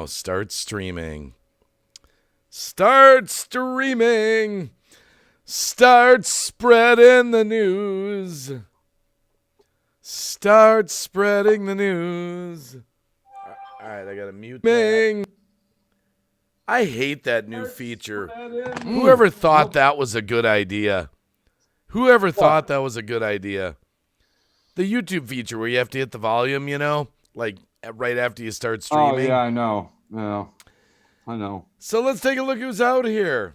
now. Start streaming. Start streaming. Start spreading the news. Start spreading the news. All right, I got to mute that. I hate that new feature. Whoever thought that was a good idea? Whoever thought that was a good idea? The YouTube feature where you have to hit the volume, you know, like right after you start streaming. Oh, yeah, I know. Yeah, I know. So let's take a look who's out here.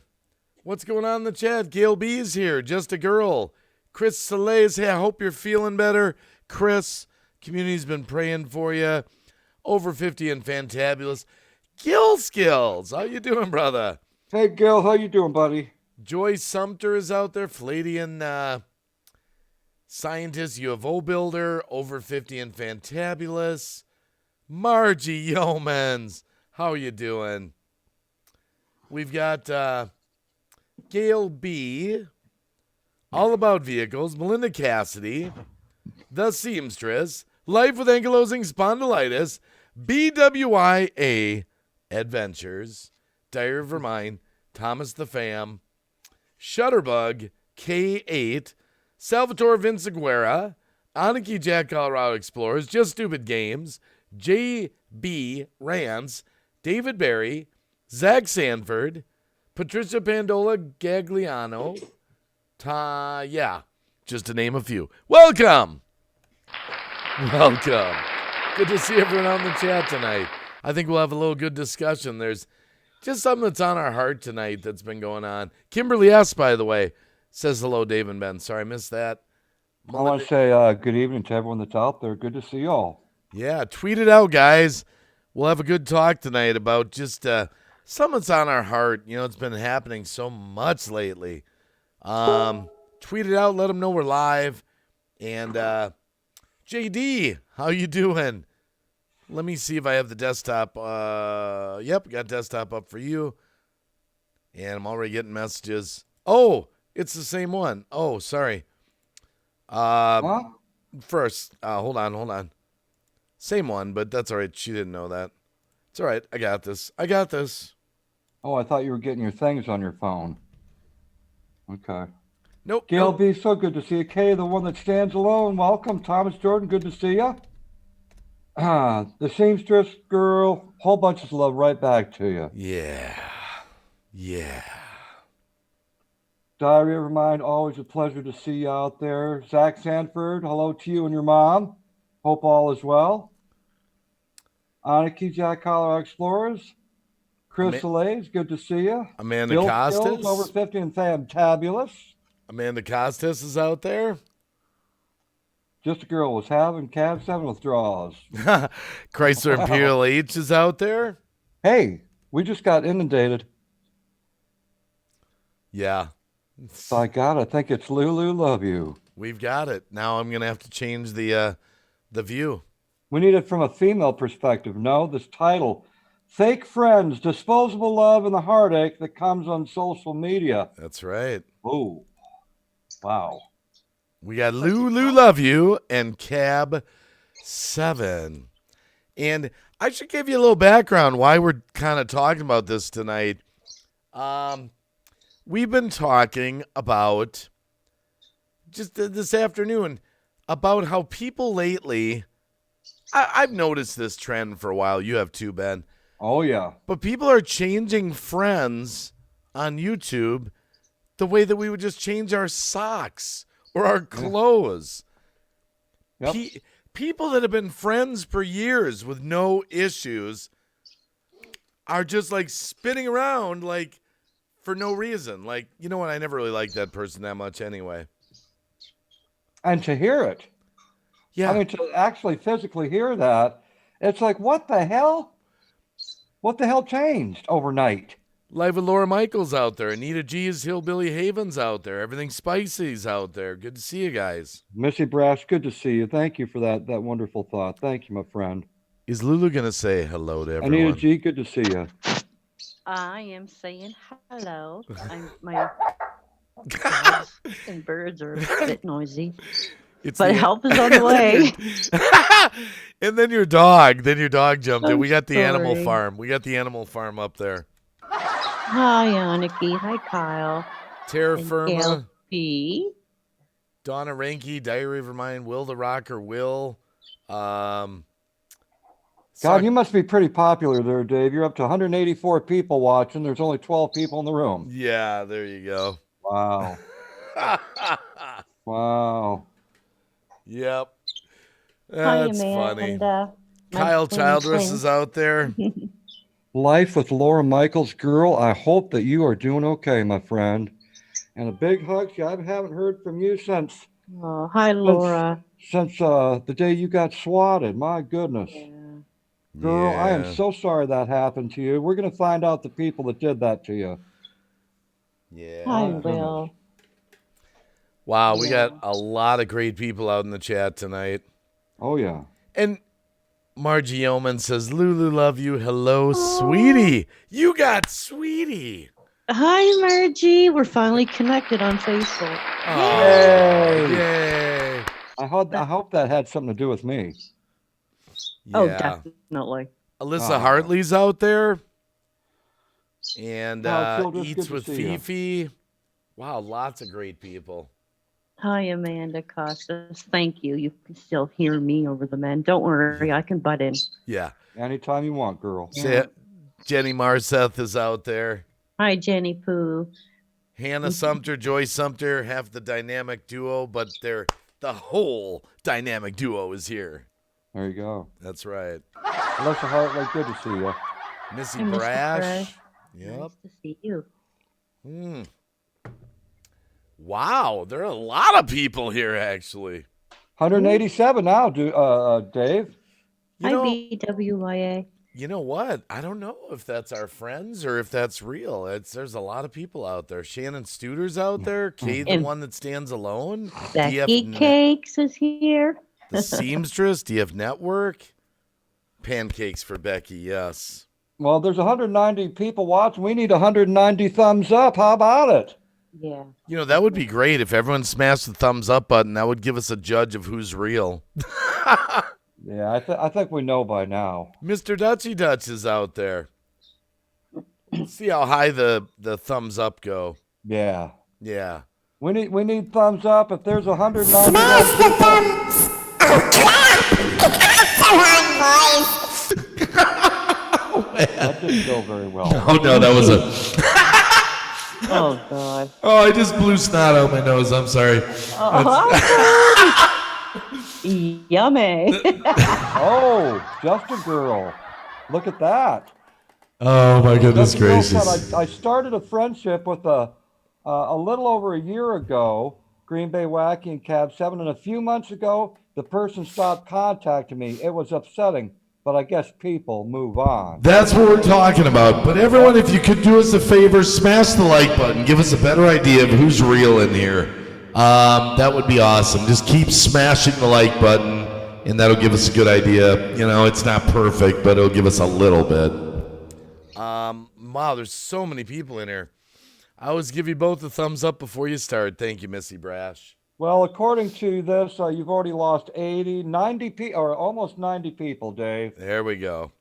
What's going on in the chat? Gail B's here. Just a girl. Chris Soleil's here. I hope you're feeling better. Chris, community's been praying for you. Over 50 and fantabulous. Gil Skills, how you doing, brother? Hey, Gil, how you doing, buddy? Joy Sumter is out there. Fladian scientist, UFO builder. Over 50 and fantabulous. Margie Yeomans, how you doing? We've got Gail B. All About Vehicles. Melinda Cassidy. The Seamstress. Life with Ankylosing Spondylitis. BWIA Adventures. Diary of Vermine. Thomas the Fam. Shutterbug. K8. Salvatore Vinciguerra. Aniki Jack Colorado Explorers. Just Stupid Games. J.B. Rance. David Barry. Zach Sanford. Patricia Pandola Gagliano. Yeah, just to name a few. Welcome. Welcome. Good to see everyone out in the chat tonight. I think we'll have a little good discussion. There's just something that's on our heart tonight that's been going on. Kimberly S., by the way, says hello, Dave and Ben. Sorry, I missed that. I want to say good evening to everyone that's out there. Good to see you all. Yeah, tweet it out, guys. We'll have a good talk tonight about just something that's on our heart. You know, it's been happening so much lately. Tweet it out. Let them know we're live. And JD, how you doing? Let me see if I have the desktop. Yep, got desktop up for you. And I'm already getting messages. Oh, it's the same one. Oh, sorry. First, hold on. Same one, but that's all right. She didn't know that. It's all right. I got this. Oh, I thought you were getting your things on your phone. Okay. Nope. Gail B., so good to see you. Kay, the one that stands alone. Welcome. Thomas Jordan, good to see you. The seamstress girl, whole bunch of love right back to you. Yeah. Diary of Mind, always a pleasure to see you out there. Zach Sanford, hello to you and your mom. Hope all is well. Aniki Jack Colorado Explorers. Chris Soleil, good to see you. Amanda Bill Costas. Skills, over 50 and fantabulous. Amanda Costas is out there. Just a girl was having Cab 7 withdrawals. Chrysler Imperial H is out there. Hey, we just got inundated. Yeah. By God, I think it's Lulu Love You. We've got it. Now I'm going to have to change the view. We need it from a female perspective. No, this title, Fake Friends, Disposable Love and the Heartache that comes on social media. That's right. Oh, wow. We got Lulu Love You and Cab 7. And I should give you a little background why we're kind of talking about this tonight. We've been talking about, just this afternoon, about how people lately, I've noticed this trend for a while. You have too, Ben. Oh, yeah. But people are changing friends on YouTube the way that we would just change our socks or our clothes. Yep. People that have been friends for years with no issues are just like spinning around like for no reason. Like, you know what? I never really liked that person that much anyway. And to hear it. Yeah. I mean, to actually physically hear that, it's like, what the hell? What the hell changed overnight? Live with Laura Michaels out there. Anita G's Hillbilly Haven's out there. Everything Spicy's out there. Good to see you guys. Missy Brash, good to see you. Thank you for that wonderful thought. Thank you, my friend. Is Lulu going to say hello to everyone? Anita G, good to see you. I am saying hello. My dogs and birds are a bit noisy. It's But the help is on the way. And then your dog jumped in. I'm We got the animal sorry. farm. We got the animal farm up there. Hi, Aniki. Hi, Kyle. Terra And Firma, Gail. Donna Ranky, Diary of Her Mind, Will the Rocker, Will. God, you must be pretty popular there, Dave. You're up to 184 people watching. There's only 12 people in the room. Yeah, there you go. Wow. Wow. Yep. Hi, That's funny. Amanda. My Kyle twin Childress twin. is out there. Life with Laura Michaels, girl. I hope that you are doing okay, my friend. And a big hug. I haven't heard from you since Oh, hi, Laura. the day you got swatted. My goodness. Yeah. Girl, I am Yeah. so sorry that happened to you. We're going to find out the people that did that to you. Yeah. Hi, My goodness. Will. Wow, we got Yeah. a lot of great people out in the chat tonight. Oh, yeah. And Margie Yeoman says, Lulu, love you. Hello, sweetie. You got sweetie. Hi, Margie. We're finally connected on Facebook. Oh, Yay. yay. I hope that had something to do with me. Oh, Yeah. definitely. Alyssa Oh. Hartley's out there. And Childress, Eats good to with see ya. Fifi. Wow, lots of great people. Hi, Amanda Costas. Thank you. You can still hear me over the men. Don't worry, I can butt in. Yeah. Anytime you want, girl. Yeah. Jenny Marseth is out there. Hi, Jenny Pooh. Hannah Sumter, Joy Sumter have the dynamic duo, but the whole dynamic duo is here. There you go. That's right. Alyssa Hartley, good to see you. Missy Hi, Mr. Brash. Brash. Yep. Nice to see you. Wow, there are a lot of people here, actually. 187 now, Dave. You Hi, know, BWYA. you know what? I don't know if that's our friends or if that's real. There's a lot of people out there. Shannon Studer's out there. Kay, the And one that stands alone. Becky Cakes is here. The Seamstress, DF Network. Pancakes for Becky, yes. Well, there's 190 people watching. We need 190 thumbs up. How about it? Yeah. You know, that would be great if everyone smashed the thumbs up button. That would give us a judge of who's real. Yeah, I think we know by now. Mr. Dutchy Dutch is out there. Let's see how high the thumbs up go. Yeah. Yeah. We need thumbs up. If there's 190 thumbs. That didn't go very well. Oh, no, that was a... Oh, God. Oh, I just blew snot out my nose. I'm sorry. Yummy. Oh, just a girl. Look at that. Oh, my goodness That's a real gracious. fun. I started a friendship with a little over a year ago, Green Bay Wacky and Cab 7, and a few months ago, the person stopped contacting me. It was upsetting, but I guess people move on. That's what we're talking about. But everyone, if you could do us a favor, smash the like button. Give us a better idea of who's real in here. That would be awesome. Just keep smashing the like button, and that'll give us a good idea. You know, it's not perfect, but it'll give us a little bit. Wow, there's so many people in here. I always give you both a thumbs up before you start. Thank you, Missy Brash. Well, according to this, you've already lost 90 people, or almost 90 people, Dave. There we go.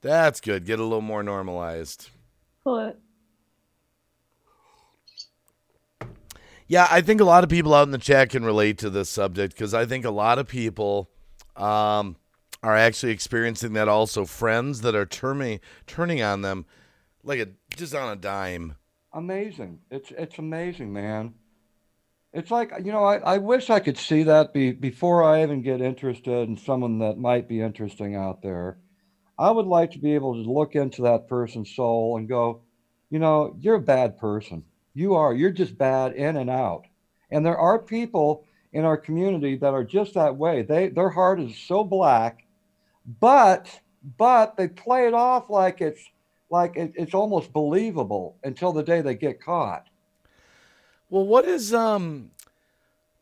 That's good. Get a little more normalized. What? Yeah, I think a lot of people out in the chat can relate to this subject because I think a lot of people are actually experiencing that also. Friends that are turning on them like just on a dime. Amazing. It's amazing, man. It's like, I wish I could see that before I even get interested in someone that might be interesting out there. I would like to be able to look into that person's soul and go, you're a bad person. You're just bad in and out. And there are people in our community that are just that way. Their heart is so black, but they play it off like it's almost believable until the day they get caught. Well, what is I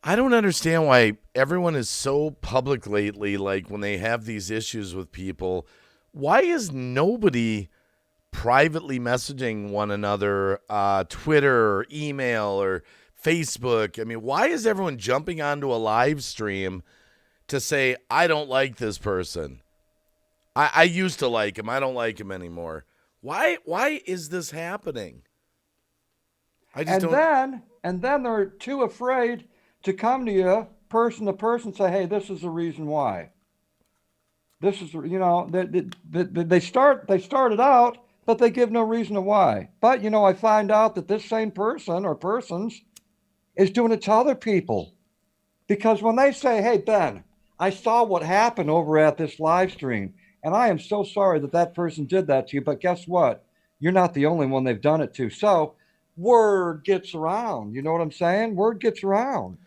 don't understand why everyone is so public lately, like when they have these issues with people. Why is nobody privately messaging one another, Twitter or email or Facebook. I mean, why is everyone jumping onto a live stream to say, I don't like this person? I used to like him. I don't like him anymore. Why is this happening? I just And don't. then they're too afraid to come to person, say, hey, this is the reason why. This is, they started out, but they give no reason why. But I find out that this same person or persons is doing it to other people. Because when they say, hey, Ben, I saw what happened over at this live stream, and I am so sorry that that person did that to you, but guess what? You're not the only one they've done it to. So word gets around. You know what I'm saying? Word gets around.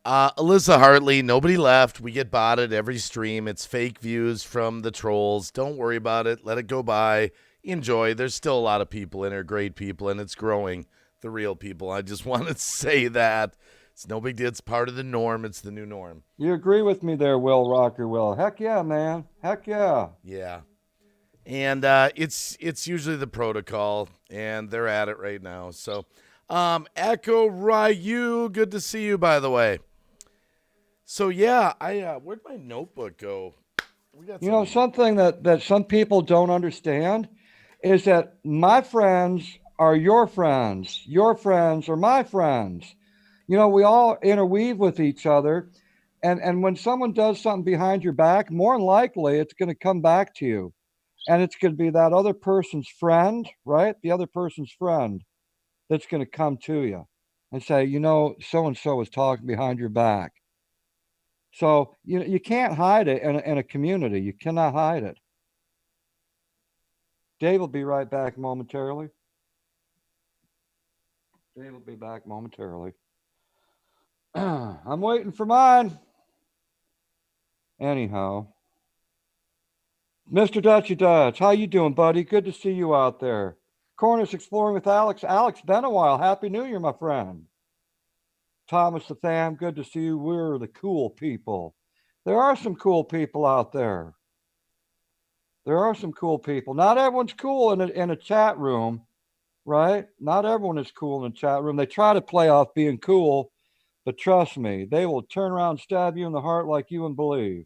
Alyssa Hartley, nobody left. We get botted every stream. It's fake views from the trolls. Don't worry about it. Let it go by. Enjoy. There's still a lot of people in here, great people, and it's growing. The real people. I just want to say that. It's no big deal. It's part of the norm. It's the new norm. You agree with me there, Will Rocker Will? Heck yeah, man. Heck yeah. Yeah. And it's usually the protocol, and they're at it right now. So, Echo Ryu, good to see you, by the way. So yeah, where'd my notebook go? We got Something that some people don't understand is that my friends are your friends. Your friends are my friends. We all interweave with each other. And when someone does something behind your back, more than likely it's going to come back to you. And it's going to be that other person's friend, right? The other person's friend that's going to come to you and say, so and so is talking behind your back. So you can't hide it in a community. You cannot hide it. Dave will be right back momentarily. Dave will be back momentarily. I'm waiting for mine. Anyhow, Mr. Dutchy Dutch, how you doing, buddy? Good to see you out there. Corners Exploring with Alex. Alex, been a while. Happy New Year, my friend. Thomas the Fam, good to see you. We're the cool people. There are some cool people out there. There are some cool people. Not everyone's cool in a chat room, right? Not everyone is cool in a chat room. They try to play off being cool, but trust me, they will turn around and stab you in the heart like you wouldn't believe.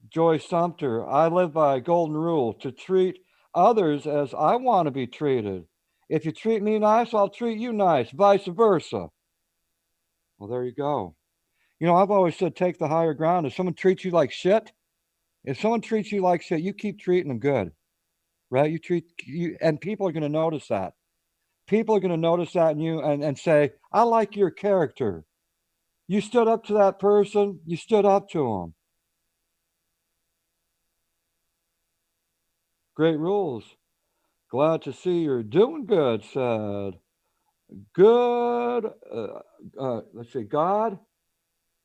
Joy Sumter, I live by a golden rule to treat others as I want to be treated. If you treat me nice, I'll treat you nice, vice versa. Well, there you go. I've always said take the higher ground. If someone treats you like shit, you keep treating them good, right? And people are going to notice that. People are going to notice that in you and say, I like your character. You stood up to that person. You stood up to them. Great rules. Glad to see you're doing good, said. Good. Let's see. God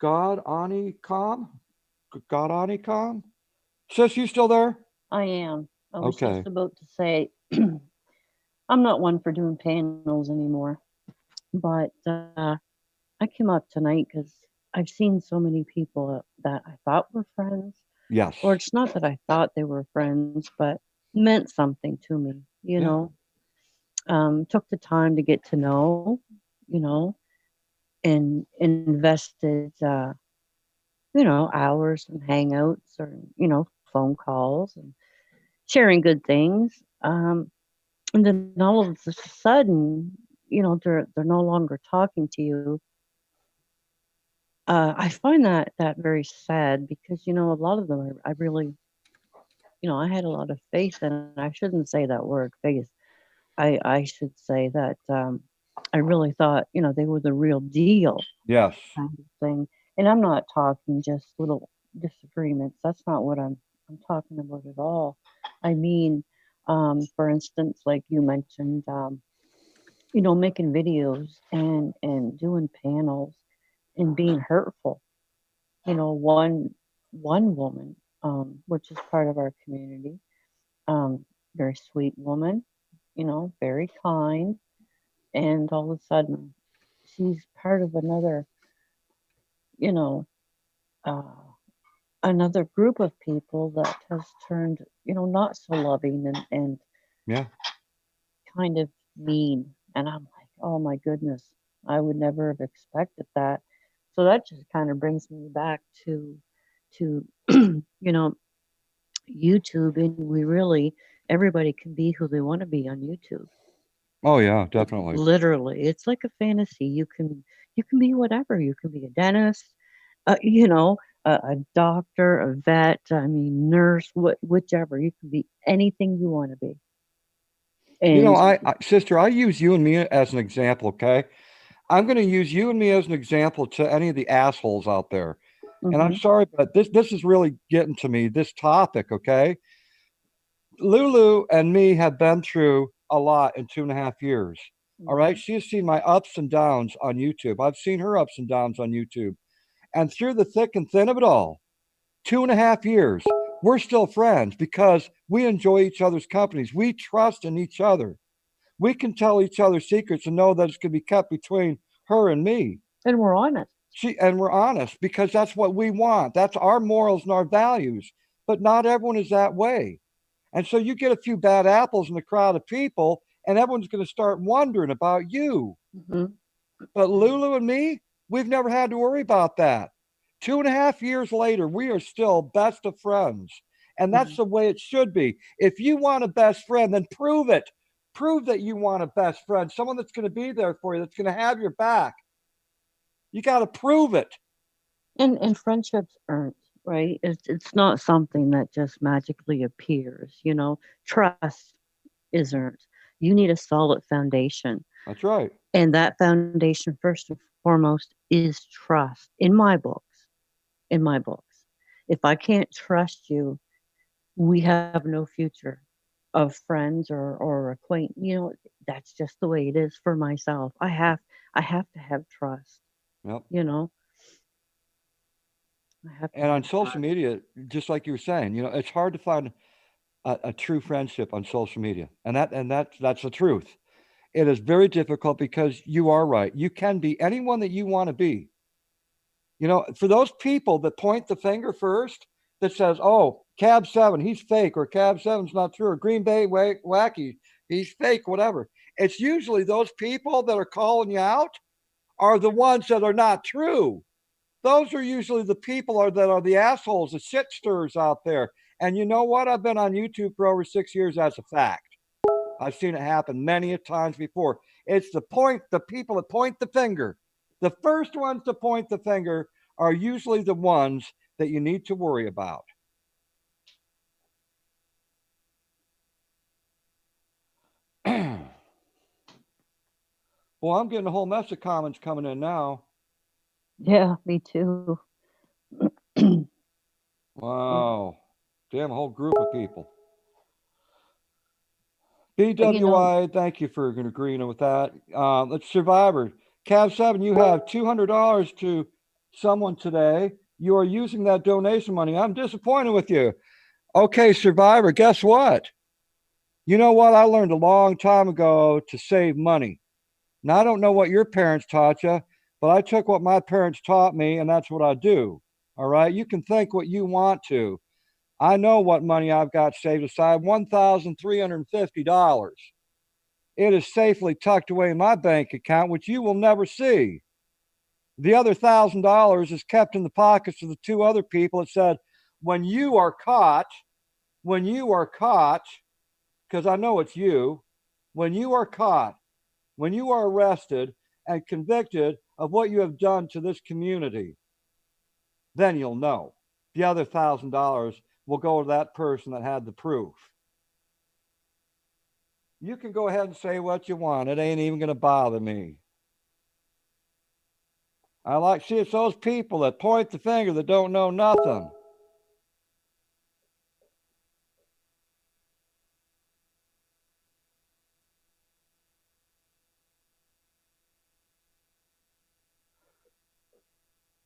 Anicom. God Anicom. Sis, you still there? I am. I was Okay. just about to say, I'm not one for doing panels anymore, but I came up tonight because I've seen so many people that I thought were friends, Yes. or it's not that I thought they were friends, but meant something to me, took the time to get to know, you know, and invested, hours and hangouts or, phone calls and sharing good things. And then all of a sudden, they're no longer talking to you. I find that very sad because a lot of them I really I had a lot of faith in. And I shouldn't say that word faith. I should say that I really thought they were the real deal Yes. kind of thing. And I'm not talking just little disagreements. That's not what I'm talking about at all. I mean, for instance, like you mentioned, making videos and doing panels and being hurtful. One woman, which is part of our community, very sweet woman, very kind, and all of a sudden she's part of you know, uh, another group of people that has turned, not so loving and Yeah. kind of mean. And I'm like, Oh my goodness. I would never have expected that. So that just kind of brings me back to you know, YouTube, and we really everybody can be who they want to be on YouTube. Oh yeah, definitely. Literally, it's like a fantasy. You can be whatever. You can be a dentist, a doctor, a vet. I mean, nurse, whichever. You can be anything you want to be. You know, And sister, I use you and me as an example, okay? I'm going to use you and me as an example to any of the assholes out there. And I'm hmm sorry, but this is really getting to me, this topic, okay? Lulu and me have been through a lot in 2.5 years. All right. hmm She has seen my ups and downs on YouTube. I've seen her ups and downs on YouTube. And through the thick and thin of it all, 2.5 years, we're still friends because we enjoy each other's companies. We trust in each other. We can tell each other secrets and know that it's going to be kept between her and me. and we're honest. And we're honest because that's what we want. That's our morals and our values. But not everyone is that way. And so you get a few bad apples in a crowd of people, and everyone's going to start wondering about you. hmm But Lulu and me, we've never had to worry about that. 2.5 years later, we are still best of friends. And that's hmm the way it should be. If you want a best friend, then prove it. Prove that you want a best friend, someone that's going to be there for you, that's going to have your back. You got to prove it. And friendships aren't right. It's not something that just magically appears. Trust is earned. You need a solid foundation. That's right. And that foundation, first and foremost, is trust in my books. In my books. If I can't trust you, we have no future of friends or acquaintance. That's just the way it is for myself. I have to have trust. Yep. You know, I have to And on have social trust. media, just like you were saying, it's hard to find a true friendship on social media, and that's the truth. It is very difficult because you are right. You can be anyone that you want to be. For those people that point the finger first, that says, "Oh, Cab Seven, he's fake," or "Cab Seven's not true," or "Green Bay Wacky, he's fake," whatever. It's usually those people that are calling you out are the ones that are not true. Those are usually the people that are the assholes, the shit stirrers out there. And you know what? I've been on YouTube for over 6 years. That's a fact. I've seen it happen many a times before. It's the people that point the finger. The first ones to point the finger are usually the ones that you need to worry about. Well, I'm getting a whole mess of comments coming in now. Yeah, me too. And Wow. Damn, a whole group of people. but BWI, thank you for agreeing with that. Let's Survivor. Cav 7, you have $200 to someone today. You are using that donation money. I'm disappointed with you. Okay, Survivor, guess what? You know what? I learned a long time ago to save money. Now, I don't know what your parents taught you, but I took what my parents taught me, and that's what I do. All right? You can think what you want to. I know what money I've got saved aside $1,350. It is safely tucked away in my bank account, which you will never see. The other $1,000 is kept in the pockets of the two other people that said, when you are caught, when you are caught, because I know it's you, when you are caught, when you are arrested and convicted of what you have done to this community, then you'll know. The other $1,000 will go to that person that had the proof. You can go ahead and say what you want. It ain't even going to bother me. See, it's those people that point the finger that don't know nothing.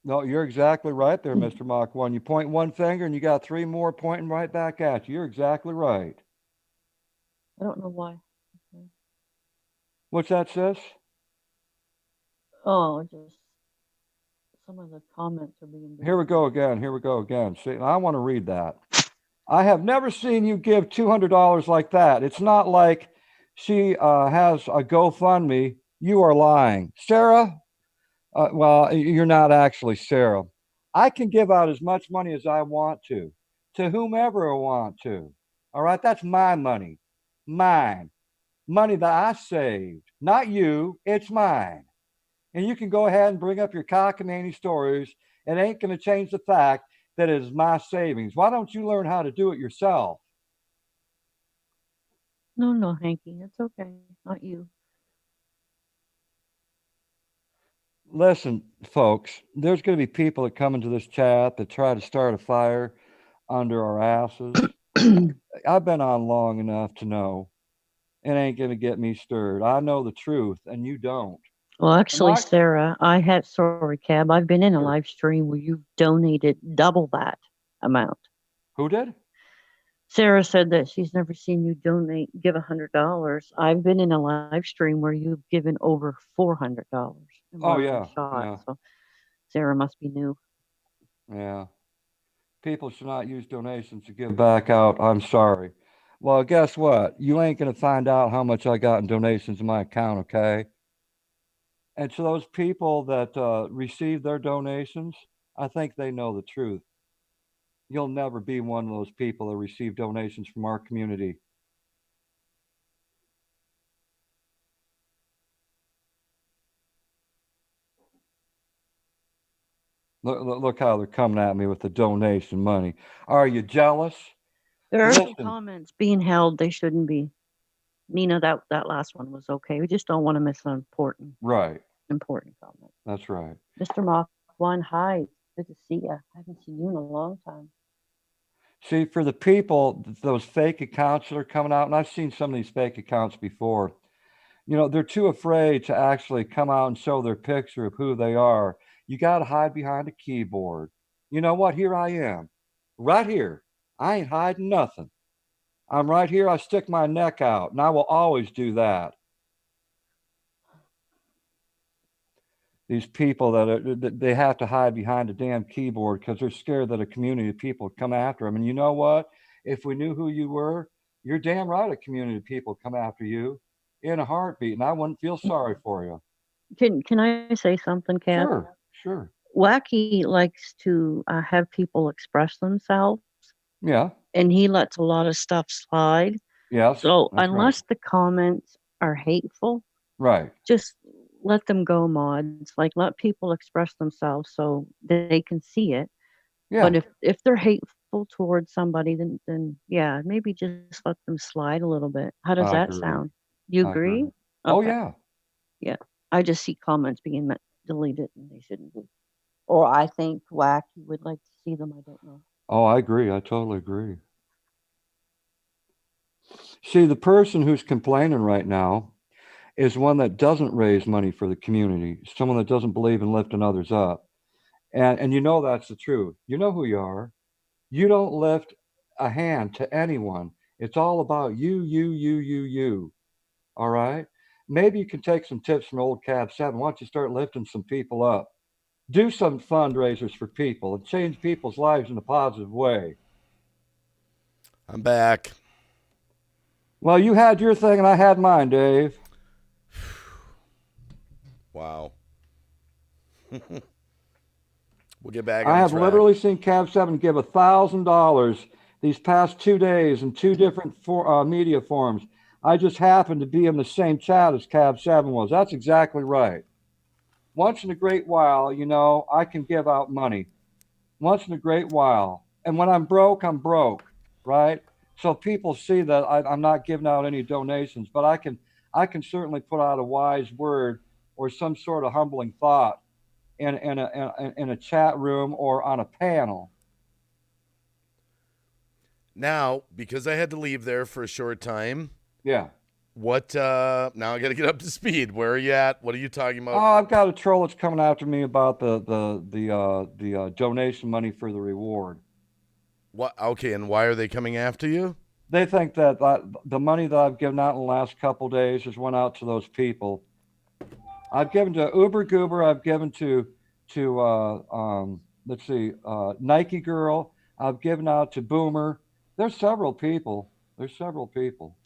No, you're exactly right there, Mr. Mach 1. You point one finger and you got three more pointing right back at you. You're exactly right. I don't know why. What's that, sis? Oh, just some of the comments are being Here very we go weird. again. Here we go again. See, I want to read that. I have never seen you give $200 like that. It's not like she has a GoFundMe You are lying. Sarah, well, you're not actually Sarah. I can give out as much money as I want to whomever I want to. All right, that's my money, mine, money that I saved, not you. It's mine, and you can go ahead and bring up your cockamamie stories. It ain't going to change the fact that it is my savings. Why don't you learn how to do it yourself? No, no, Hanky, it's okay. Not you. Listen, folks, there's going to be people that come into this chat that try to start a fire under our asses. I've been on long enough to know it ain't going to get me stirred. I know the truth, and you don't. Well, And actually, my Sarah, I had, sorry, Cab, I've been in a sure, live stream where you've donated double that amount. who did? Sarah said that she's never seen you give $100. I've been in a live stream where you've given over $400 in Oh one yeah, shot. yeah, So Sarah must be new. yeah. People should not use donations to give back out. I'm sorry. Well, guess what? You ain't going to find out how much I got in donations in my account, okay? And to those people that receive their donations, I think they know the truth. You'll never be one of those people that receive donations from our community. Look how they're coming at me with the donation money. Are you jealous? There are some Listen, comments being held. They shouldn't be. Nina, that last one was okay. We just don't want to miss an right. important comment. That's right. Mr. Mock One, hi. Good to see you. I haven't seen you in a long time. See, for the people, those fake accounts that are coming out, and I've seen some of these fake accounts before, they're too afraid to actually come out and show their picture of who they are. You got to hide behind a keyboard. You know what? Here I am, right here. I ain't hiding nothing. I'm right here. I stick my neck out, and I will always do that. These people that they have to hide behind a damn keyboard because they're scared that a community of people come after them. And you know what? If we knew who you were, you're damn right a community of people come after you in a heartbeat, and I wouldn't feel sorry for you. Can I say something, Kat? Sure, sure. Wacky likes to have people express themselves, Yeah. and he lets a lot of stuff slide. Yes, So that's right. unless the comments are hateful, Right. just let them go, mods. Like let people express themselves so they can see it. But Yeah, if they're hateful towards somebody, then yeah, maybe just let them slide a little bit. How does I that agree. sound? You I agree? agree. Oh Okay. yeah. Yeah. I just see comments being deleted and they shouldn't be. Or I think Wacky would like to see them. I don't know. Oh, I agree. I totally agree. See, the person who's complaining right now is one that doesn't raise money for the community, someone that doesn't believe in lifting others up. And you know that's the truth. You know who you are. You don't lift a hand to anyone. It's all about you, you, you, you, you. All right? Maybe you can take some tips from old Cab 7. Why don't you start lifting some people up? Do some fundraisers for people and change people's lives in a positive way. I'm back. Well, you had your thing and I had mine, Dave. Wow. We'll get back I on have track. literally seen Cab 7 give $1,000 these past 2 days in two different media forms. I just happened to be in the same chat as Cab 7 was. That's exactly right. Once in a great while, I can give out money. Once in a great while. And when I'm broke, right? So people see that I'm not giving out any donations, but I can certainly put out a wise word or some sort of humbling thought in a chat room or on a panel. Now, because I had to leave there for a short time, Yeah. what now I got to get up to speed. Where are you at? What are you talking about? Oh, I've got a troll that's coming after me about the donation money for the reward. What? Okay, and why are they coming after you? They think that the money that I've given out in the last couple days has went out to those people. I've given to Uber Goober. I've given to let's see, Nike Girl. I've given out to Boomer. There's several people. There's several people.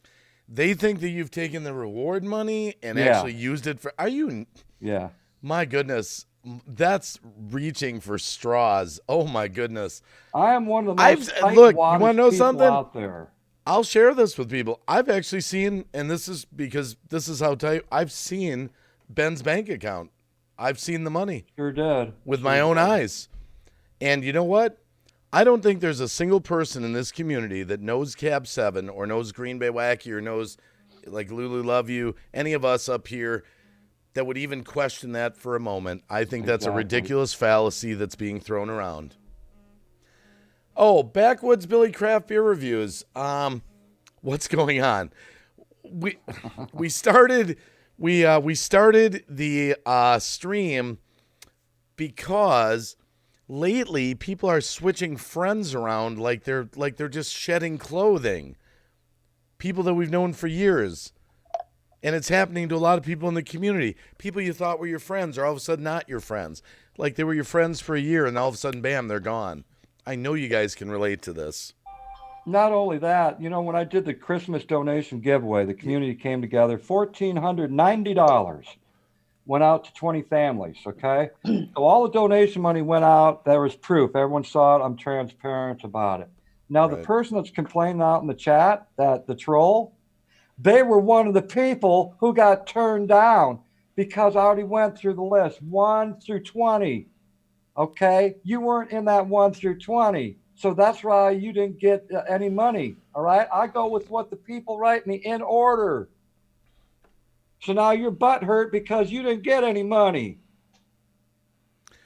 They think that you've taken the reward money and Yeah. actually used it for. Are you? Yeah. My goodness, that's reaching for straws. Oh my goodness. I am one of the I've most look. You tightwaddest want to know people something? out there. I'll share this with people. I've actually seen, and this is because this is how tight. I've seen Ben's bank account. I've seen the money Sure did. with Sure my own did. eyes. And you know what? I don't think there's a single person in this community that knows Cab 7 or knows Green Bay Wacky or knows like Lulu Love You, any of us up here that would even question that for a moment. I think that's a Exactly. ridiculous fallacy that's being thrown around. Oh, Backwoods Billy Craft Beer Reviews. What's going on? We started the stream because lately people are switching friends around like they're just shedding clothing. People that we've known for years. And it's happening to a lot of people in the community. People you thought were your friends are all of a sudden not your friends. Like they were your friends for a year and all of a sudden, bam, they're gone. I know you guys can relate to this. Not only that, when I did the Christmas donation giveaway, the community came together. $1,490 went out to 20 families. Okay, so all the donation money went out. There was proof. Everyone saw it. I'm transparent about it. Now the Right. person that's complaining out in the chat, that the troll, they were one of the people who got turned down because I already went through the list 1 through 20. Okay, you weren't in that 1 through 20, so that's why you didn't get any money. All right, I go with what the people write me in order. So now your butt hurt because you didn't get any money.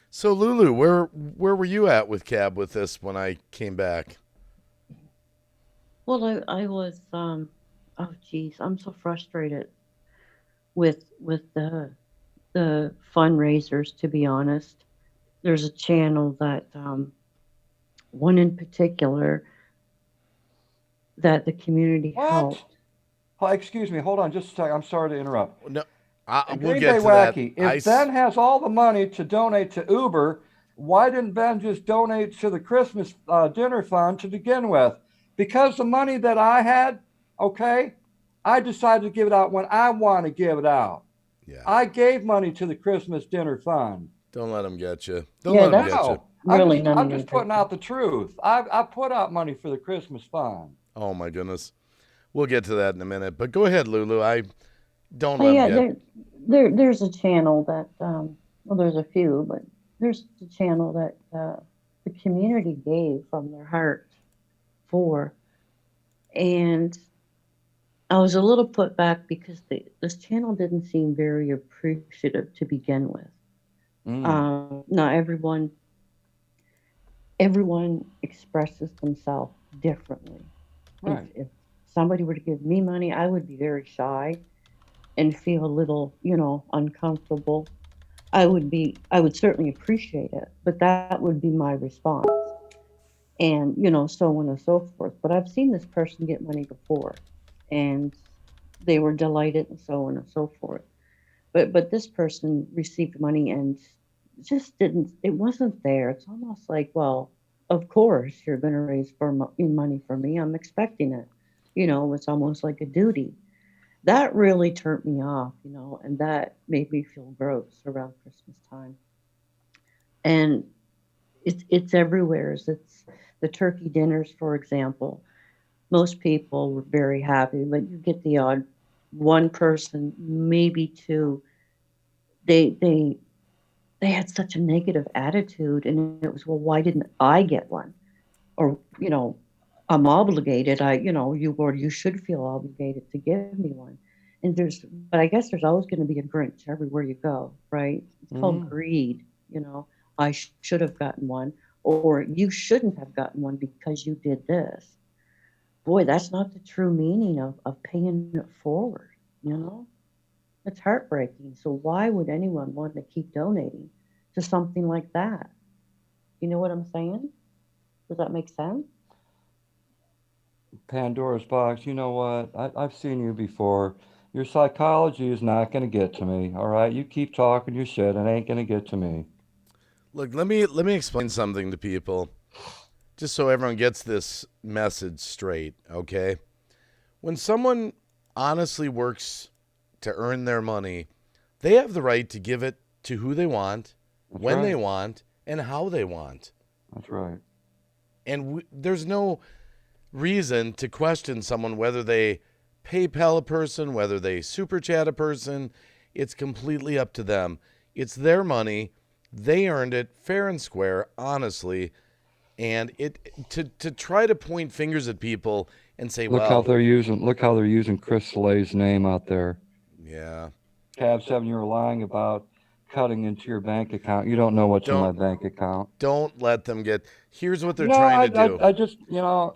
So Lulu, where were you at with Cab with this when I came back? Well, I was oh geez, I'm so frustrated with the fundraisers, to be honest. There's a channel that one in particular that the community What? helped. Oh, excuse me, hold on just a second. I'm sorry to interrupt. No, we'll Green get Bay to that. Wacky, if Ben has all the money to donate to Uber, why didn't Ben just donate to the Christmas dinner fund to begin with? Because the money that I had, okay, I decided to give it out when I want to give it out. Yeah. I gave money to the Christmas dinner fund. Don't let them get you. Don't Yeah, let them that's get you. No, really I'm none just of putting your out the truth. I put out money for the Christmas fund. Oh my goodness. We'll get to that in a minute. But go ahead, Lulu. I don't Oh let yeah, them get. there's a channel that well, there's a few, but there's a channel that the community gave from their heart for, and I was a little put back because this channel didn't seem very appreciative to begin with. Not everyone expresses themselves differently. Right. If somebody were to give me money, I would be very shy and feel a little, uncomfortable. I would certainly appreciate it, but that would be my response. And, so on and so forth. But I've seen this person get money before and they were delighted and so on and so forth. But this person received money and it wasn't there. It's almost like, well, of course you're going to raise money for me. I'm expecting it. It's almost like a duty. That really turned me off, and that made me feel gross around Christmas time. And it's everywhere. It's the turkey dinners, for example. Most people were very happy, but you get the odd one person, maybe two. They had such a negative attitude, and it was, well, why didn't I get one? Or I'm obligated. You should feel obligated to give me one. And but I guess there's always going to be a Grinch everywhere you go, right? It's called greed. I should have gotten one, or you shouldn't have gotten one because you did this. Boy, that's not the true meaning of paying it forward. It's heartbreaking. So why would anyone want to keep donating to something like that? You know what I'm saying? Does that make sense? Pandora's box. You know what? I've seen you before. Your psychology is not going to get to me. All right, you keep talking your shit. It ain't going to get to me. Look, let me explain something to people, just so everyone gets this message straight. Okay, when someone honestly works to earn their money, they have the right to give it to who they want, That's when right. they want, and how they want. That's right. And there's no reason to question someone whether they PayPal a person, whether they super chat a person. It's completely up to them. It's their money. They earned it fair and square, honestly. And to try to point fingers at people and say, Look how well, they're using Chris Slay's name out there. yeah, Tab 7, you're lying about cutting into your bank account. You don't know what's in my bank account. don't let them get. Here's what they're No, trying to do. I just,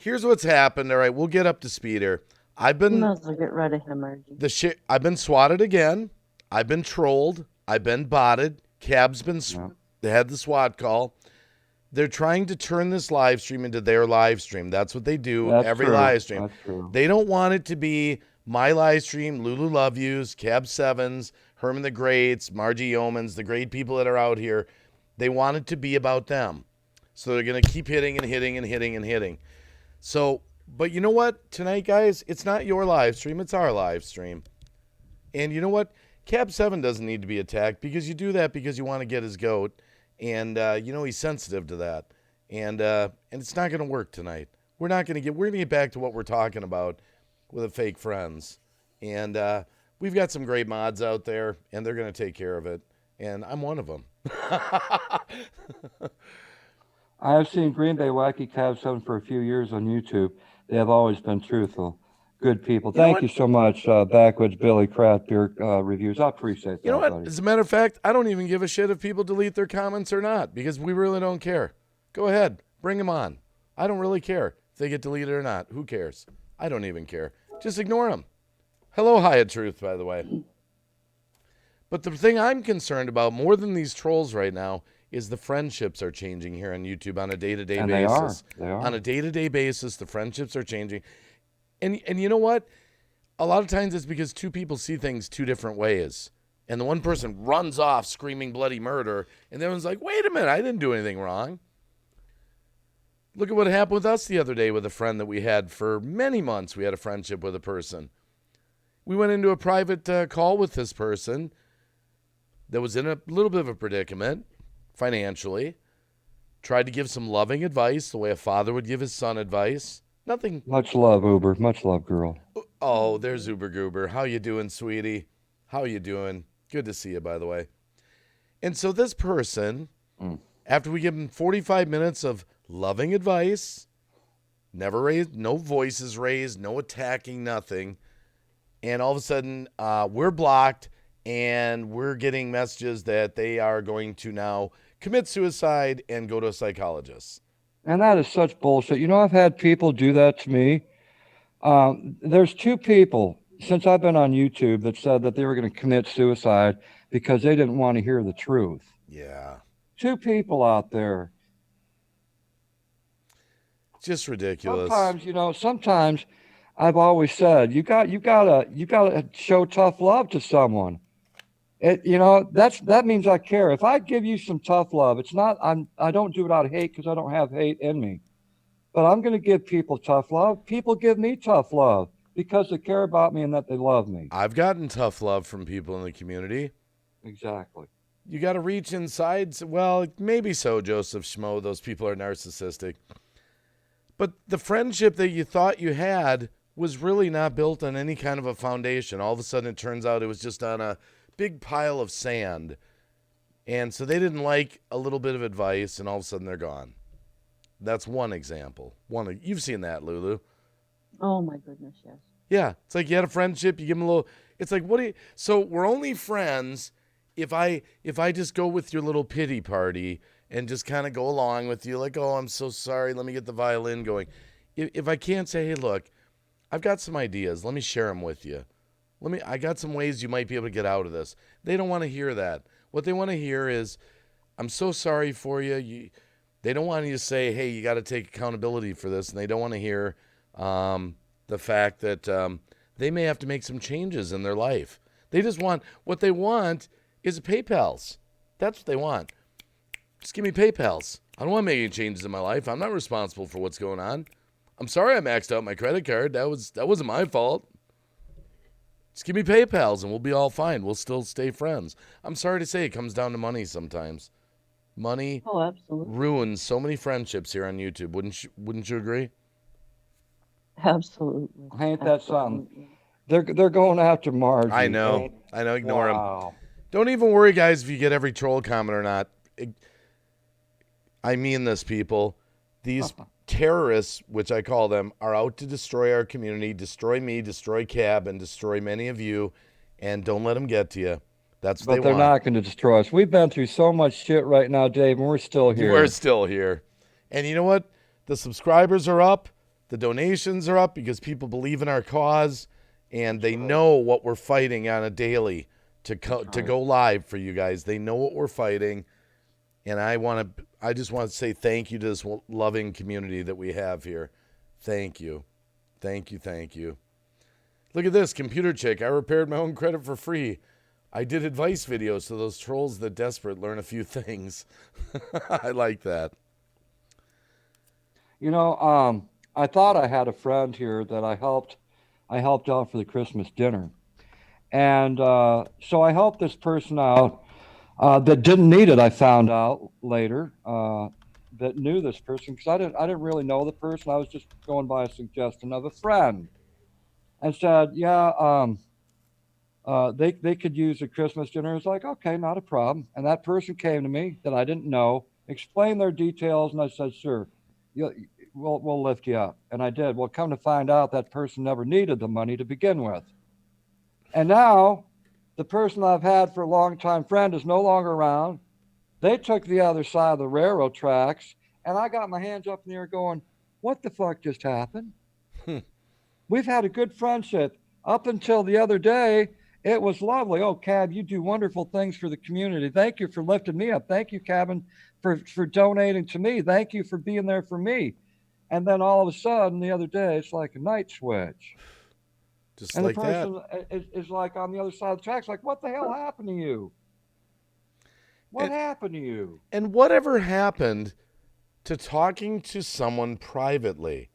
Here's what's happened. All right, we'll get up to speed here. I've You been might as well get rid of him, Archie. I've been swatted again. I've been trolled. I've been botted. Cab's been. They had the SWAT call. They're trying to turn this live stream into their live stream. That's what they do every live stream. That's true. They don't want it to be my live stream, Lulu Love Yous, Cab Sevens, Herman the Greats, Margie Yeomans, the great people that are out here. They want it to be about them. So they're going to keep hitting and hitting and hitting and hitting. So, but you know what? Tonight, guys, it's not your live stream. It's our live stream. And you know what? Cab 7 doesn't need to be attacked because you do that because you want to get his goat. And, he's sensitive to that. And it's not going to work tonight. We're going to get back to what we're talking about with the fake friends. And we've got some great mods out there, and they're going to take care of it. And I'm one of them. I have seen Green Bay Wacky Cab 7 for a few years on YouTube. They have always been truthful. Good people. Thank you so much, Backwoods Billy Craft Beer Reviews. I appreciate that, You know what? buddy. As a matter of fact, I don't even give a shit if people delete their comments or not because we really don't care. Go ahead. Bring them on. I don't really care if they get deleted or not. Who cares? I don't even care. Just ignore them. Hello, Hyatt Truth, by the way. But the thing I'm concerned about more than these trolls right now is the friendships are changing here on YouTube on a day-to-day basis. They are. On a day-to-day basis, the friendships are changing. And you know what? A lot of times it's because two people see things two different ways. And the one person runs off screaming bloody murder, and the other one's like, wait a minute, I didn't do anything wrong. Look at what happened with us the other day with a friend that we had for many months. We had a friendship with a person. We went into a private call with this person that was in a little bit of a predicament financially, tried to give some loving advice the way a father would give his son advice. Nothing. Much love, Uber. Much love, girl. Oh, there's Uber Goober. How you doing, sweetie? How you doing? Good to see you, by the way. And so this person, after we give him 45 minutes of loving advice, never raised, no voices raised, no attacking, nothing, and all of a sudden we're blocked and we're getting messages that they are going to now commit suicide and go to a psychologist. And that is such bullshit. You know, I've had people do that to me. There's two people since I've been on YouTube that said that they were going to commit suicide because they didn't want to hear the truth. Yeah. Two people out there. Just ridiculous. Sometimes I've always said you gotta show tough love to someone. That means I care. If I give you some tough love, I don't do it out of hate because I don't have hate in me. But I'm going to give people tough love. People give me tough love because they care about me and that they love me. I've gotten tough love from people in the community. Exactly. You got to reach inside. Well, maybe so, Joseph Schmo. Those people are narcissistic. But the friendship that you thought you had was really not built on any kind of a foundation. All of a sudden, it turns out it was just on a big pile of sand. And so they didn't like a little bit of advice, and all of a sudden they're gone. That's one example. You've seen that, Lulu. Oh my goodness, yes. Yeah, it's like you had a friendship, you give them a little. It's like, so we're only friends if I just go with your little pity party and just kind of go along with you, like, oh, I'm so sorry, let me get the violin going. If I can't say, hey, look, I've got some ideas, let me share them with you. I got some ways you might be able to get out of this. They don't want to hear that. What they want to hear is, I'm so sorry for you. They don't want you to say, hey, you got to take accountability for this. And they don't want to hear the fact that they may have to make some changes in their life. What they want is PayPals. That's what they want. Just give me PayPals. I don't want to make any changes in my life. I'm not responsible for what's going on. I'm sorry I maxed out my credit card. That wasn't my fault. Just give me PayPals and we'll be all fine. We'll still stay friends. I'm sorry to say it comes down to money sometimes. Money Oh, absolutely. ruins so many friendships here on YouTube. Wouldn't you agree? Absolutely. Ain't that something? Absolutely. They're going after Margie. I know. Ignore them. Wow. Don't even worry, guys, if you get every troll comment or not. I mean this, people. These terrorists, which I call them, are out to destroy our community, destroy me, destroy Cab, and destroy many of you. And don't let them get to you. That's what But they they're want. not going to destroy us. We've been through so much shit right now, Dave, and we're still here. We're still here. And you know what? The subscribers are up. The donations are up because people believe in our cause. And they know what we're fighting on a daily to go live for you guys. They know what we're fighting. And I just want to say thank you to this loving community that we have here. Thank you. Thank you. Thank you. Look at this, computer chick. I repaired my own credit for free. I did advice videos so those trolls that desperate learn a few things. I like that. You know, I thought I had a friend here that I helped out for the Christmas dinner. And so I helped this person out that didn't need it, I found out later, that knew this person, because I didn't really know the person. I was just going by a suggestion of a friend. And said, yeah, they could use a Christmas dinner. It's like, okay, not a problem. And that person came to me that I didn't know, explained their details, and I said, sure, we'll lift you up. And I did. Well, come to find out, that person never needed the money to begin with. And now the person I've had for a long time friend is no longer around. They took the other side of the railroad tracks, and I got my hands up in the air going, what the fuck just happened? We've had a good friendship up until the other day. It was lovely. Oh, Cab, you do wonderful things for the community. Thank you for lifting me up. Thank you, Cabin, for donating to me. Thank you for being there for me. And then all of a sudden, the other day, it's like a night switch. Just and like the that. person is like on the other side of the tracks, like, what the hell happened to you? What happened to you? And whatever happened to talking to someone privately?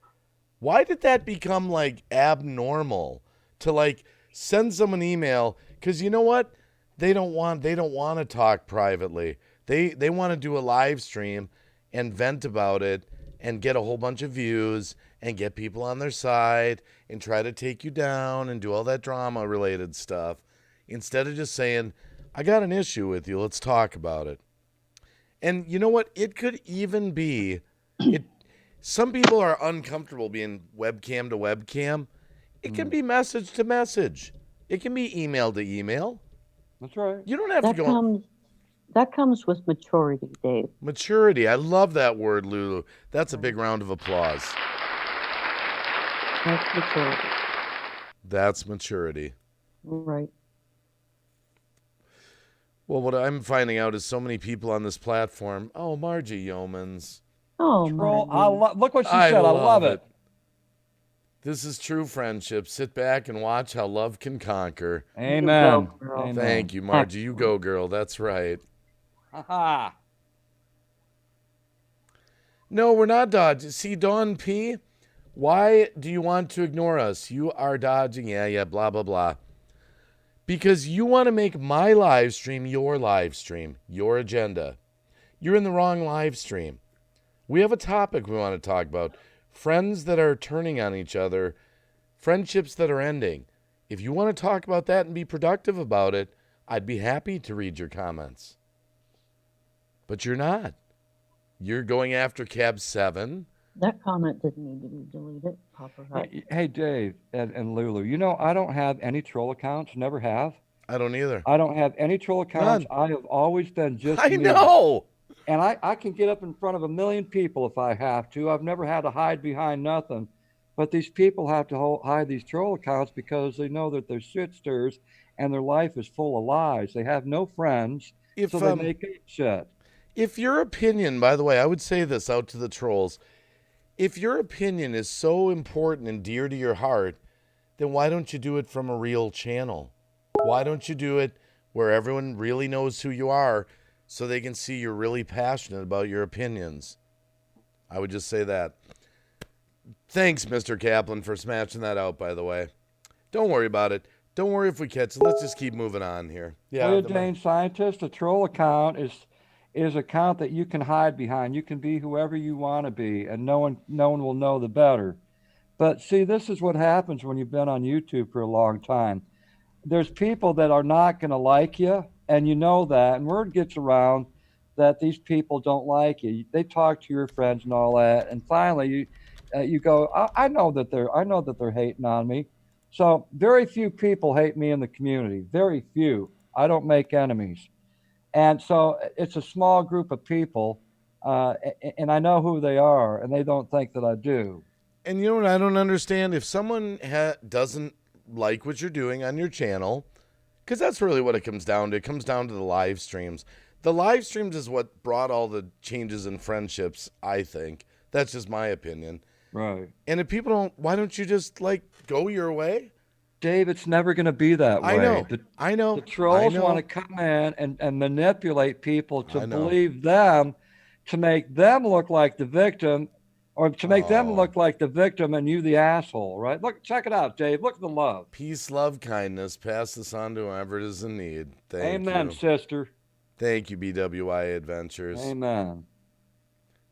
Why did that become like abnormal to like send someone an email? Because you know what? They don't want to talk privately. They want to do a live stream and vent about it and get a whole bunch of views and get people on their side and try to take you down and do all that drama related stuff instead of just saying, I got an issue with you. Let's talk about it. And you know what? It could even be some people are uncomfortable being webcam to webcam. It can be message to message. It can be email to email. That's right. You don't have to go. That comes with maturity, Dave. Maturity. I love that word, Lulu. That's a big round of applause. That's maturity. That's maturity. Right. Well, what I'm finding out is so many people on this platform. Oh, Margie Yeomans. Oh, Troll, Margie. look what she said. I love it. This is true friendship. Sit back and watch how love can conquer. Amen. You go, girl. Amen. Thank you, Margie. You Excellent. go, girl. That's right. Ha No, we're not dodging. See, Dawn P, why do you want to ignore us? You are dodging. Yeah, blah, blah, blah. Because you want to make my live stream, your agenda. You're in the wrong live stream. We have a topic we want to talk about. Friends that are turning on each other. Friendships that are ending. If you want to talk about that and be productive about it, I'd be happy to read your comments. But you're not. You're going after Cab 7. That comment didn't need to be deleted. Papa Hut. Hey, Dave and Lulu, you know, I don't have any troll accounts, never have. I don't either. I don't have any troll accounts. None. I have always been just I me. know. And I can get up in front of 1 million people if I have to. I've never had to hide behind nothing. But these people have to hide these troll accounts because they know that they're shitsters and their life is full of lies. They have no friends, so they make up shit. If your opinion, by the way, I would say this out to the trolls. If your opinion is so important and dear to your heart, then why don't you do it from a real channel? Why don't you do it where everyone really knows who you are so they can see you're really passionate about your opinions? I would just say that. Thanks, Mr. Kaplan, for smashing that out, by the way. Don't worry about it. Don't worry if we catch it. Let's just keep moving on here. Yeah. Preordained scientist, a troll account is an account that you can hide behind. You can be whoever you want to be, and no one will know the better. But see, this is what happens when you've been on YouTube for a long time. There's people that are not going to like you, and you know that, and word gets around that these people don't like you. They talk to your friends and all that, and finally you go, I know that they're hating on me. So very few people hate me in the community. Very few. I don't make enemies, and so it's a small group of people, and I know who they are, and they don't think that I do. And you know what I don't understand? If someone doesn't like what you're doing on your channel, because that's really what it comes down to. It comes down to the live streams. The live streams is what brought all the changes in friendships, I think. That's just my opinion. Right. And if people don't, why don't you just like go your way? Dave, it's never going to be that way. I know. I know. The trolls I know. want to come in and manipulate people I to know. believe them, to make them look like the victim, or to make them look like the victim and you the asshole, right? Look, check it out, Dave. Look at the love. Peace, love, kindness. Pass this on to whoever is in need. Thank Amen, you. sister. Thank you, BWI Adventures. Amen.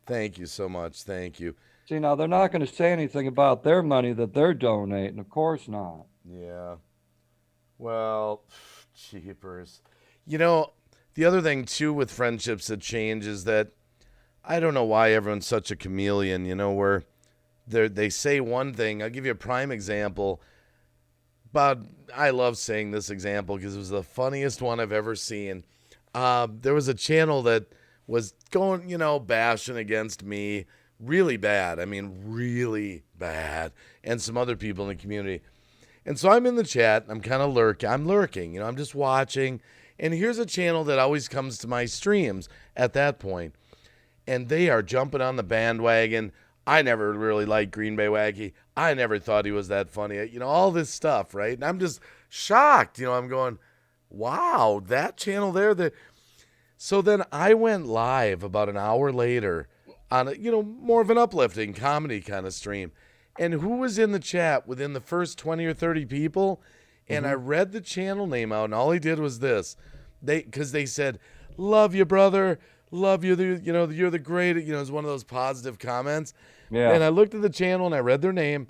Thank you so much. Thank you. See, now they're not going to say anything about their money that they're donating. Of course not. Yeah. Well, cheapers. You know, the other thing, too, with friendships that change is that I don't know why everyone's such a chameleon, you know, where they say one thing. I'll give you a prime example. But I love saying this example because it was the funniest one I've ever seen. There was a channel that was going, you know, bashing against me really bad. I mean, really bad. And some other people in the community. And so I'm in the chat. I'm kind of lurking. You know, I'm just watching. And here's a channel that always comes to my streams at that point. And they are jumping on the bandwagon. I never really liked Green Bay Wacky. I never thought he was that funny. You know, all this stuff, right? And I'm just shocked. You know, I'm going, wow, that channel there. So then I went live about an hour later on a, you know, more of an uplifting comedy kind of stream. And who was in the chat within the first 20 or 30 people? And I read the channel name out, and all he did was this. Because they said, love you, brother. Love you. You know, you're the great. You know, it's one of those positive comments. Yeah. And I looked at the channel, and I read their name.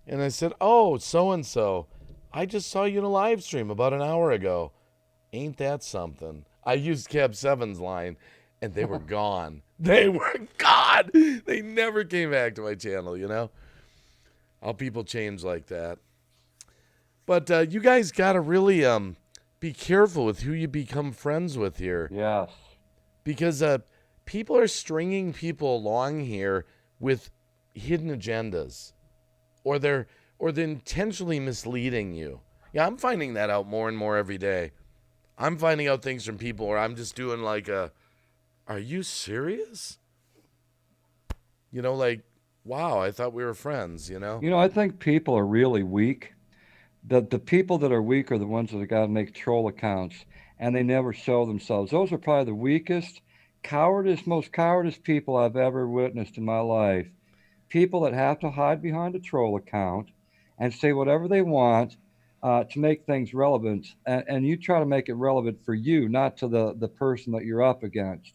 And I said, oh, so-and-so. I just saw you in a live stream about an hour ago. Ain't that something? I used Cab 7's line, and they were gone. They were gone. They never came back to my channel, you know? How people change like that. But you guys got to really be careful with who you become friends with here. Yes. Because people are stringing people along here with hidden agendas. Or they're intentionally misleading you. Yeah, I'm finding that out more and more every day. I'm finding out things from people where I'm just doing like are you serious? You know, like, wow, I thought we were friends, you know? You know, I think people are really weak. The people that are weak are the ones that have got to make troll accounts, and they never show themselves. Those are probably the weakest, most cowardice people I've ever witnessed in my life. People that have to hide behind a troll account and say whatever they want to make things relevant, and you try to make it relevant for you, not to the person that you're up against.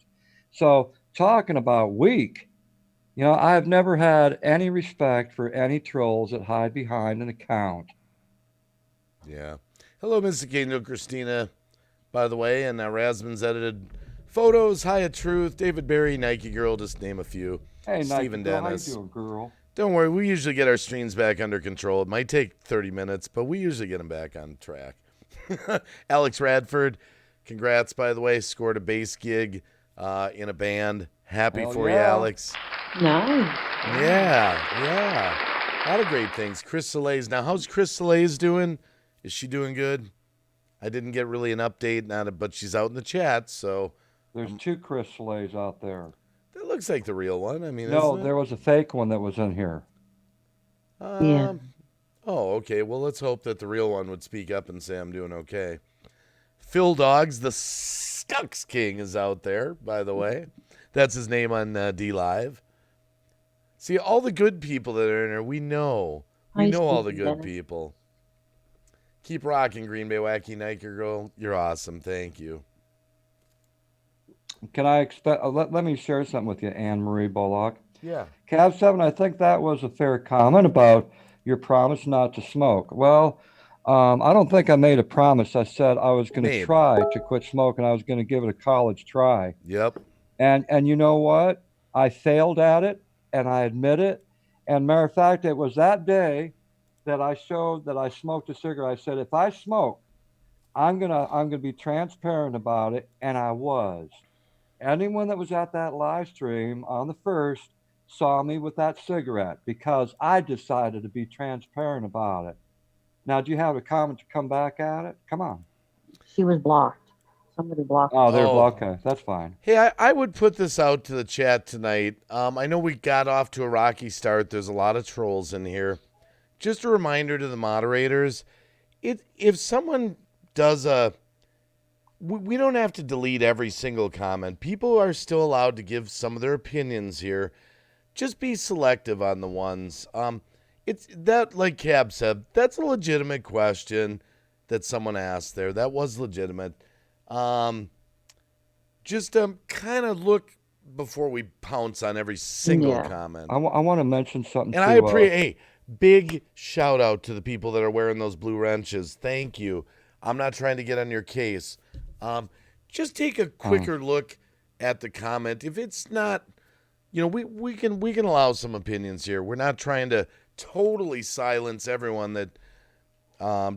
So talking about weak, you know, I've never had any respect for any trolls that hide behind an account. Yeah. Hello, Mr. Angel Christina, by the way, and Rasmus's edited photos, High Truth, David Barry, Nike Girl, just name a few. Hey, Stephen Nike Girl, Dennis. how you doing, girl? Don't worry, we usually get our streams back under control. It might take 30 minutes, but we usually get them back on track. Alex Radford, congrats, by the way, scored a bass gig in a band. Happy Hell for you, yeah. Alex. Nice. Yeah. A lot of great things. Chris Soleil's. Now, how's Chris Soleil's doing? Is she doing good? I didn't get really an update, but she's out in the chat, so. There's two Chris Sleighs out there. That looks like the real one. I mean, No, isn't it? there was a fake one that was in here. Yeah. Oh, okay. Well, let's hope that the real one would speak up and say I'm doing okay. Phil Dogs, the Stucks King, is out there, by the way. That's his name on D Live. See, all the good people that are in here, we know. We Hi, know all the Stephen good Dennis. people. Keep rocking, Green Bay Wacky Niker Girl. You're awesome. Thank you. Can I expect? Let me share something with you, Anne Marie Bullock. Yeah. Cav 7, I think that was a fair comment about your promise not to smoke. Well, I don't think I made a promise. I said I was going to Maybe. try to quit smoking. I was going to give it a college try. Yep. And you know what? I failed at it, and I admit it. And matter of fact, it was that day that I showed that I smoked a cigarette. I said, if I smoke, I'm gonna be transparent about it, and I was. Anyone that was at that live stream on the first saw me with that cigarette because I decided to be transparent about it. Now, do you have a comment to come back at it? Come on. She was blocked. Somebody blocked her. Oh, they're Oh. blocked. Okay, that's fine. Hey, I would put this out to the chat tonight. I know we got off to a rocky start. There's a lot of trolls in here. Just a reminder to the moderators, if someone does we don't have to delete every single comment. People are still allowed to give some of their opinions here. Just be selective on the ones. It's that, like Cab said, that's a legitimate question that someone asked there. That was legitimate. Just kind of look before we pounce on every single Yeah. comment. I want to mention something And too. I appreciate, hey, big shout out to the people that are wearing those blue wrenches. Thank you. I'm not trying to get on your case. Just take a quicker look at the comment. If it's not, we can allow some opinions here. We're not trying to totally silence everyone that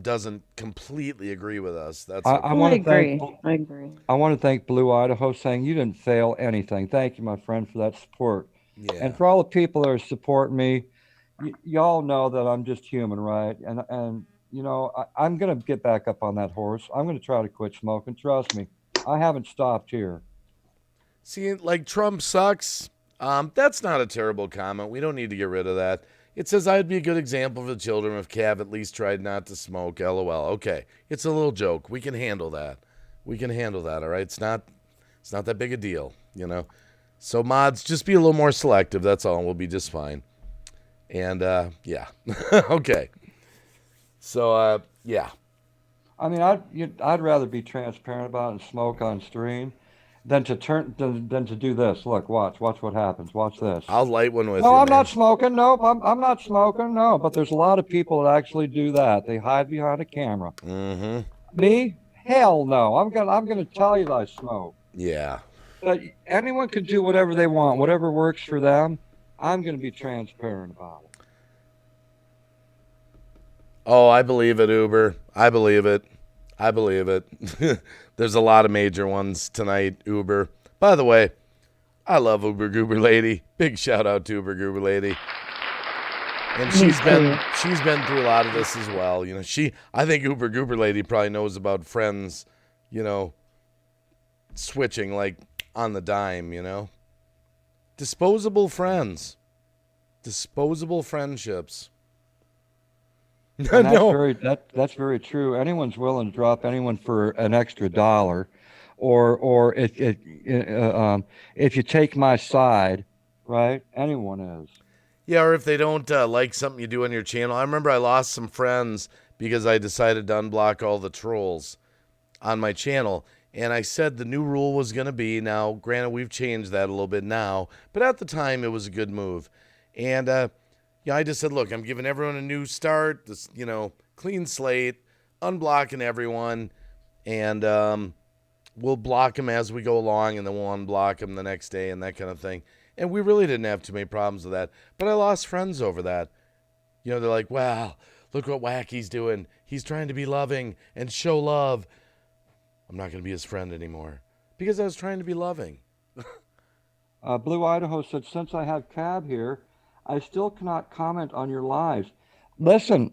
doesn't completely agree with us. That's okay. I want to thank. I agree. I want to thank Blue Idaho saying you didn't fail anything. Thank you, my friend, for that support. Yeah. And for all the people that are supporting me, y'all know that I'm just human, right? And I'm gonna get back up on that horse. I'm gonna try to quit smoking. Trust me, I haven't stopped here. See, like Trump sucks. That's not a terrible comment. We don't need to get rid of that. It says I'd be a good example for the children if Cav at least tried not to smoke. LOL. Okay, it's a little joke. We can handle that. All right. It's not that big a deal, So mods, just be a little more selective. That's all. We'll be just fine. And yeah. Okay. So yeah. I mean, I'd rather be transparent about it and smoke on stream than to do this. Look, watch what happens. Watch this. I'll light one with No, you. I'm not smoking. Nope, I'm not smoking. No, but there's a lot of people that actually do that. They hide behind a camera. Mm-hmm. Me? Hell no. I'm gonna tell you that I smoke. Yeah. But anyone can do whatever they want, whatever works for them. I'm gonna be transparent about it. Oh, I believe it, Uber. I believe it. There's a lot of major ones tonight, Uber. By the way, I love Uber Goober Lady. Big shout out to Uber Goober Lady. And she's been through a lot of this as well. I think Uber Goober Lady probably knows about friends, switching like on the dime, Disposable friends. Disposable friendships. That's very true. Anyone's willing to drop anyone for an extra dollar, or if you take my side, right? Anyone is. Yeah, or if they don't like something you do on your channel. I remember I lost some friends because I decided to unblock all the trolls on my channel. And I said the new rule was going to be, now, granted, we've changed that a little bit now, but at the time it was a good move. And I just said, look, I'm giving everyone a new start, this, clean slate, unblocking everyone, and we'll block them as we go along, and then we'll unblock them the next day and that kind of thing. And we really didn't have too many problems with that. But I lost friends over that. They're like, wow, look what Wacky's doing. He's trying to be loving and show love. I'm not going to be his friend anymore because I was trying to be loving. Blue Idaho said, since I have Cab here, I still cannot comment on your lives. Listen,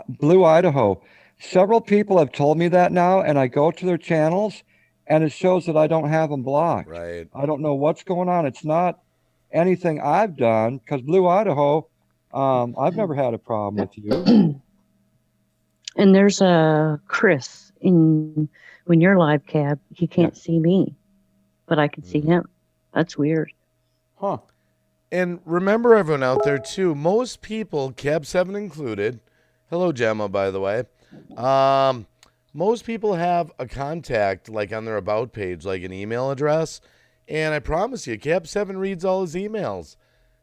Blue Idaho, several people have told me that now, and I go to their channels, and it shows that I don't have them blocked. Right. I don't know what's going on. It's not anything I've done, because Blue Idaho, I've never had a problem with you. And there's a Chris when you're live, Cab. He can't see me, but I can see him. That's weird. Huh. And remember, everyone out there, too, most people, Cab 7 included, hello, Gemma, by the way, Um, most people have a contact like on their about page, like an email address, and I promise you, Cap 7 reads all his emails.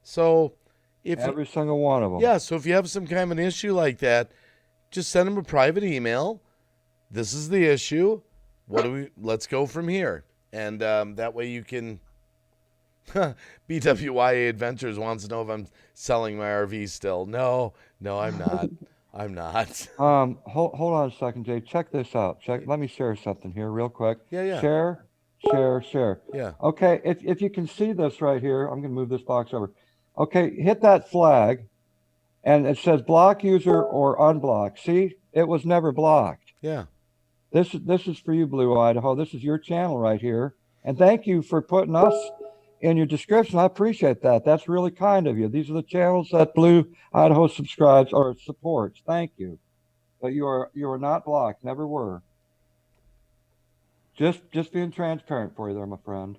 So if you, Every single one of them. yeah, so if you have some kind of an issue like that, just send him a private email. This is the issue. Let's go from here. And that way you can, BWYA Adventures wants to know if I'm selling my RV still. No, I'm not. I'm not. Hold on a second, Jay. Check this out. Let me share something here real quick. Yeah. Share, share. Yeah. Okay, if you can see this right here, I'm gonna move this box over. Okay, hit that flag, and it says block user or unblock. See, it was never blocked. Yeah. This is for you, Blue Idaho. This is your channel right here, and thank you for putting us in your description. I appreciate that. That's really kind of you. These are the channels that Blue Idaho subscribes or supports. Thank you. But you are not blocked. Never were. Just being transparent for you there, my friend.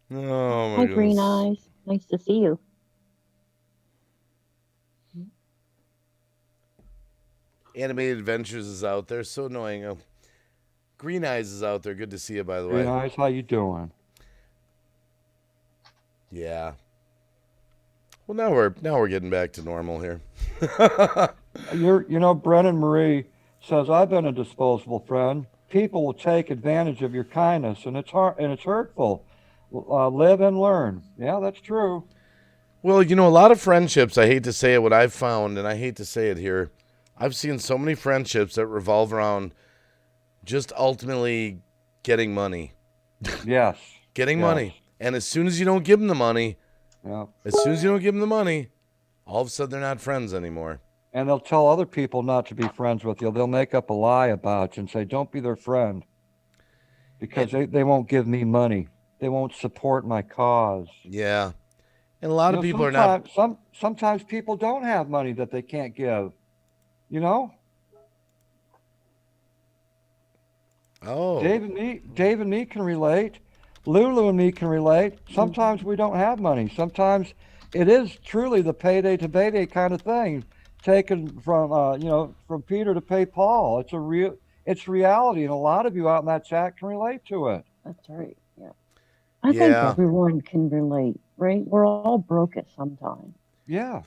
Oh my Hi, Green goodness. Eyes. Nice to see you. Animated Adventures is out there. So annoying. Oh, Green Eyes is out there. Good to see you, by the Green way. Eyes, how you doing? Yeah. Well, now we're getting back to normal here. Brennan Marie says I've been a disposable friend. People will take advantage of your kindness, and it's hurtful. Live and learn. Yeah, that's true. Well, a lot of friendships, I hate to say it, what I've found, and I hate to say it here, I've seen so many friendships that revolve around just ultimately getting money. Yes. Getting Yes. money. And as soon as you don't give them the money, Yeah. all of a sudden they're not friends anymore. And they'll tell other people not to be friends with you. They'll make up a lie about you and say, don't be their friend because they won't give me money. They won't support my cause. Yeah. And a lot of people are not. Sometimes people don't have money that they can't give. You know? Oh. Dave and me can relate. Lulu and me can relate. Sometimes we don't have money. Sometimes it is truly the payday to payday kind of thing, taken from Peter to pay Paul. It's reality, and a lot of you out in that chat can relate to it. That's right. Yeah. I think everyone can relate, right? We're all broke at some time. Yeah.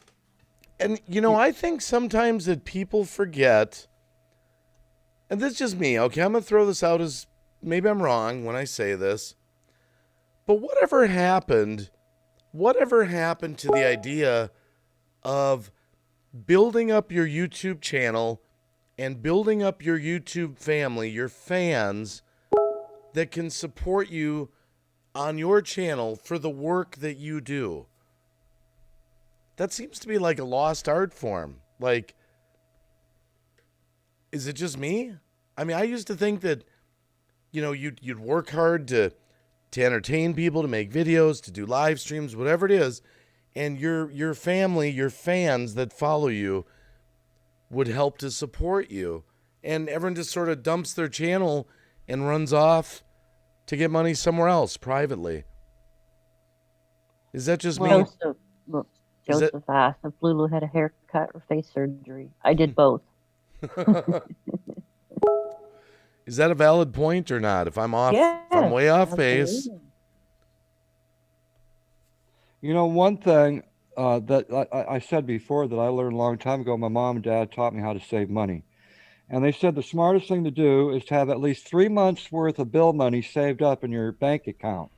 And, I think sometimes that people forget, and this is just me, okay? I'm going to throw this out as maybe I'm wrong when I say this, but whatever happened to the idea of building up your YouTube channel and building up your YouTube family, your fans that can support you on your channel for the work that you do? That seems to be like a lost art form. Like, is it just me? I mean, I used to think that, you'd work hard to entertain people, to make videos, to do live streams, whatever it is, and your family, your fans that follow you would help to support you. And everyone just sort of dumps their channel and runs off to get money somewhere else privately. Is that just me? Joseph asked if Lulu had a haircut or face surgery. I did both. Is that a valid point or not? If I'm off, if I'm way off base. One thing that I said before that I learned a long time ago, my mom and dad taught me how to save money. And they said the smartest thing to do is to have at least 3 months worth of bill money saved up in your bank account.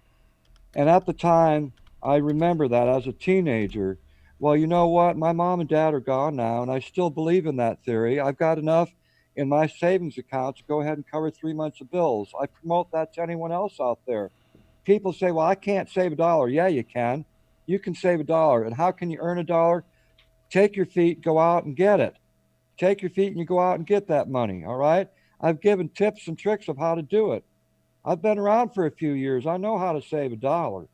And at the time, I remember that as a teenager. Well, you know what? My mom and dad are gone now, and I still believe in that theory. I've got enough in my savings account to go ahead and cover 3 months of bills. I promote that to anyone else out there. People say, well, I can't save $1. Yeah, you can. You can save $1. And how can you earn $1? Take your feet, go out and get it. Take your feet and you go out and get that money, all right? I've given tips and tricks of how to do it. I've been around for a few years. I know how to save $1.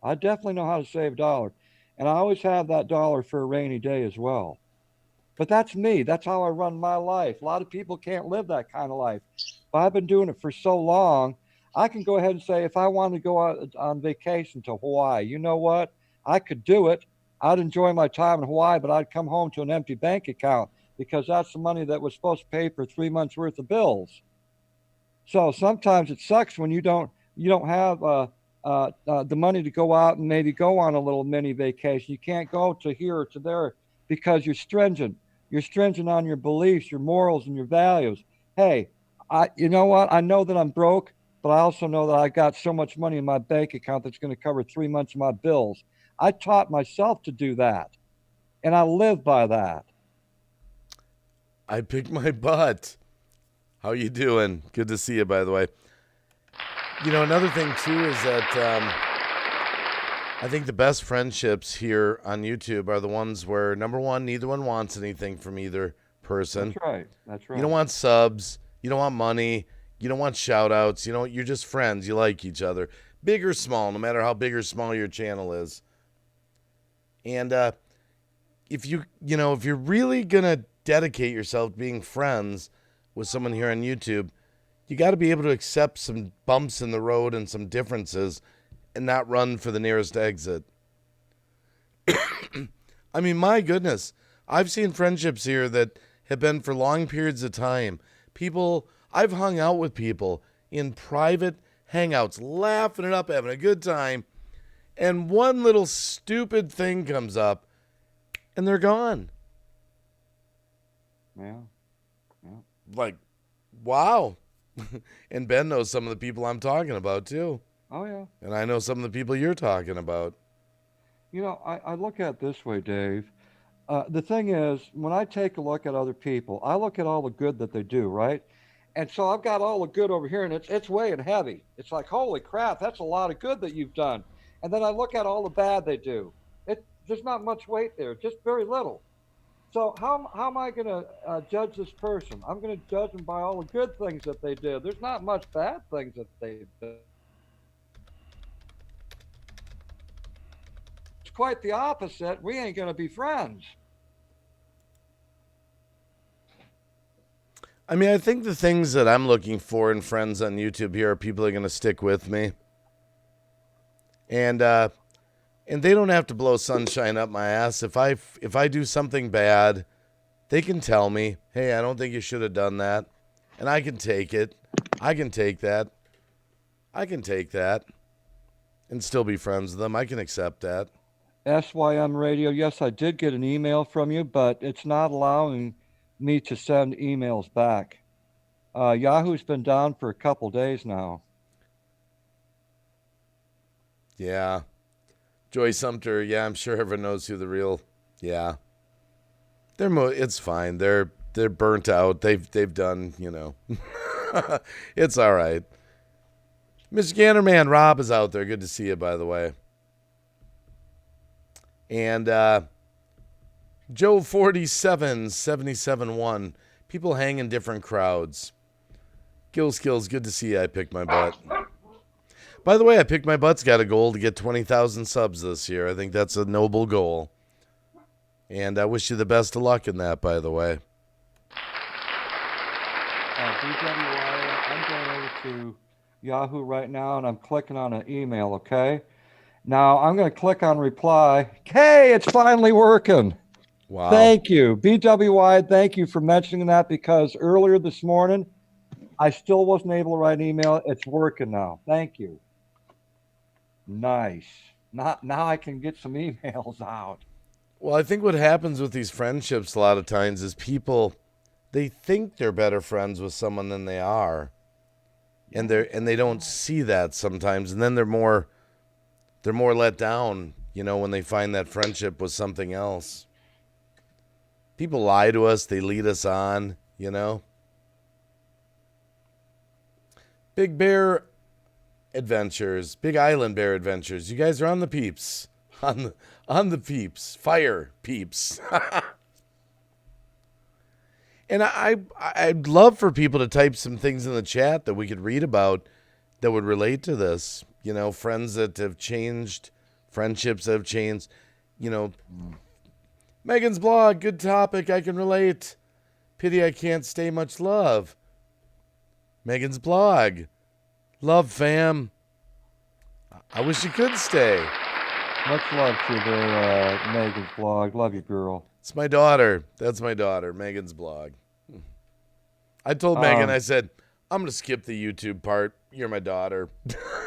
I definitely know how to save $1. And I always have that $1 for a rainy day as well. But that's me. That's how I run my life. A lot of people can't live that kind of life. But I've been doing it for so long, I can go ahead and say, if I wanted to go out on vacation to Hawaii, you know what? I could do it. I'd enjoy my time in Hawaii, but I'd come home to an empty bank account because that's the money that was supposed to pay for 3 months worth of bills. So sometimes it sucks when you don't have the money to go out and maybe go on a little mini vacation. You can't go to here or to there because you're stringent. You're stringent on your beliefs, your morals, and your values. Hey, you know what? I know that I'm broke, but I also know that I got so much money in my bank account that's going to cover 3 months of my bills. I taught myself to do that, and I live by that. I picked my butt. How you doing? Good to see you, by the way. You know, another thing too is that I think the best friendships here on YouTube are the ones where, number one, neither one wants anything from either person. That's right. That's right. You don't want subs. You don't want money. You don't want shout outs. You know, you're just friends. You like each other. Big or small, no matter how big or small your channel is. And if you're really going to dedicate yourself to being friends with someone here on YouTube, you got to be able to accept some bumps in the road and some differences and not run for the nearest exit. I mean, my goodness, I've seen friendships here that have been for long periods of time. I've hung out with people in private hangouts, laughing it up, having a good time, and one little stupid thing comes up, and they're gone. Yeah. Yeah. Like, wow. And Ben knows some of the people I'm talking about, too. Oh, yeah. And I know some of the people you're talking about. You know, I look at it this way, Dave. The thing is, when I take a look at other people, I look at all the good that they do, right? And so I've got all the good over here, and it's weighing heavy. It's like, holy crap, that's a lot of good that you've done. And then I look at all the bad they do. There's not much weight there, just very little. So how am I going to judge this person? I'm going to judge them by all the good things that they did. There's not much bad things that they've done. It's quite the opposite. We ain't going to be friends. I mean, I think the things that I'm looking for in friends on YouTube here are people that are going to stick with me. And they don't have to blow sunshine up my ass. If I do something bad, they can tell me, hey, I don't think you should have done that. And I can take it. I can take that. I can take that. And still be friends with them. I can accept that. SYM Radio, yes, I did get an email from you, but it's not allowing me to send emails back. Yahoo's been down for a couple days now. Yeah. Joy Sumter, yeah, I'm sure everyone knows who the real, yeah. It's fine. They're burnt out. They've done, you know. It's all right. Mr. Gannerman, Rob is out there. Good to see you, by the way. And Joe 4777-1. People hang in different crowds. Gill Skills, good to see you. I picked my butt. By the way, I picked my butt's got a goal to get 20,000 subs this year. I think that's a noble goal. And I wish you the best of luck in that, by the way. BWI, I'm going over to Yahoo right now, and I'm clicking on an email, okay? Now, I'm going to click on reply. Hey, it's finally working. Wow. Thank you. BWI, thank you for mentioning that, because earlier this morning, I still wasn't able to write an email. It's working now. Thank you. Nice. Now I can get some emails out. Well, I think what happens with these friendships a lot of times is people, they think they're better friends with someone than they are. And they don't see that sometimes. And then they're more let down, you know, when they find that friendship was something else. People lie to us, they lead us on, you know. Big Bear Adventures, Big Island Bear Adventures. You guys are on the peeps. On the peeps. Fire peeps. And I'd love for people to type some things in the chat that we could read about that would relate to this. You know, friends that have changed, friendships that have changed. You know, Megan's blog, good topic, I can relate. Pity I can't stay much love. Megan's blog. Love, fam. I wish you could stay. Much love to you there, Megan's blog. Love you, girl. It's my daughter. That's my daughter, Megan's blog. I told Megan, I said, I'm going to skip the YouTube part. You're my daughter.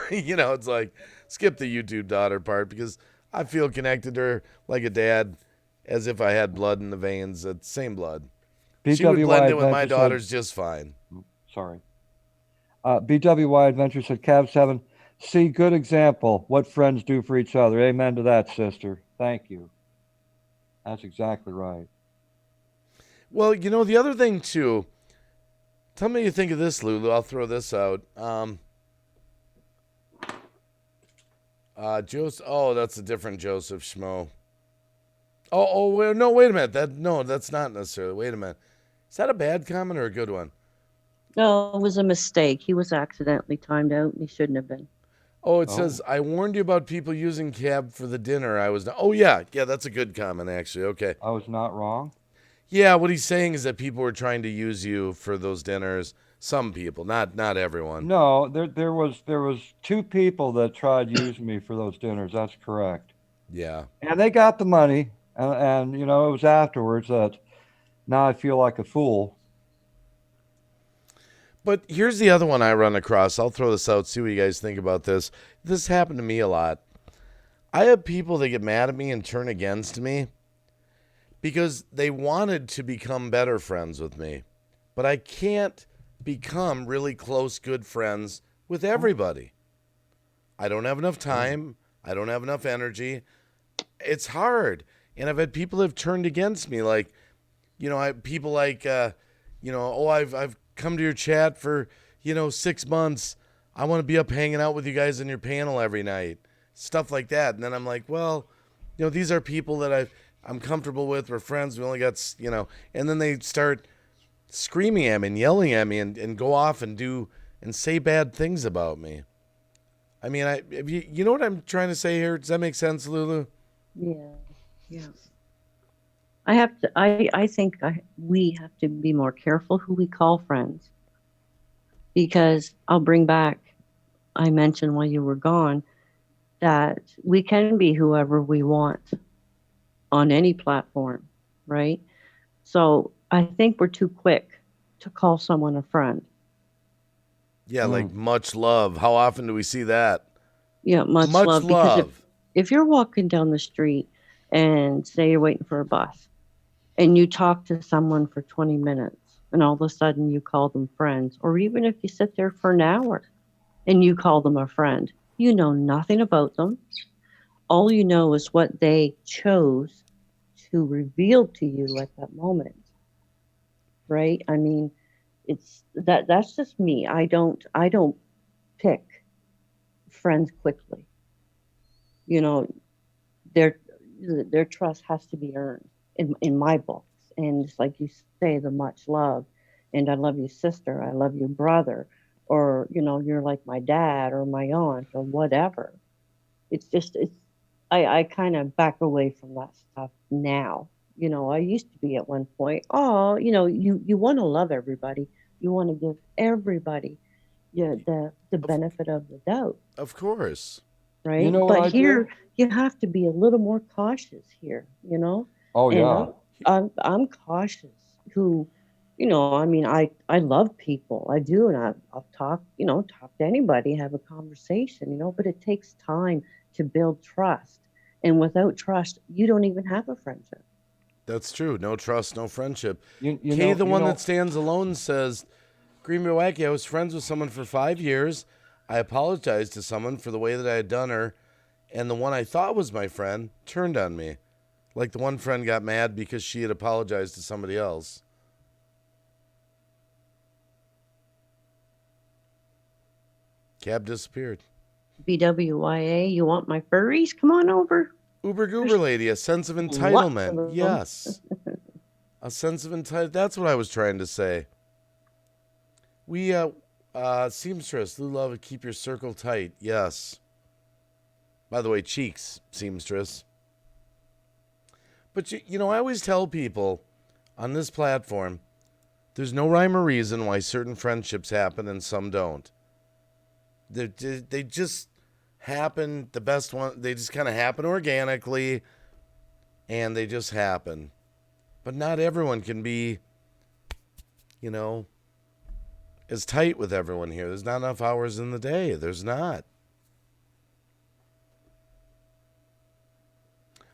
It's like, skip the YouTube daughter part because I feel connected to her like a dad, as if I had blood in the veins. It's same blood. She would blend in with my daughters just fine. Sorry. BWY Adventure said, Cav 7, see, good example. What friends do for each other. Amen to that, sister. Thank you. That's exactly right. Well, the other thing, too, tell me what you think of this, Lulu. I'll throw this out. Joseph. Oh, that's a different Joseph Schmo. Wait a minute. That's not necessarily. Wait a minute. Is that a bad comment or a good one? No, it was a mistake. He was accidentally timed out, and he shouldn't have been. Oh, it says, I warned you about people using cab for the dinner. Oh, yeah. Yeah, that's a good comment, actually. Okay. I was not wrong. Yeah, what he's saying is that people were trying to use you for those dinners. Some people, not everyone. No, there was two people that tried using me for those dinners. That's correct. Yeah. And they got the money, and it was afterwards that now I feel like a fool. But here's the other one I run across. I'll throw this out, see what you guys think about this. This happened to me a lot. I have people that get mad at me and turn against me because they wanted to become better friends with me. But I can't become really close, good friends with everybody. I don't have enough time. I don't have enough energy. It's hard. And I've had people that have turned against me. Like, people like, I've come to your chat for, 6 months. I want to be up hanging out with you guys in your panel every night. Stuff like that. And then I'm like, well, these are people that I'm comfortable with. We're friends. We only got, and then they start screaming at me and yelling at me and go off and do and say bad things about me. I mean, you know what I'm trying to say here? Does that make sense, Lulu? Yeah. I think we have to be more careful who we call friends, because I'll bring back, I mentioned while you were gone, that we can be whoever we want on any platform, right? So I think we're too quick to call someone a friend. Yeah, like much love. How often do we see that? Yeah, much love. Because if you're walking down the street and say you're waiting for a bus and you talk to someone for 20 minutes and all of a sudden you call them friends, or even if you sit there for an hour and you call them a friend, you know nothing about them. All you know is what they chose to reveal to you at that moment. Right? I mean, that's just me. I don't pick friends quickly. Their trust has to be earned in my books. And it's like you say, the much love, and I love you, sister, I love you, brother, or you're like my dad or my aunt or whatever. I kind of back away from that stuff now. I used to be at one point, you want to love everybody. You want to give everybody the benefit of the doubt. Of course. Right? But here, you have to be a little more cautious here, Oh, yeah. And I'm cautious who, I mean, I love people. I do. And I'll talk to anybody, have a conversation, but it takes time to build trust. And without trust, you don't even have a friendship. That's true. No trust, no friendship. The one that stands alone, says, Green Bay Wacky, I was friends with someone for 5 years. I apologized to someone for the way that I had done her, and the one I thought was my friend turned on me. Like the one friend got mad because she had apologized to somebody else. Cab disappeared. BWYA, you want my furries? Come on over. Uber Goober lady, a sense of entitlement. Yes. A sense of entitlement. That's what I was trying to say. We, seamstress, Lou Love, keep your circle tight. Yes. By the way, cheeks, seamstress. But, I always tell people on this platform, there's no rhyme or reason why certain friendships happen and some don't. They just happen. The best one, they just kind of happen organically, and they just happen. But not everyone can be, as tight with everyone here. There's not enough hours in the day. There's not.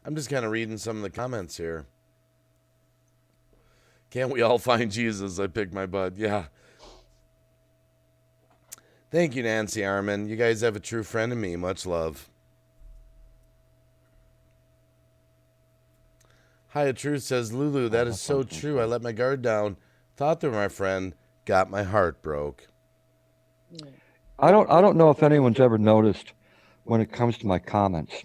I'm just kind of reading some of the comments here. Can't we all find Jesus? I picked my butt. Yeah. Thank you, Nancy Armin. You guys have a true friend in me. Much love. Hiya Truth says, Lulu, that is so true. I let my guard down. Thought they were my friend. Got my heart broke. I don't know if anyone's ever noticed when it comes to my comments.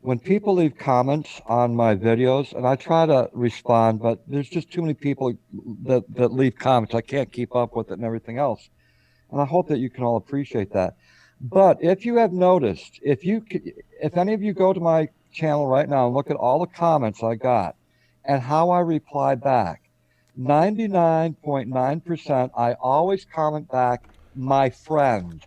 When people leave comments on my videos, and I try to respond, but there's just too many people that leave comments. I can't keep up with it and everything else. And I hope that you can all appreciate that. But if you have noticed, if any of you go to my channel right now and look at all the comments I got and how I reply back, 99.9%, I always comment back, my friend,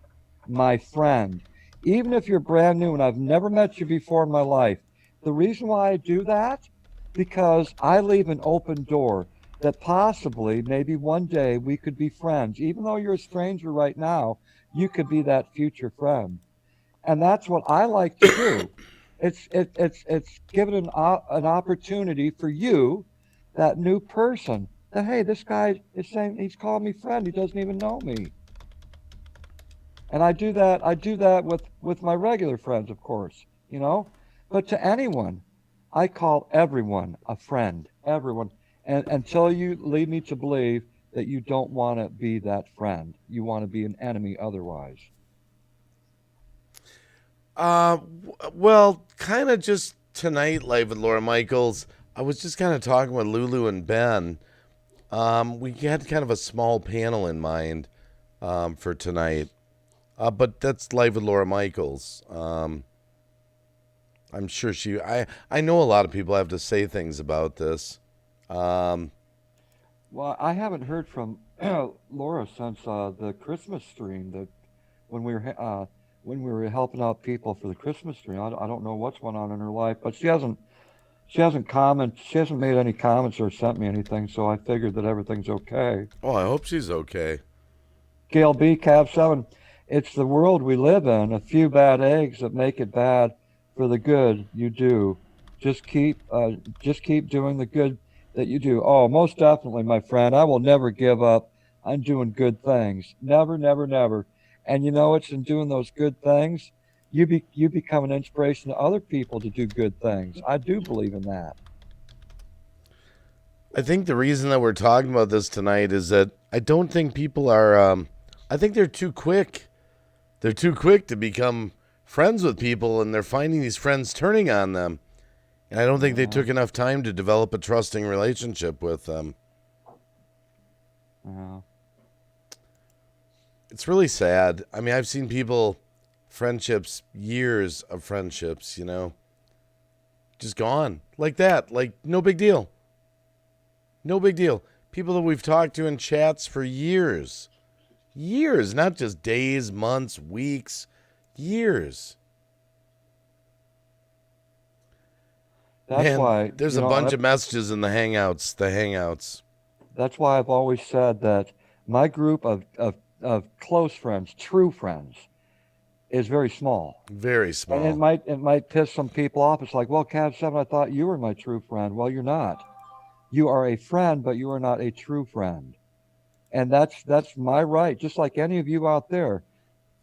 my friend. Even if you're brand new and I've never met you before in my life, the reason why I do that, because I leave an open door that possibly, maybe one day we could be friends. Even though you're a stranger right now, you could be that future friend. And that's what I like to do. It's given an opportunity for you, that new person, that, hey, this guy is saying, he's calling me friend. He doesn't even know me. And I do that with my regular friends, of course, but to anyone, I call everyone a friend, everyone. And until you lead me to believe that you don't want to be that friend, you want to be an enemy otherwise. Well, kind of just tonight, Live with Laura Michaels, I was just kind of talking with Lulu and Ben. We had kind of a small panel in mind for tonight. But that's Live with Laura Michaels. I'm sure I know a lot of people have to say things about this. Well, I haven't heard from Laura since the Christmas stream, that when we were helping out people for the Christmas stream. I don't know what's going on in her life, but she hasn't commented. She hasn't made any comments or sent me anything, so I figured that everything's okay. Oh, I hope she's okay. Gail B. Cab 7. It's the world we live in. A few bad eggs that make it bad for the good you do. Just keep doing the good that you do. Oh, most definitely, my friend. I will never give up on doing good things. Never, never, never. And it's in doing those good things, you become an inspiration to other people to do good things. I do believe in that. I think the reason that we're talking about this tonight is that I don't think people are. I think they're too quick. They're too quick to become friends with people, and they're finding these friends turning on them. And I don't think they took enough time to develop a trusting relationship with them. It's really sad. I mean, I've seen people, years of friendships, just gone like that. Like, no big deal. No big deal. People that we've talked to in chats for years. Years, not just days, months, weeks, years. That's why there's a bunch of messages in the Hangouts. That's why I've always said that my group of close friends, true friends, is very small. Very small. And it might piss some people off. It's like, well, Cab 7, I thought you were my true friend. Well, you're not. You are a friend, but you are not a true friend. And that's my right. Just like any of you out there,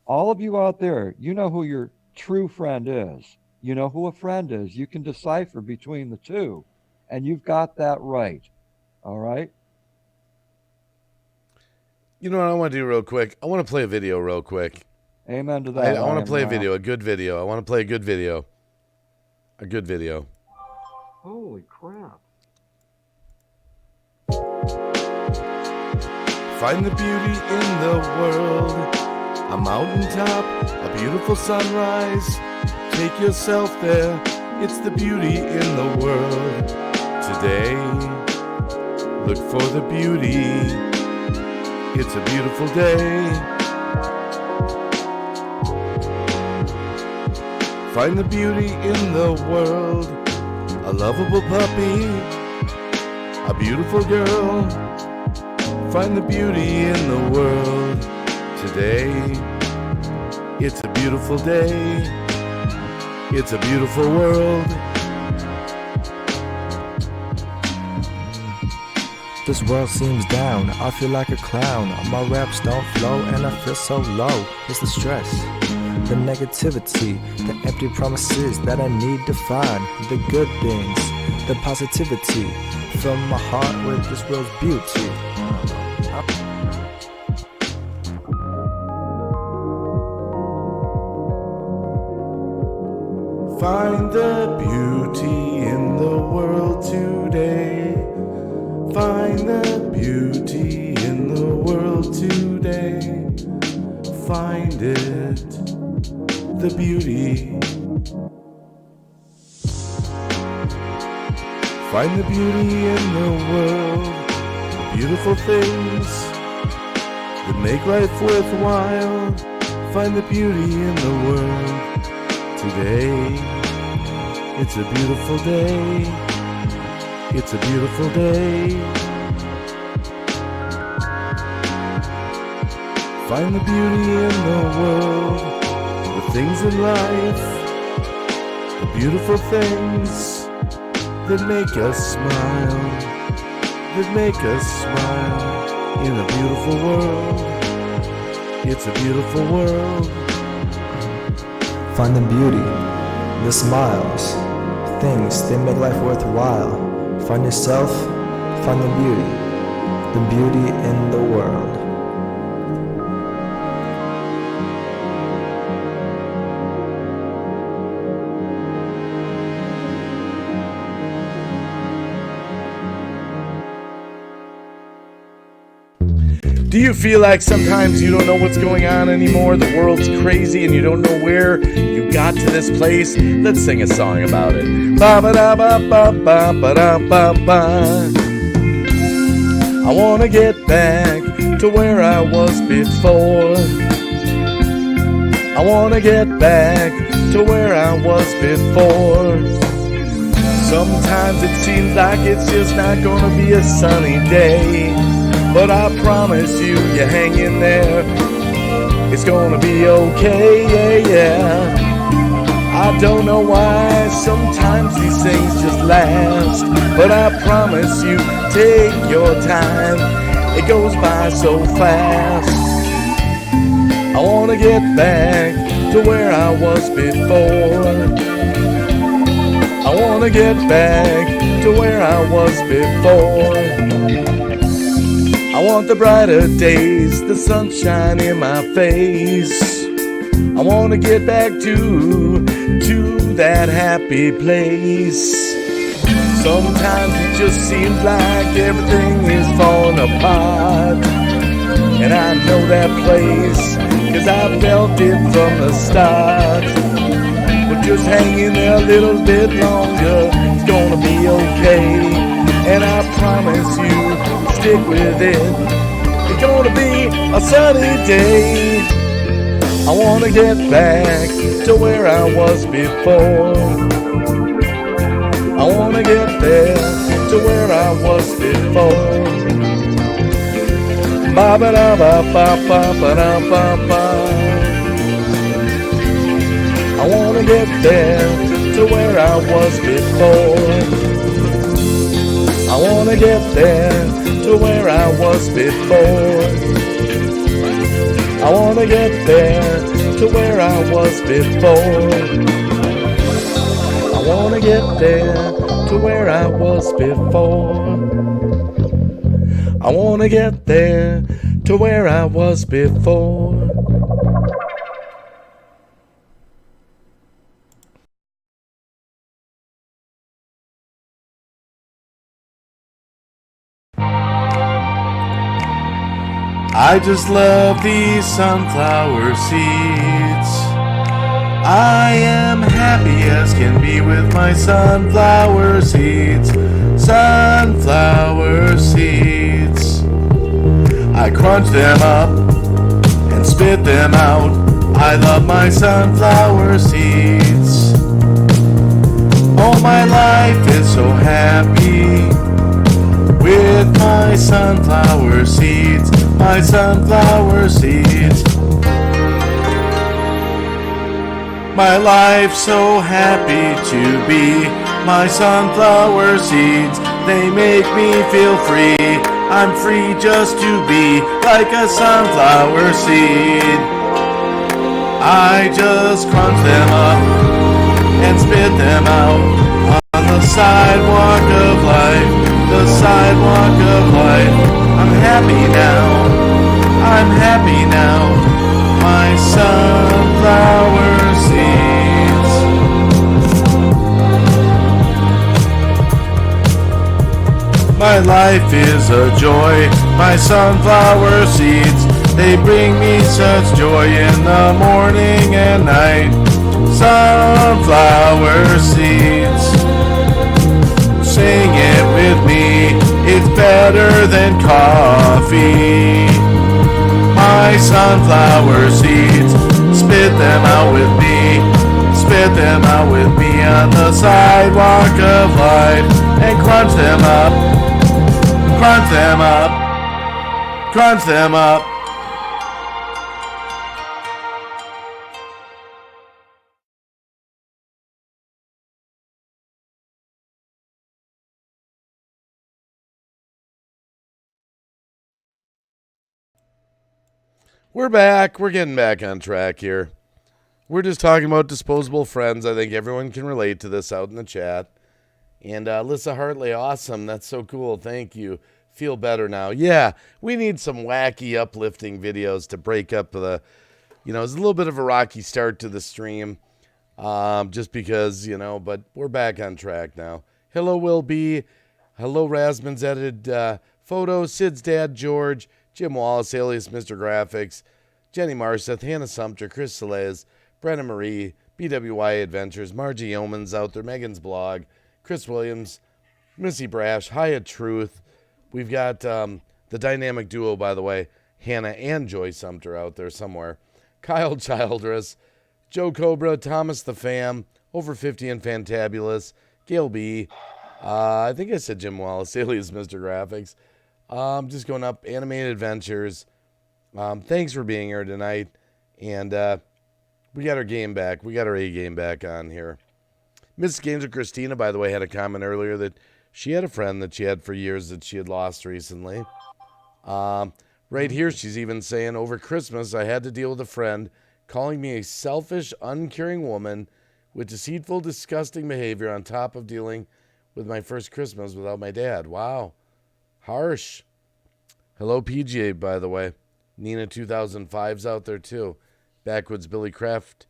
all of you out there, you know who your true friend is. You know who a friend is. You can decipher between the two, and you've got that right. All right? You know what I want to do real quick? I want to play a video real quick. Amen to that. I want to play a video, a good video. I want to play a good video. A good video. Holy crap. Find the beauty in the world. A mountaintop, a beautiful sunrise. Take yourself there. It's the beauty in the world. Today, look for the beauty. It's a beautiful day. Find the beauty in the world. A lovable puppy, a beautiful girl. Find the beauty in the world today. It's a beautiful day. It's a beautiful world. This world seems down, I feel like a clown. My raps don't flow and I feel so low. It's the stress, the negativity, the empty promises that I need to find. The good things, the positivity. Fill my heart with this world's beauty. Find the beauty in the world today. Find the beauty in the world today. Find it, the beauty. Find the beauty in the world, the beautiful things that make life worthwhile. Find the beauty in the world today. It's a beautiful day. It's a beautiful day. Find the beauty in the world, the things in life, the beautiful things that make us smile, that make us smile in a beautiful world. It's a beautiful world. Find the beauty, the smiles, things that make life worthwhile. Find yourself, find the beauty in the world. Do you feel like sometimes you don't know what's going on anymore? The world's crazy and you don't know where you got to this place? Let's sing a song about it. Ba ba da ba ba ba ba da ba ba. I wanna get back to where I was before. I wanna get back to where I was before. Sometimes it seems like it's just not gonna be a sunny day. But I promise you, you hang in there. It's gonna be okay, yeah, yeah. I don't know why sometimes these things just last. But I promise you, take your time. It goes by so fast. I wanna get back to where I was before. I wanna get back to where I was before. I want the brighter days, the sunshine in my face. I want to get back to that happy place. Sometimes it just seems like everything is falling apart. And I know that place, 'cause I felt it from the start. But just hang in there a little bit longer, it's gonna be okay. And I promise you, stick with it. It's gonna be a sunny day. I wanna get back to where I was before. I wanna get there to where I was before. Ba ba da ba ba ba ba da ba ba. I wanna get there to where I was before. I wanna get there to where I was before. I wanna get there to where I was before. I wanna get there to where I was before. I wanna get there to where I was before. I just love these sunflower seeds. I am happy as can be with my sunflower seeds. Sunflower seeds. I crunch them up and spit them out. I love my sunflower seeds. Oh, my life is so happy with my sunflower seeds, my sunflower seeds. My life's so happy to be my sunflower seeds. They make me feel free. I'm free just to be like a sunflower seed. I just crunch them up and spit them out on the sidewalk of life, the sidewalk of life. I'm happy now, I'm happy now. My sunflower seeds. My life is a joy, my sunflower seeds. They bring me such joy in the morning and night. Sunflower seeds. Sing it with me, it's better than coffee. My sunflower seeds, spit them out with me, spit them out with me on the sidewalk of life, and crunch them up, crunch them up, crunch them up. We're back. We're getting back on track here. We're just talking about disposable friends. I think everyone can relate to this out in the chat. And Alyssa Hartley, awesome. That's so cool. Thank you. Feel better now. Yeah, we need some wacky, uplifting videos to break up the, it's a little bit of a rocky start to the stream. Just because, but we're back on track now. Hello, Will B. Hello, Rasman's edited photos. Sid's dad, George. Jim Wallace, alias Mr. Graphics, Jenny Marseth, Hannah Sumter, Chris Salez, Brenna Marie, BWI Adventures, Margie Yeomans out there, Megan's blog, Chris Williams, Missy Brash, Hyatt Truth. We've got the dynamic duo, by the way, Hannah and Joy Sumter out there somewhere. Kyle Childress, Joe Cobra, Thomas the Fam, Over 50 and Fantabulous, Gail B. I think I said Jim Wallace, alias Mr. Graphics. Just going up, Animated Adventures. Thanks for being here tonight. And we got our game back. We got our A game back on here. Mrs. Games Christina, by the way, had a comment earlier that she had a friend that she had for years that she had lost recently. Right here, she's even saying, over Christmas, I had to deal with a friend calling me a selfish, uncaring woman with deceitful, disgusting behavior on top of dealing with my first Christmas without my dad. Wow. Harsh. Hello, PGA, by the way. Nina 2005's out there, too. Backwoods Billy Craft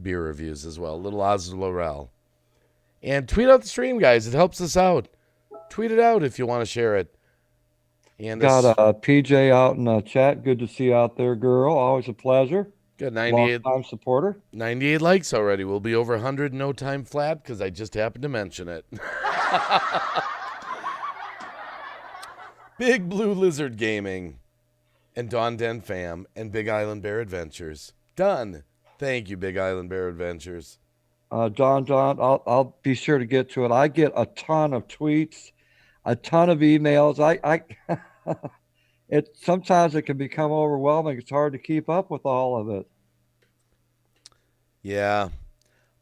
beer reviews as well. Little Oz Laurel. And tweet out the stream, guys. It helps us out. Tweet it out if you want to share it. And got PJ out in the chat. Good to see you out there, girl. Always a pleasure. Got 98 long-time supporter. 98 likes already. We'll be over 100 in no time flat because I just happened to mention it. Big Blue Lizard Gaming and Dawn Den Fam and Big Island Bear Adventures. Done. Thank you, Big Island Bear Adventures. Don, I'll be sure to get to it. I get a ton of tweets, a ton of emails. Sometimes it can become overwhelming. It's hard to keep up with all of it. Yeah.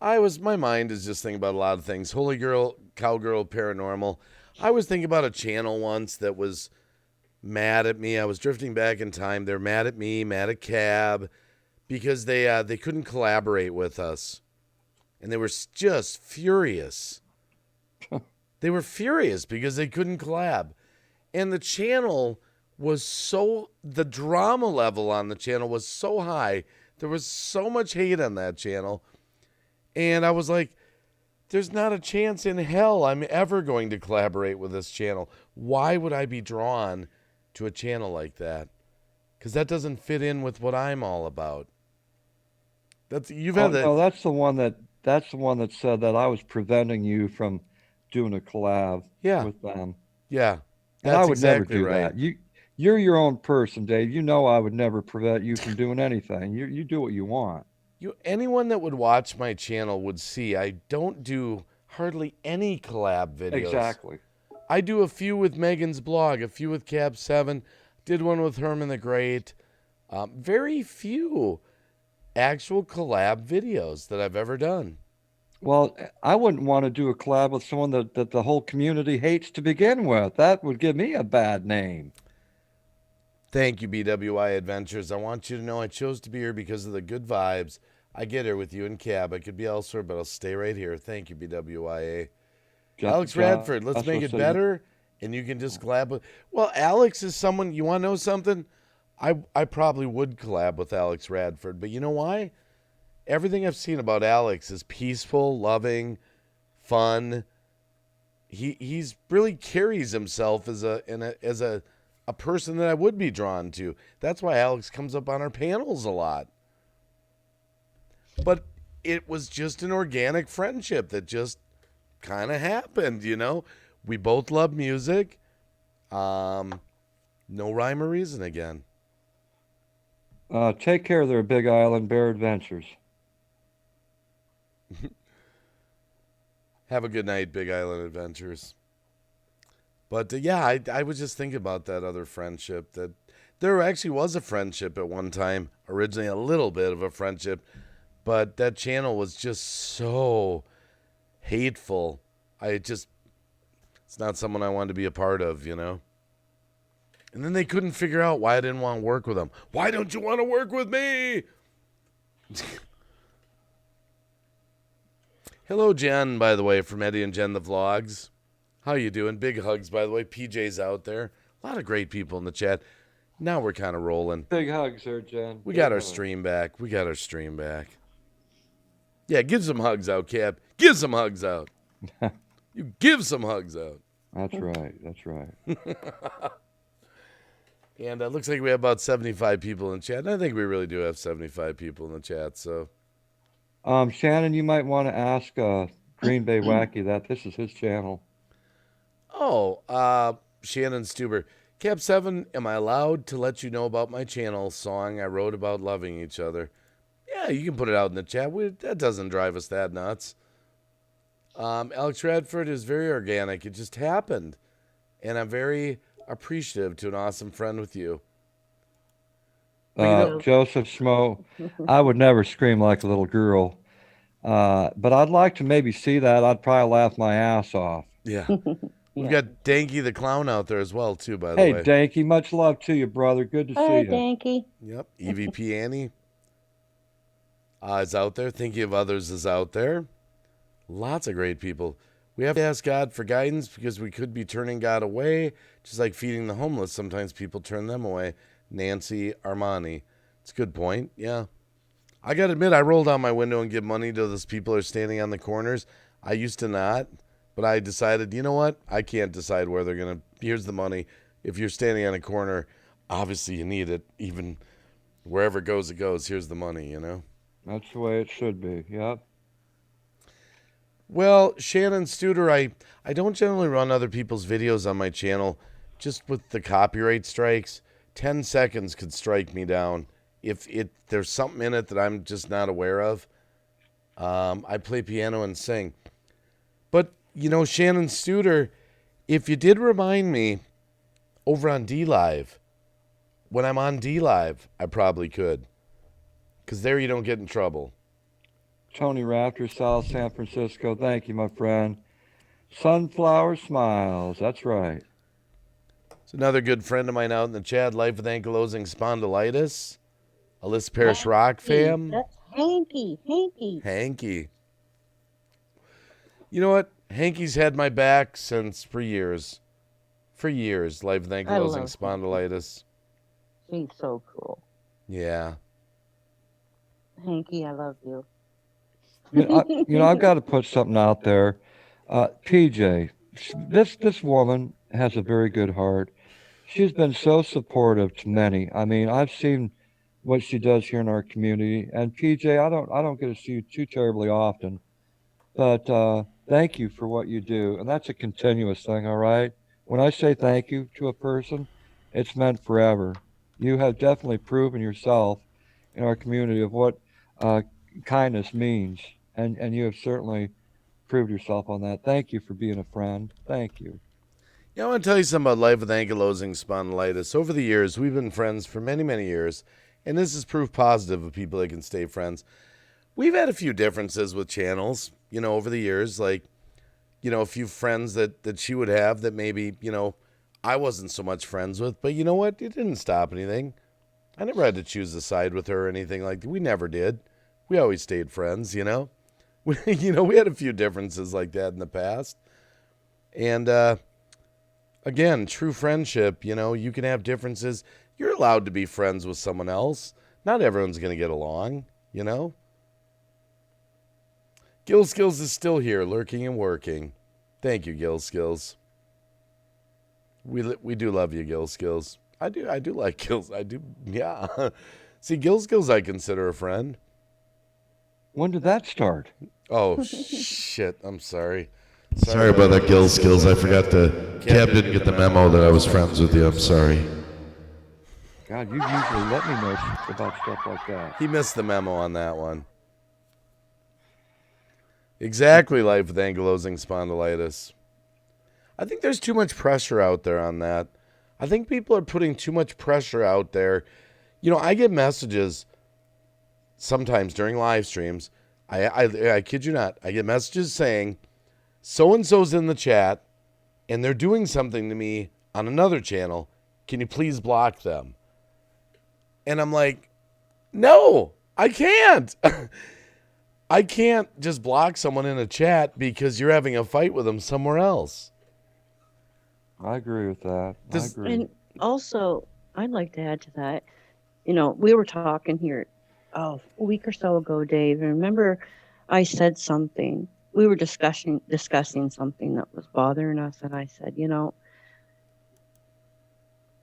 My mind is just thinking about a lot of things. Holy Girl, Cowgirl Paranormal. I was thinking about a channel once that was mad at me. I was drifting back in time. They're mad at me, mad at Cab, because they couldn't collaborate with us. And they were just furious. They were furious because they couldn't collab. And the channel was the drama level on the channel was so high. There was so much hate on that channel. And I was like, there's not a chance in hell I'm ever going to collaborate with this channel. Why would I be drawn to a channel like that? Because that doesn't fit in with what I'm all about. That's the one that said that I was preventing you from doing a collab with them. Yeah, and I would never do that. You're your own person, Dave. You know I would never prevent you from doing anything. You do what you want. Anyone that would watch my channel would see I don't do hardly any collab videos. Exactly. I do a few with Megan's blog, a few with Cab 7, did one with Herman the Great. Very few actual collab videos that I've ever done. Well, I wouldn't want to do a collab with someone that the whole community hates to begin with. That would give me a bad name. Thank you, BWI Adventures. I want you to know I chose to be here because of the good vibes I get here with you and Cab. I could be elsewhere, but I'll stay right here. Thank you, BWIA. Alex Radford, let's make it better, and you can just collab with... Well, Alex is someone... You want to know something? I probably would collab with Alex Radford, but you know why? Everything I've seen about Alex is peaceful, loving, fun. He's really carries himself as a person that I would be drawn to. That's why Alex comes up on our panels a lot. But it was just an organic friendship that just kind of happened, you know? We both love music. No rhyme or reason again. Take care of their Big Island Bear Adventures. Have a good night, Big Island Adventures. But yeah, I was just thinking about that other friendship. That there actually was a friendship at one time. Originally a little bit of a friendship. But that channel was just so hateful. It's not someone I wanted to be a part of, you know? And then they couldn't figure out why I didn't want to work with them. Why don't you want to work with me? Hello, Jen, by the way, from Eddie and Jen the Vlogs. How you doing? Big hugs, by the way. PJ's out there. A lot of great people in the chat. Now we're kind of rolling. Big hugs there, Jen. We got our stream back. Yeah, give some hugs out, Cap. Give some hugs out. You give some hugs out. That's right. And it looks like we have about 75 people in chat. And I think we really do have 75 people in the chat. So, Shannon, you might want to ask Green Bay Wacky that this is his channel. Oh, Shannon Stuber. Cap 7, am I allowed to let you know about my channel song I wrote about loving each other? Yeah, you can put it out in the chat. That doesn't drive us that nuts. Alex Radford is very organic. It just happened. And I'm very appreciative to an awesome friend with you. Joseph Schmo, I would never scream like a little girl. But I'd like to maybe see that. I'd probably laugh my ass off. Yeah. We've got Danky the Clown out there as well, too, by the way. Hey, Danky, much love to you, brother. Good to see you. Hi, Danky. Yep. EVP Annie is out there. Thinking of Others is out there. Lots of great people. We have to ask God for guidance because we could be turning God away, just like feeding the homeless. Sometimes people turn them away. Nancy Armani. It's a good point. Yeah. I got to admit, I roll down my window and give money to those people who are standing on the corners. I used to not, but I decided, you know what? I can't decide where they're going to. Here's the money. If you're standing on a corner, obviously you need it. Even wherever it goes, here's the money, you know? That's the way it should be. Yep. Well, Shannon Studer, I don't generally run other people's videos on my channel just with the copyright strikes. 10 seconds could strike me down. If there's something in it that I'm just not aware of, I play piano and sing. But, you know, Shannon Studer, if you did remind me over on D-Live, when I'm on D-Live, I probably could. Because there you don't get in trouble. Tony Raptor, South San Francisco. Thank you, my friend. Sunflower Smiles. That's right. It's another good friend of mine out in the chat. Life with ankylosing spondylitis. Alyssa Parrish Rock fam. That's Hanky. Hanky. You know what? Hanky's had my back for years. For years. Life with ankylosing spondylitis. She's so cool. Yeah. Hanky, I love you. I've got to put something out there. PJ, this woman has a very good heart. She's been so supportive to many. I mean, I've seen what she does here in our community. And PJ, I don't get to see you too terribly often, but thank you for what you do. And that's a continuous thing, all right? When I say thank you to a person, it's meant forever. You have definitely proven yourself in our community of what kindness means. And you have certainly proved yourself on that. Thank you for being a friend. Thank you. Yeah, I want to tell you something about life with ankylosing spondylitis. Over the years, we've been friends for many, many years, and this is proof positive of people that can stay friends. We've had a few differences with channels, over the years, like, a few friends that she would have that maybe, I wasn't so much friends with, but you know what? It didn't stop anything. I never had to choose a side with her or anything like that. We never did. We always stayed friends, We, we had a few differences like that in the past. And, again, true friendship, you can have differences. You're allowed to be friends with someone else. Not everyone's going to get along, Gill Skills is still here, lurking and working. Thank you, Gill Skills. We do love you, Gill Skills. I do like Gills. I do, yeah. See, Gill Skills I consider a friend. When did that start? Oh, shit. I'm sorry. Sorry about that, Gill Skills. I forgot Cab didn't get the memo that I was friends with you. I'm sorry. God, you usually let me know about stuff like that. He missed the memo on that one. Exactly, life with ankylosing spondylitis. I think there's too much pressure out there on that. I think people are putting too much pressure out there. I get messages sometimes during live streams. I kid you not. I get messages saying, so-and-so's in the chat, and they're doing something to me on another channel. Can you please block them? And I'm like, no, I can't. I can't just block someone in a chat because you're having a fight with them somewhere else. I agree with that. I agree. And also, I'd like to add to that. We were talking here a week or so ago, Dave, and remember I said something. We were discussing something that was bothering us, and I said,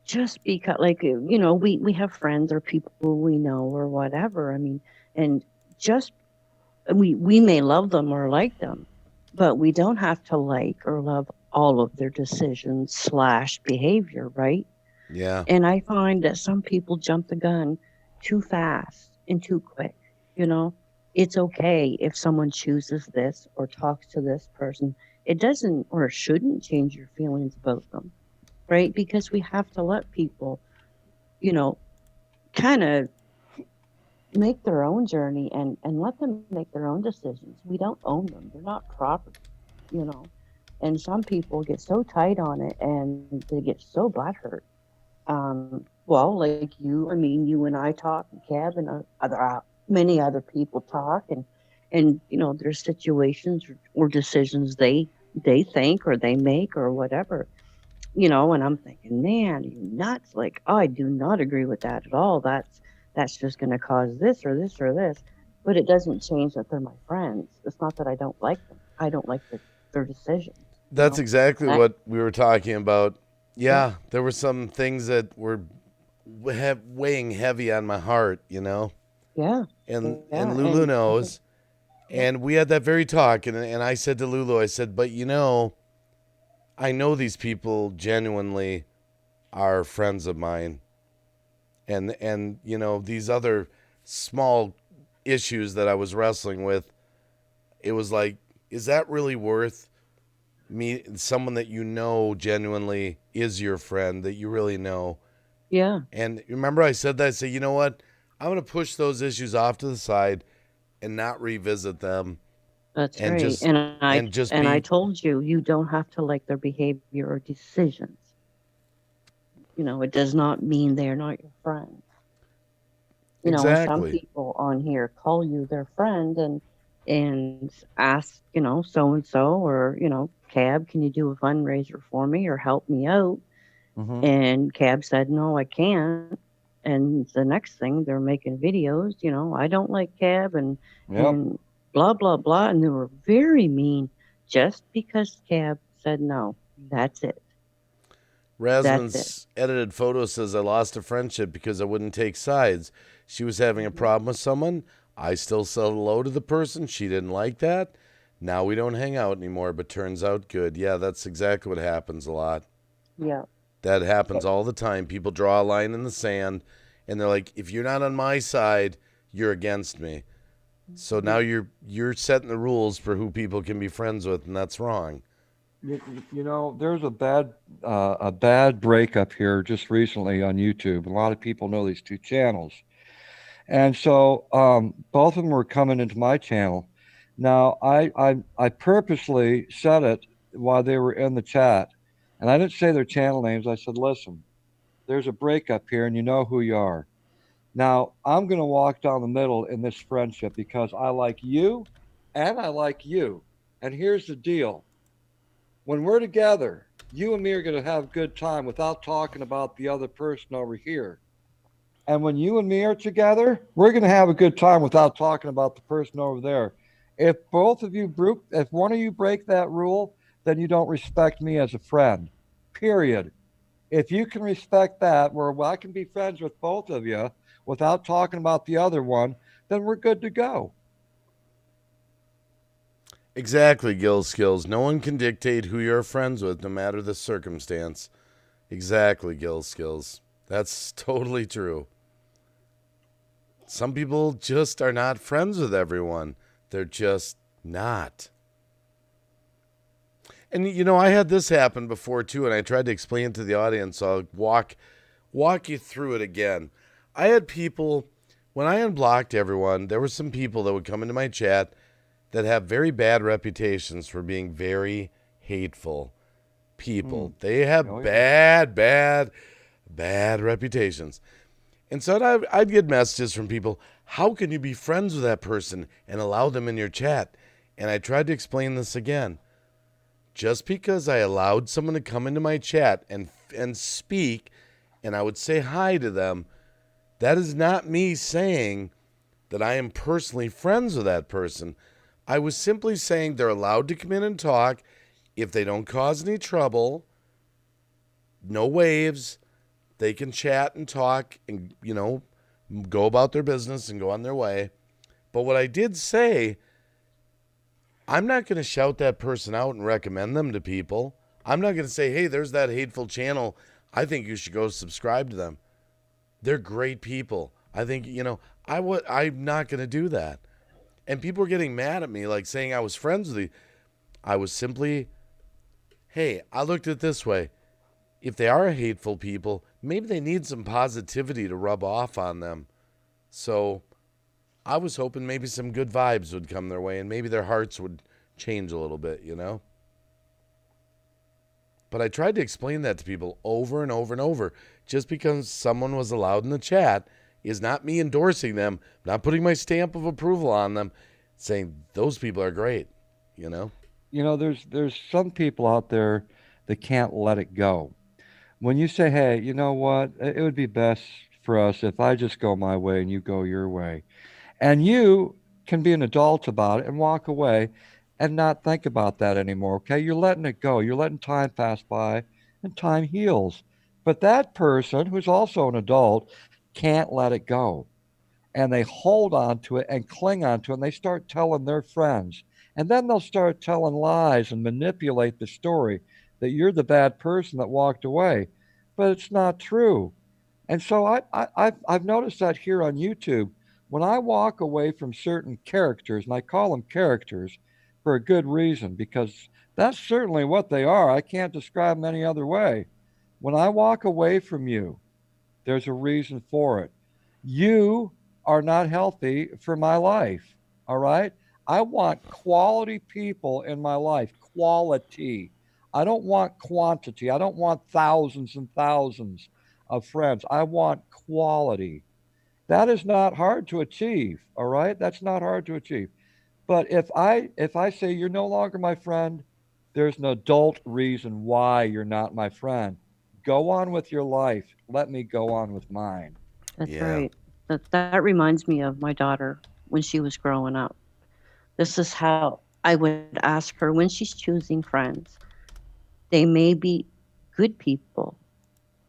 just because, we have friends or people we know or whatever. I mean, and just we may love them or like them, but we don't have to like or love all of their decisions / behavior, right? Yeah. And I find that some people jump the gun too fast and too quick. It's okay if someone chooses this or talks to this person. It doesn't or shouldn't change your feelings about them, right? Because we have to let people, kind of make their own journey and let them make their own decisions. We don't own them. They're not property, And some people get so tight on it and they get so butthurt. Well, like you and I talk, and Cab and many other people talk, and there's situations or decisions they think or they make or whatever, and I'm thinking, man, you nuts! Like, I do not agree with that at all. That's just going to cause this or this or this, but it doesn't change that they're my friends. It's not that I don't like them. I don't like their decisions. That's exactly what we were talking about. Yeah, there were some things that were weighing heavy on my heart, Yeah. And Lulu knows. And we had that very talk, and I said to Lulu, I said, but I know these people genuinely are friends of mine. And these other small issues that I was wrestling with, it was like, is that really worth me, someone that genuinely is your friend, that you really know? Yeah. And remember I said that? I said, you know what? I'm going to push those issues off to the side and not revisit them. That's right. I told you don't have to like their behavior or decisions. It does not mean they're not your friends. Exactly. Some people on here call you their friend and ask, so-and-so or, Cab, can you do a fundraiser for me or help me out? Mm-hmm. And Cab said, no, I can't. And the next thing, they're making videos, I don't like Cab and blah, blah, blah. And they were very mean just because Cab said no. That's it. Rasmus's edited photo says, I lost a friendship because I wouldn't take sides. She was having a problem with someone. I still said hello to the person. She didn't like that. Now we don't hang out anymore, but turns out good. Yeah, that's exactly what happens a lot. Yeah. That happens all the time. People draw a line in the sand, and they're like, if you're not on my side, you're against me. So now you're setting the rules for who people can be friends with, and that's wrong. You know, there's a bad breakup here just recently on YouTube. A lot of people know these two channels, and so both of them were coming into my channel. Now, I purposely said it while they were in the chat, and I didn't say their channel names. I said, "Listen, there's a breakup here, and you know who you are." Now, I'm going to walk down the middle in this friendship because I like you, and I like you. And here's the deal: when we're together, you and me are going to have a good time without talking about the other person over here. And when you and me are together, we're going to have a good time without talking about the person over there. If both of you broke, if one of you break that rule, then you don't respect me as a friend. Period. If you can respect that, where I can be friends with both of you without talking about the other one, then we're good to go. Exactly, Gil Skills. No one can dictate who you're friends with, no matter the circumstance. Exactly, Gil Skills. That's totally true. Some people just are not friends with everyone. They're just not. And you know, I had this happen before too, and I tried to explain it to the audience. So I'll walk you through it again. I had people when I unblocked everyone. There were some people that would come into my chat that have very bad reputations for being very hateful people. They have Oh, yeah. bad reputations. And so I'd get messages from people, how can you be friends with that person and allow them in your chat? And I tried to explain this again. Just because I allowed someone to come into my chat and speak, and I would say hi to them, that is not me saying that I am personally friends with that person. I was simply saying they're allowed to come in and talk. If they don't cause any trouble, no waves, they can chat and talk and, go about their business and go on their way. But what I did say, I'm not going to shout that person out and recommend them to people. I'm not going to say, hey, there's that hateful channel. I think you should go subscribe to them. They're great people. I think, I'm not going to do that. And people were getting mad at me, like saying I was friends with you. I was simply, hey, I looked at it this way. If they are hateful people, maybe they need some positivity to rub off on them. So I was hoping maybe some good vibes would come their way and maybe their hearts would change a little bit, But I tried to explain that to people over and over and over. Just because someone was allowed in the chat is not me endorsing them, not putting my stamp of approval on them, saying those people are great, There's some people out there that can't let it go. When you say, hey, you know what? It would be best for us if I just go my way and you go your way. And you can be an adult about it and walk away and not think about that anymore. Okay. You're letting it go. You're letting time pass by and time heals. But that person who's also an adult can't let it go. And they hold on to it and cling on to it and they start telling their friends. And then they'll start telling lies and manipulate the story that you're the bad person that walked away. But it's not true. And so I've noticed that here on YouTube, when I walk away from certain characters, and I call them characters for a good reason, because that's certainly what they are. I can't describe them any other way. When I walk away from you, there's a reason for it. You are not healthy for my life. All right. I want quality people in my life. Quality. I don't want quantity. I don't want thousands and thousands of friends. I want quality. That is not hard to achieve. All right. That's not hard to achieve. But if I say you're no longer my friend, there's an adult reason why you're not my friend. Go on with your life. Let me go on with mine. That's Yeah. right. That reminds me of my daughter when she was growing up. This is how I would ask her when she's choosing friends. They may be good people,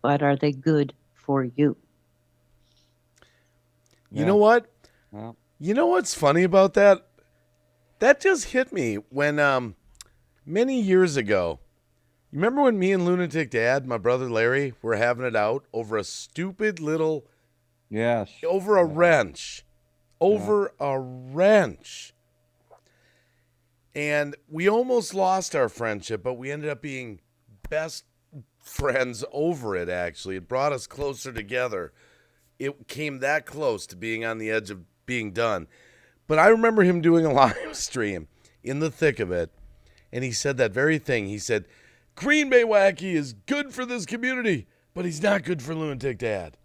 but are they good for you? You know what? Well, You know what's funny about that? That just hit me when many years ago. You remember when me and Lunatic Dad, my brother Larry, were having it out over a stupid little yes. over a wrench. over a wrench. And we almost lost our friendship, but we ended up being best friends over it, actually. It brought us closer together. It came that close to being on the edge of being done. But I remember him doing a live stream in the thick of it, and he said that very thing. He said, Green Bay Wacky is good for this community, but he's not good for Lunatic Dad.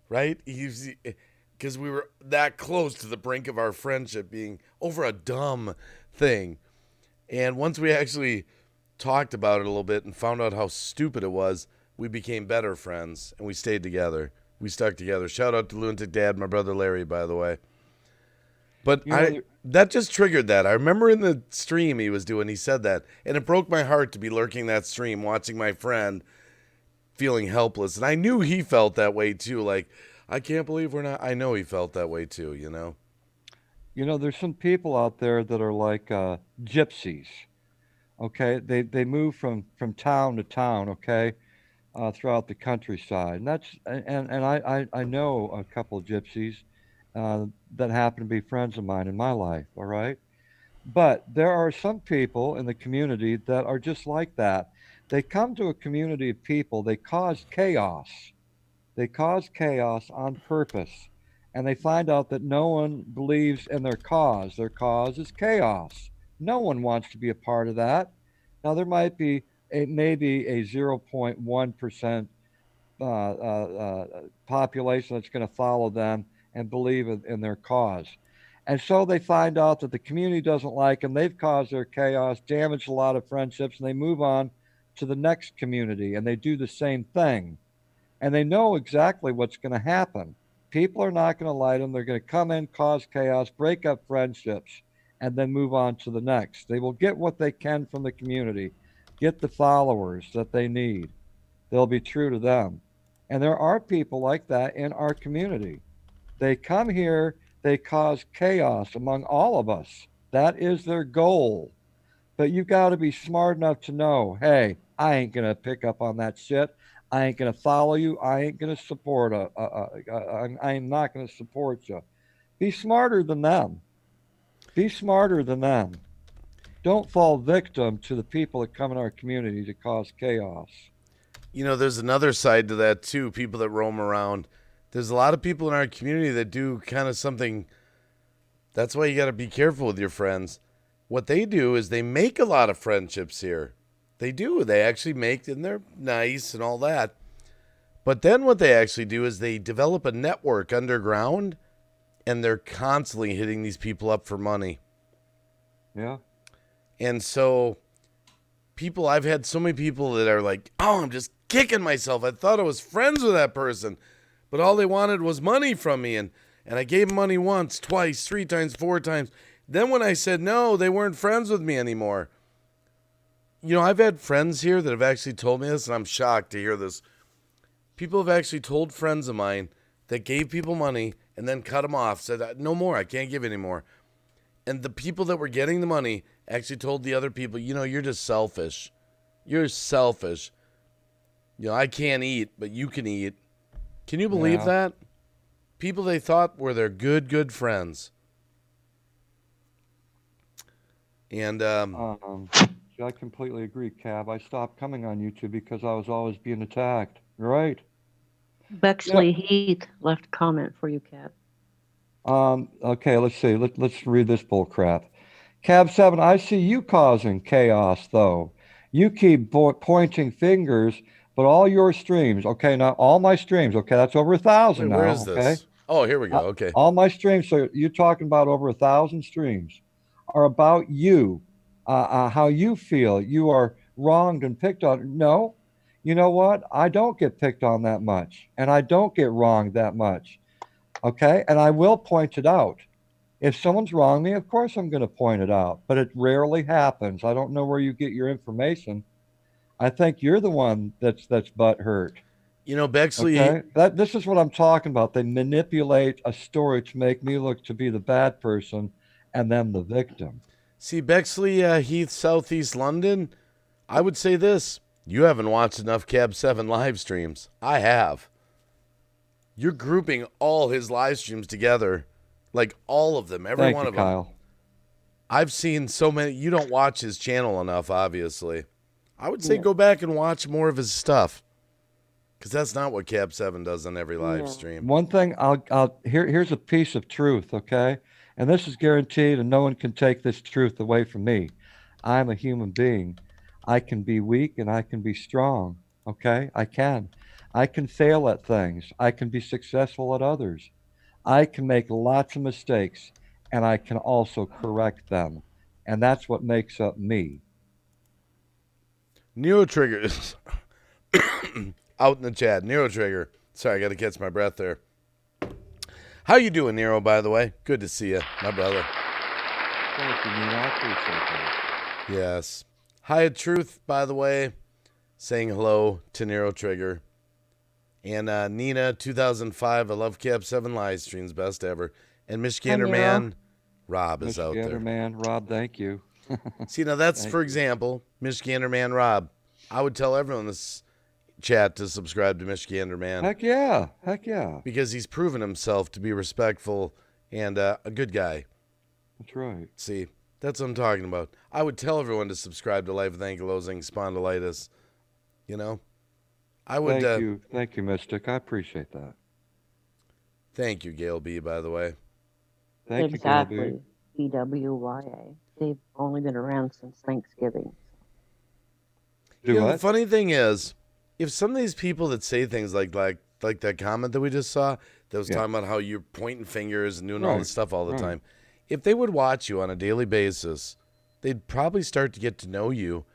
Right? Because we were that close to the brink of our friendship being over a dumb thing. And once we actually talked about it a little bit and found out how stupid it was, we became better friends, and we stayed together. We stuck together. Shout out to Lunatic Dad, my brother Larry, by the way. But that just triggered that. I remember in the stream he was doing, he said that, and it broke my heart to be lurking that stream, watching my friend feeling helpless. And I knew he felt that way too. Like, I can't believe we're not. I know he felt that way too, you know? There's some people out there that are like gypsies. Okay, they move from town to town. Okay, throughout the countryside, and I know a couple of gypsies that happen to be friends of mine in my life. All right, but there are some people in the community that are just like that. They come to a community of people. They cause chaos. They cause chaos on purpose, and they find out that no one believes in their cause. Their cause is chaos. No one wants to be a part of that. Now, there might be maybe a 0.1% population that's going to follow them and believe in their cause. And so they find out that the community doesn't like them. They've caused their chaos, damaged a lot of friendships, and they move on to the next community, and they do the same thing. And they know exactly what's going to happen. People are not going to like them. They're going to come in, cause chaos, break up friendships, and then move on to the next. They will get what they can from the community, get the followers that they need. They'll be true to them. And there are people like that in our community. They come here, they cause chaos among all of us. That is their goal. But you've got to be smart enough to know, hey, I ain't going to pick up on that shit. I ain't going to follow you. I ain't going to support I'm not going to support you. Be smarter than them. Be smarter than them. Don't fall victim to the people that come in our community to cause chaos. There's another side to that too. People that roam around. There's a lot of people in our community that do kind of something. That's why you got to be careful with your friends. What they do is they make a lot of friendships here. They do. They actually make, and they're nice and all that. But then what they actually do is they develop a network underground, and they're constantly hitting these people up for money. Yeah. And so I've had so many people that are like, oh, I'm just kicking myself. I thought I was friends with that person, but all they wanted was money from me. And I gave them money once, twice, 3 times, 4 times. Then when I said no, they weren't friends with me anymore. I've had friends here that have actually told me this, and I'm shocked to hear this. People have actually told friends of mine that gave people money and then cut them off, said, no more, I can't give anymore. And the people that were getting the money actually told the other people, you're just selfish. You're selfish. I can't eat, but you can eat. Can you believe that? People they thought were their good friends. And I completely agree, Cab. I stopped coming on YouTube because I was always being attacked. Right. Bexley Heath left a comment for you, Cab. Okay, let's see. Let's read this bull crap. Cab 7, I see you causing chaos, though. You keep pointing fingers, but all your streams, okay, now all my streams, okay, that's over 1,000 now. Where is this? Okay? Oh, here we go. Okay. All my streams, so you're talking about over 1,000 streams, are about you, how you feel. You are wronged and picked on. No, you know what? I don't get picked on that much, and I don't get wronged that much. Okay, and I will point it out. If someone's wronged me, of course I'm going to point it out, but it rarely happens. I don't know where you get your information. I think you're the one that's butt hurt. Bexley. Okay? This is what I'm talking about. They manipulate a story to make me look to be the bad person and them the victim. See, Bexley Heath, Southeast London, I would say this. You haven't watched enough Cab 7 live streams. I have. You're grouping all his live streams together Like all of them, every Thank one you, of them. Kyle. I've seen so many. You don't watch his channel enough, obviously. I would say Yeah. go back and watch more of his stuff, because that's not what Cap 7 does on every live No. stream. One thing here's a piece of truth, okay? And this is guaranteed, and no one can take this truth away from me. I'm a human being. I can be weak and I can be strong, okay? I can. I can fail at things. I can be successful at others. I can make lots of mistakes and I can also correct them. And that's what makes up me. Nero Triggers out in the chat. Nero Trigger. Sorry, I got to catch my breath there. How you doing, Nero, by the way? Good to see you, my brother. Thank you, Nina. I appreciate that. Yes. Hi, Truth, by the way, saying hello to Nero Trigger. And Nina, 2005, I love Cap 7 live streams, best ever. And Michigander Nero. Man, Rob is out Michigander there. Man, Rob, thank you. See, now that's, Thank for you. example, Michigander Man Rob. I would tell everyone in this chat to subscribe to Michigander Man. Heck yeah. Heck yeah. Because he's proven himself to be respectful and a good guy. That's right. See, that's what I'm talking about. I would tell everyone to subscribe to Life with Ankylosing Spondylitis. You know? I would. Thank you, Mystic. I appreciate that. Thank you, Gail B, by the way. Thank you, Gail B. Exactly. BWYA. They've only been around since Thanksgiving. Do You know, what? the funny thing is, if some of these people that say things like that comment that we just saw, that was Yeah. talking about how you're pointing fingers and doing all Right, this stuff all the right. time, if they would watch you on a daily basis, they'd probably start to get to know you,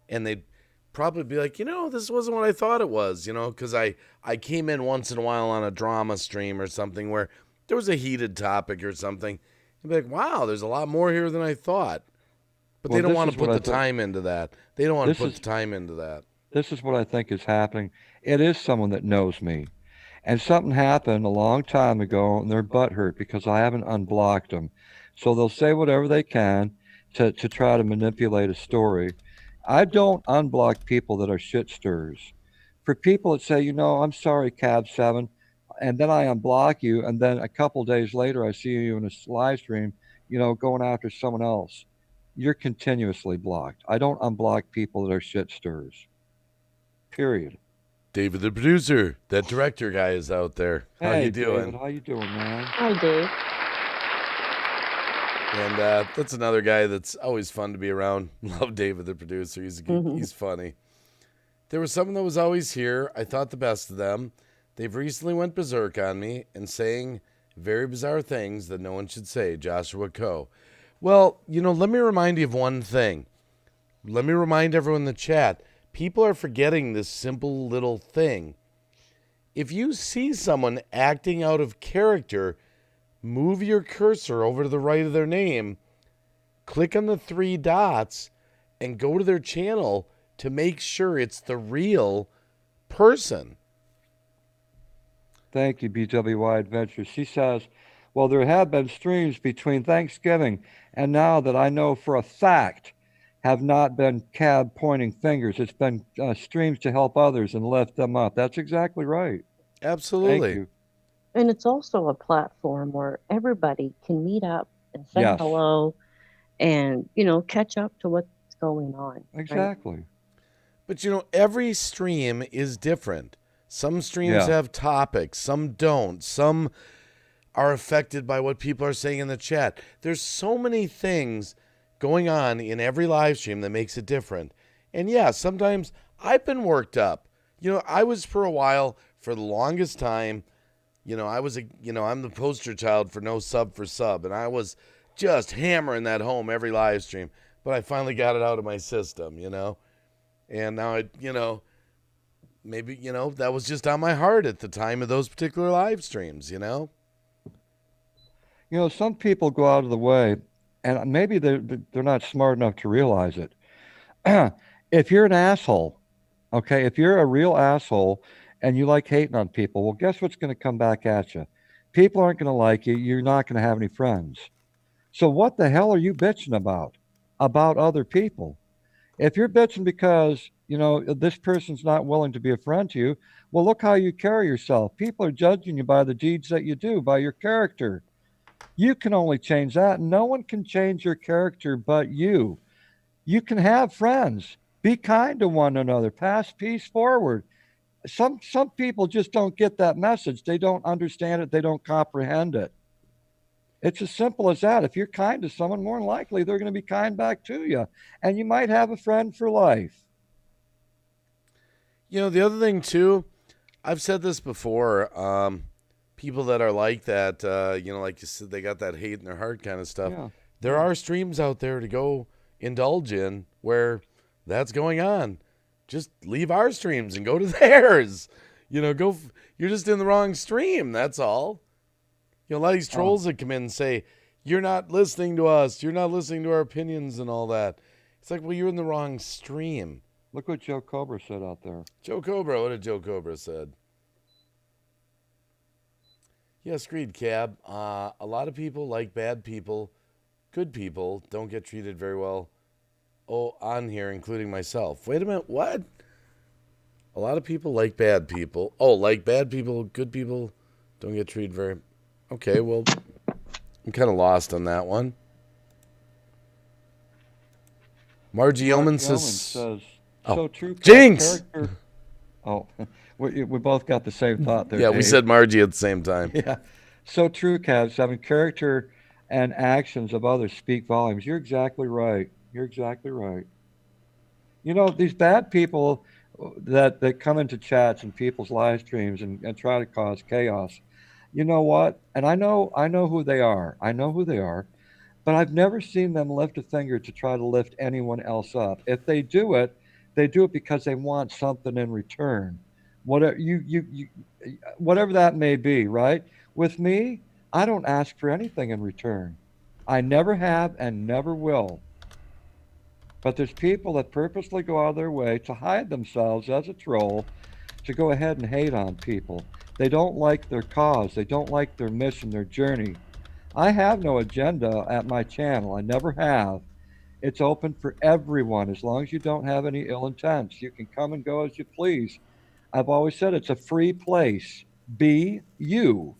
and they'd probably be like, this wasn't what I thought it was, because I came in once in a while on a drama stream or something where there was a heated topic or something. You'd be like, wow, there's a lot more here than I thought. But they Well, don't this want is to put what I the think- time into that. They don't want This to put is- the time into that. This is what I think is happening. It is someone that knows me. And something happened a long time ago, and they're butthurt because I haven't unblocked them. So they'll say whatever they can to try to manipulate a story. I don't unblock people that are shit stirrers. For people that say, I'm sorry, Cab 7, and then I unblock you, and then a couple days later I see you in a live stream, going after someone else. You're continuously blocked. I don't unblock people that are shit stirrers. Period. David, the producer, that director guy is out there. How Hey, you doing? David, how you doing, man? Hi, Dave. And that's another guy that's always fun to be around. Love David, the producer. He's funny. There was someone that was always here. I thought the best of them. They've recently went berserk on me and saying very bizarre things that no one should say. Joshua Coe. Well, let me remind you of one thing. Let me remind everyone in the chat. People are forgetting this simple little thing. If you see someone acting out of character, move your cursor over to the right of their name, click on the 3 dots, and go to their channel to make sure it's the real person. Thank you, BWI Adventures. She says, well, there have been streams between Thanksgiving and now that I know for a fact have not been cab pointing fingers. It's been streams to help others and lift them up. That's exactly right. Absolutely. Thank you. And it's also a platform where everybody can meet up and say Yes. hello and, catch up to what's going on. right? Exactly. But every stream is different. Some streams Yeah. have topics, some don't. Some are affected by what people are saying in the chat. There's so many things going on in every live stream that makes it different. And yeah, sometimes I've been worked up. I was for a while, for the longest time, I was I'm the poster child for no sub for sub, and I was just hammering that home every live stream. But I finally got it out of my system, and now maybe that was just on my heart at the time of those particular live streams. Some people go out of the way, and maybe they're not smart enough to realize it. If you're an asshole, okay, if you're a real asshole and you like hating on people, well, guess what's going to come back at you? People aren't going to like you. You're not going to have any friends. So what the hell are you bitching about? About other people? If you're bitching because, this person's not willing to be a friend to you, well, look how you carry yourself. People are judging you by the deeds that you do, by your character. You can only change that. No one can change your character but you. You can have friends. Be kind to one another. Pass peace forward. Some people just don't get that message. They don't understand it. They don't comprehend it. It's as simple as that. If you're kind to someone, more than likely they're going to be kind back to you, and you might have a friend for life. The other thing too, I've said this before. People that are like that, like you said, they got that hate in their heart kind of stuff. Yeah. There are streams out there to go indulge in where that's going on. Just leave our streams and go to theirs. You're just in the wrong stream. That's all. A lot of these trolls that come in and say, you're not listening to us. You're not listening to our opinions and all that. It's like, well, you're in the wrong stream. Look what Joe Cobra said out there. Joe Cobra, what did Joe Cobra said? Yes, agreed, Cab. A lot of people, like bad people, good people, don't get treated very well on here, including myself. Wait a minute, what? A lot of people like bad people. Oh, like bad people, good people don't get treated very... Okay, well, I'm kind of lost on that one. Margie Yeoman says, so true. Jinx! Oh, we both got the same thought there. Yeah, Dave. we said Margie at the same time. Yeah. So true, Cavs. I mean, character and actions of others speak volumes. You're exactly right. These bad people that come into chats and people's live streams and try to cause chaos. You know what? And I know who they are. But I've never seen them lift a finger to try to lift anyone else up. If they do it because they want something in return. Whatever that may be, right? With me, I don't ask for anything in return. I never have and never will. But there's people that purposely go out of their way to hide themselves as a troll, to go ahead and hate on people. They don't like their cause. They don't like their mission, their journey. I have no agenda at my channel. I never have. It's open for everyone as long as you don't have any ill intents. You can come and go as you please. I've always said it's a free place. Be you.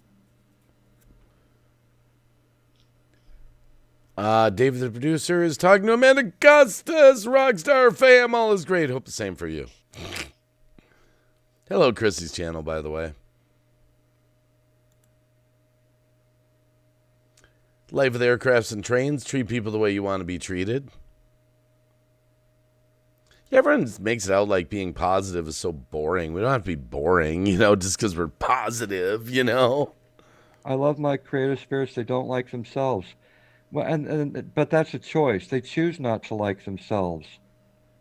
David, the producer, is talking to Amanda Augustus. Rockstar fam, all is great. Hope the same for you. Hello, Chrissy's channel, by the way. Life with aircrafts and trains. Treat people the way you want to be treated. Yeah, everyone makes it out like being positive is so boring. We don't have to be boring, just because we're positive, I love my creative spirits. They don't like themselves. Well, but that's a choice. They choose not to like themselves.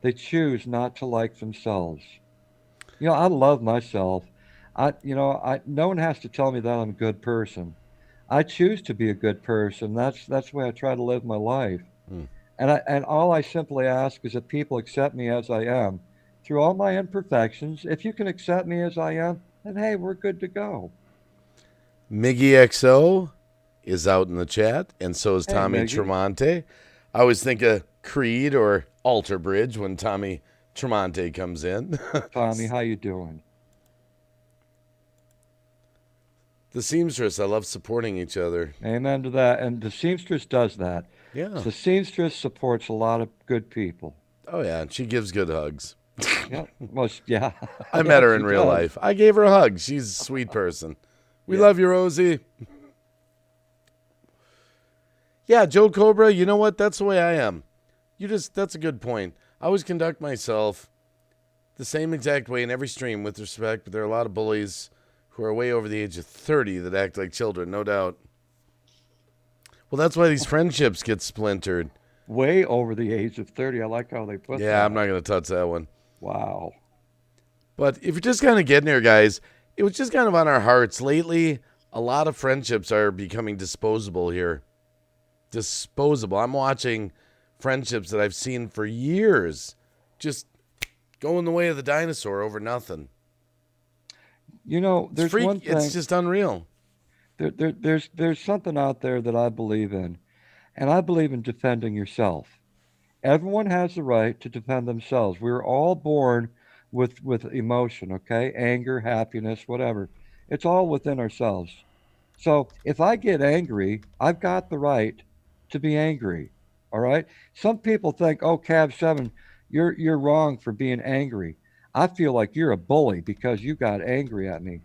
I love myself. No one has to tell me that I'm a good person. I choose to be a good person. That's the way I try to live my life. And all I simply ask is that people accept me as I am, through all my imperfections. If you can accept me as I am, then hey, we're good to go. Miggy XO is out in the chat, and so is Tommy Tremonte. I always think of Creed or Alter Bridge when Tommy Tremonte comes in. Tommy, how you doing? The seamstress, I love supporting each other. Amen to that. And the seamstress does that. Yeah. The seamstress supports a lot of good people. Oh, yeah, and she gives good hugs. Yeah. Well, yeah. I met her in real life. I gave her a hug. She's a sweet person. We love you, Rosie. Yeah, Joe Cobra, you know what? That's the way I am. That's a good point. I always conduct myself the same exact way in every stream with respect, but there are a lot of bullies who are way over the age of 30 that act like children, no doubt. Well, that's why these friendships get splintered. Way over the age of 30. I like how they put that. Yeah, I'm not going to touch that one. Wow. But if you're just kind of getting here, guys, it was just kind of on our hearts. Lately, a lot of friendships are becoming disposable here. Disposable. I'm watching friendships that I've seen for years just going the way of the dinosaur over nothing. There's one thing. It's just unreal. There's something out there that I believe in, and I believe in defending yourself. Everyone has the right to defend themselves. We're all born with emotion, okay? Anger, happiness, whatever. It's all within ourselves. So if I get angry, I've got the right to be angry. All right. Some people think, oh, Cab Seven, you're wrong for being angry. I feel like you're a bully because you got angry at me.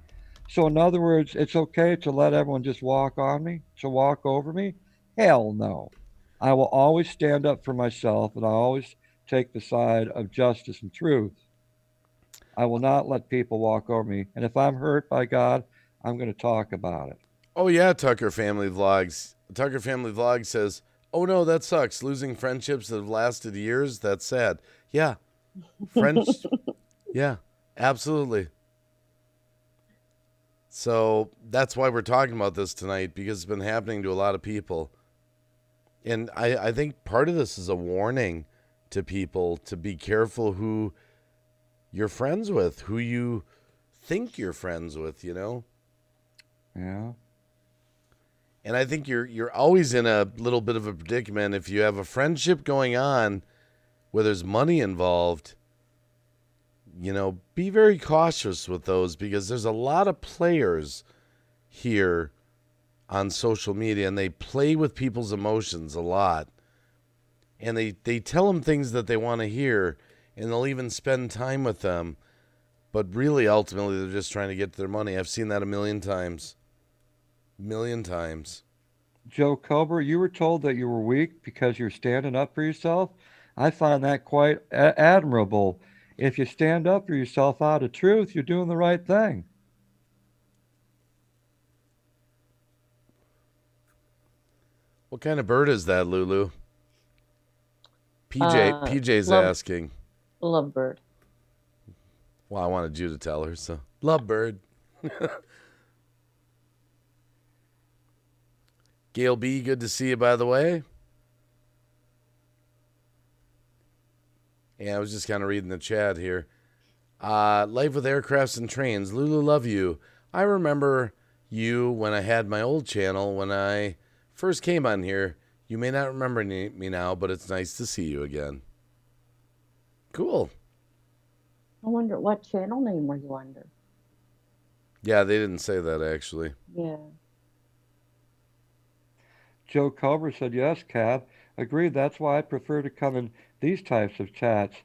So in other words, it's okay to let everyone just walk on me, to walk over me. Hell no. I will always stand up for myself, and I always take the side of justice and truth. I will not let people walk over me. And if I'm hurt by God, I'm going to talk about it. Oh yeah, Tucker Family Vlogs. Tucker Family Vlog says, "Oh no, that sucks. Losing friendships that have lasted years, that's sad." Yeah. Friends yeah, absolutely. So that's why we're talking about this tonight, because it's been happening to a lot of people. And I think part of this is a warning to people to be careful who you're friends with, who you think you're friends with, you know? Yeah. And I think you're always in a little bit of a predicament if you have a friendship going on where there's money involved. You know, be very cautious with those, because there's a lot of players here on social media, and they play with people's emotions a lot. And they tell them things that they want to hear, and they'll even spend time with them. But really, ultimately, they're just trying to get their money. I've seen that a million times. Million times. Joe Cobra, you were told that you were weak because you're standing up for yourself. I find that quite admirable. If you stand up for yourself out of truth, you're doing the right thing. What kind of bird is that, Lulu? PJ's asking. Lovebird. Well, I wanted you to tell her, so lovebird. Gail B, good to see you, by the way. Yeah, I was just kind of reading the chat here. Life with Aircrafts and Trains. Lulu, love you. I remember you when I had my old channel, when I first came on here. You may not remember me now, but it's nice to see you again. Cool. I wonder what channel name were you under? Yeah, they didn't say that, actually. Yeah. Joe Cobra said, yes, Cab. Agreed. That's why I prefer to come in these types of chats.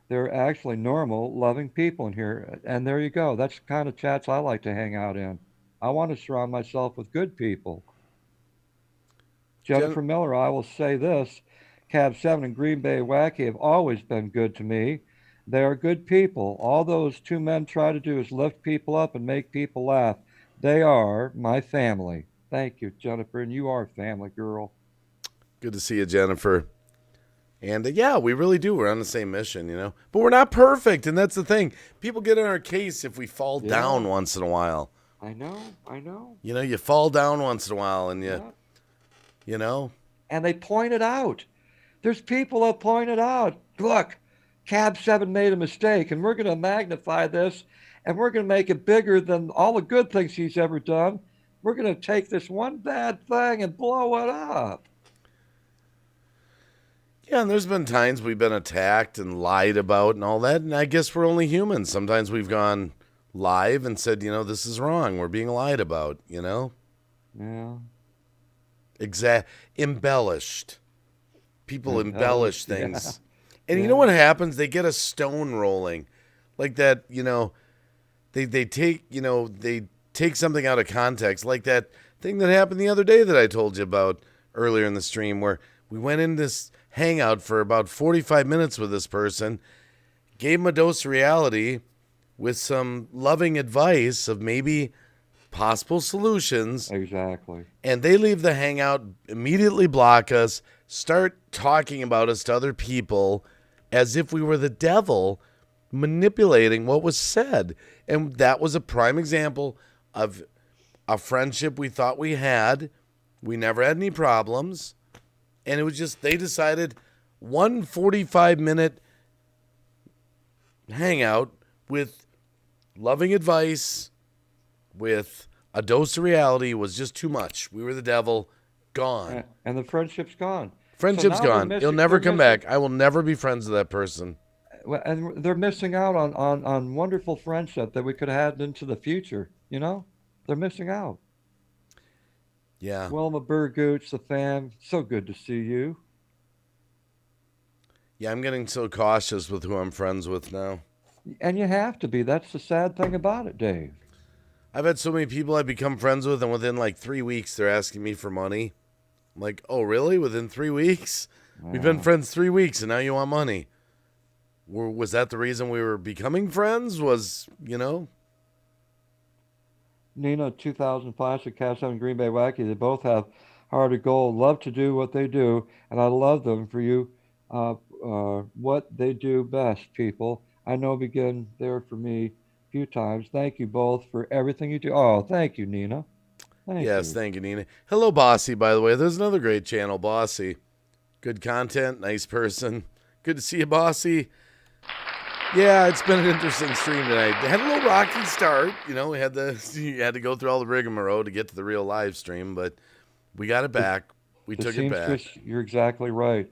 They're actually normal, loving people in here. And there you go. That's the kind of chats I like to hang out in. I want to surround myself with good people. Jennifer Miller, I will say this. Cab 7 and Green Bay Wacky have always been good to me. They are good people. All those two men try to do is lift people up and make people laugh. They are my family. Thank you, Jennifer, and you are a family girl. Good to see you, Jennifer. And yeah, we really do. We're on the same mission, you know. But we're not perfect, and that's the thing. People get in our case if we fall down once in a while. I know. You know, you fall down once in a while, and you know. And they point it out. There's people that point it out. Look, Cab 7 made a mistake, and we're going to magnify this, and we're going to make it bigger than all the good things he's ever done. We're going to take this one bad thing and blow it up. Yeah, and there's been times we've been attacked and lied about and all that, and I guess we're only humans. Sometimes we've gone live and said, you know, this is wrong. We're being lied about, you know? Yeah. Embellished. People embellish things. Yeah. And you know what happens? They get a stone rolling. Like that, you know, they take something out of context. Like that thing that happened the other day that I told you about earlier in the stream, where we went in this hangout for about 45 minutes with this person, gave him a dose of reality with some loving advice of maybe possible solutions. Exactly. And they leave the hangout, immediately block us, start talking about us to other people as if we were the devil, manipulating what was said. And that was a prime example of a friendship we thought we had. We never had any problems. And it was just, they decided 145-minute hangout with loving advice, with a dose of reality, was just too much. We were the devil. Gone. And the friendship's gone. Friendship's gone. He'll never come back. I will never be friends with that person. And they're missing out on wonderful friendship that we could have had into the future, you know? They're missing out. Yeah. Wilma Burgooch, the fam, so good to see you. Yeah, I'm getting so cautious with who I'm friends with now. And you have to be. That's the sad thing about it, Dave. I've had so many people I've become friends with, and within like 3 weeks, they're asking me for money. I'm like, oh, really? Within 3 weeks? We've been friends 3 weeks, and now you want money. Was that the reason we were becoming friends? Nina, 2005, so Cat 7 Green Bay Wacky, they both have heart of gold, love to do what they do, and I love them for you. What they do best, people. I know begin there for me a few times. Thank you both for everything you do. Oh, thank you, Nina. Thank Yes, you. thank you, Nina. Hello, Bossy, by the way. There's another great channel, Bossy. Good content, nice person. Good to see you, Bossy. Yeah, it's been an interesting stream tonight. It had a little rocky start. We had you had to go through all the rigmarole to get to the real live stream, but we got it back. We The took it back. seamstress, you're exactly right.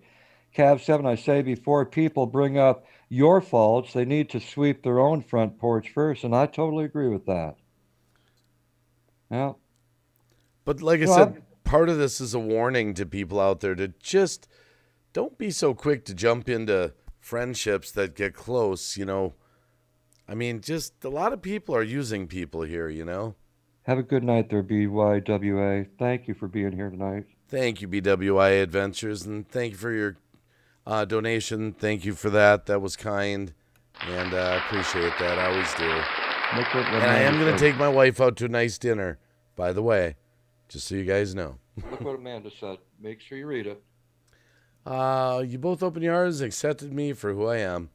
Cab 7, I say before people bring up your faults, they need to sweep their own front porch first, and I totally agree with that. Yeah. But like I No, said, part of this is a warning to people out there to just don't be so quick to jump into friendships that get close. I mean, just a lot of people are using people here. Have a good night there, BYWA. Thank you for being here tonight. Thank you, BWI Adventures, and thank you for your donation. Thank you for that. That was kind, and I appreciate that. I always do. And I am going to take my wife out to a nice dinner, by the way, just so you guys know. Look what Amanda said. Make sure you read it. You both opened your hearts and accepted me for who I am.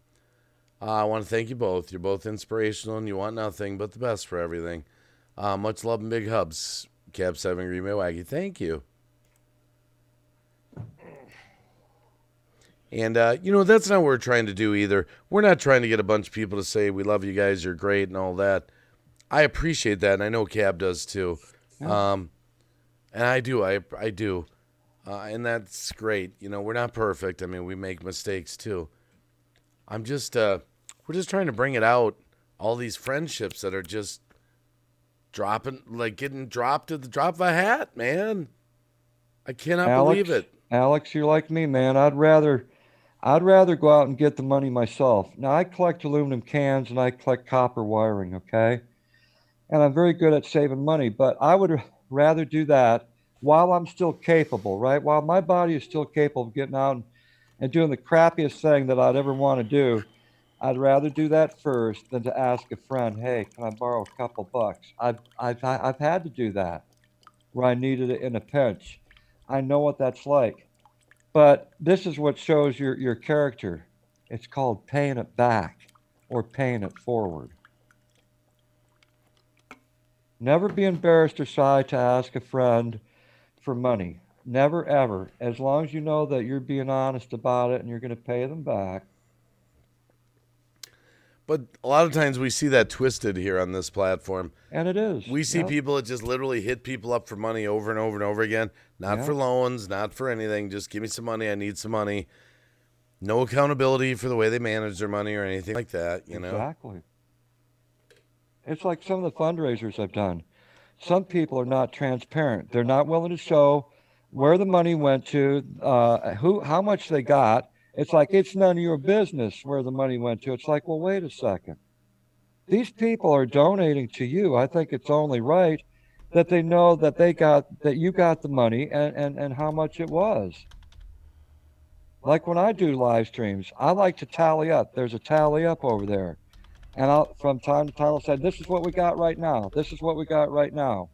I want to thank you both. You're both inspirational, and you want nothing but the best for everything. Much love and big hubs. Cab 7 Green Bay Wacky. Thank you. And, that's not what we're trying to do either. We're not trying to get a bunch of people to say, we love you guys, you're great, and all that. I appreciate that, and I know Cab does too. Yeah. And I do. I do. And that's great. We're not perfect. I mean, we make mistakes too. We're just trying to bring it out. All these friendships that are just getting dropped at the drop of a hat, man. I cannot believe it. Alex, you're like me, man. I'd rather go out and get the money myself. Now, I collect aluminum cans and I collect copper wiring, okay? And I'm very good at saving money, but I would rather do that while I'm still capable, right? While my body is still capable of getting out and doing the crappiest thing that I'd ever want to do. I'd rather do that first than to ask a friend, hey, can I borrow a couple bucks? I've had to do that where I needed it in a pinch. I know what that's like. But this is what shows your character. It's called paying it back or paying it forward. Never be embarrassed or shy to ask a friend for money. Never, ever. As long as you know that you're being honest about it and you're going to pay them back. But a lot of times we see that twisted here on this platform. And it is. We see people that just literally hit people up for money over and over and over again. Not for loans, not for anything. Just give me some money. I need some money. No accountability for the way they manage their money or anything like that, Exactly. It's like some of the fundraisers I've done. Some people are not transparent. They're not willing to show where the money went to, how much they got. It's like it's none of your business where the money went to. It's like, well, wait a second. These people are donating to you. I think it's only right that they know that you got the money and how much it was. Like when I do live streams, I like to tally up. There's a tally up over there. And from time to time, I'll say, this is what we got right now. This is what we got right now.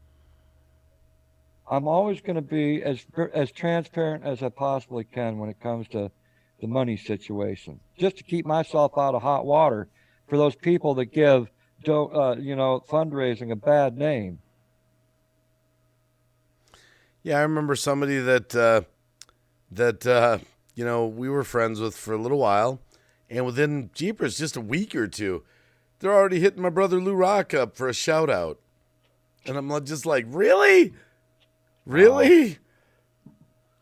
I'm always going to be as transparent as I possibly can when it comes to the money situation, just to keep myself out of hot water for those people that give, fundraising a bad name. Yeah, I remember somebody that we were friends with for a little while, and within Jeepers, just a week or two, they're already hitting my brother Lou Rock up for a shout out. And I'm just like, really? Really?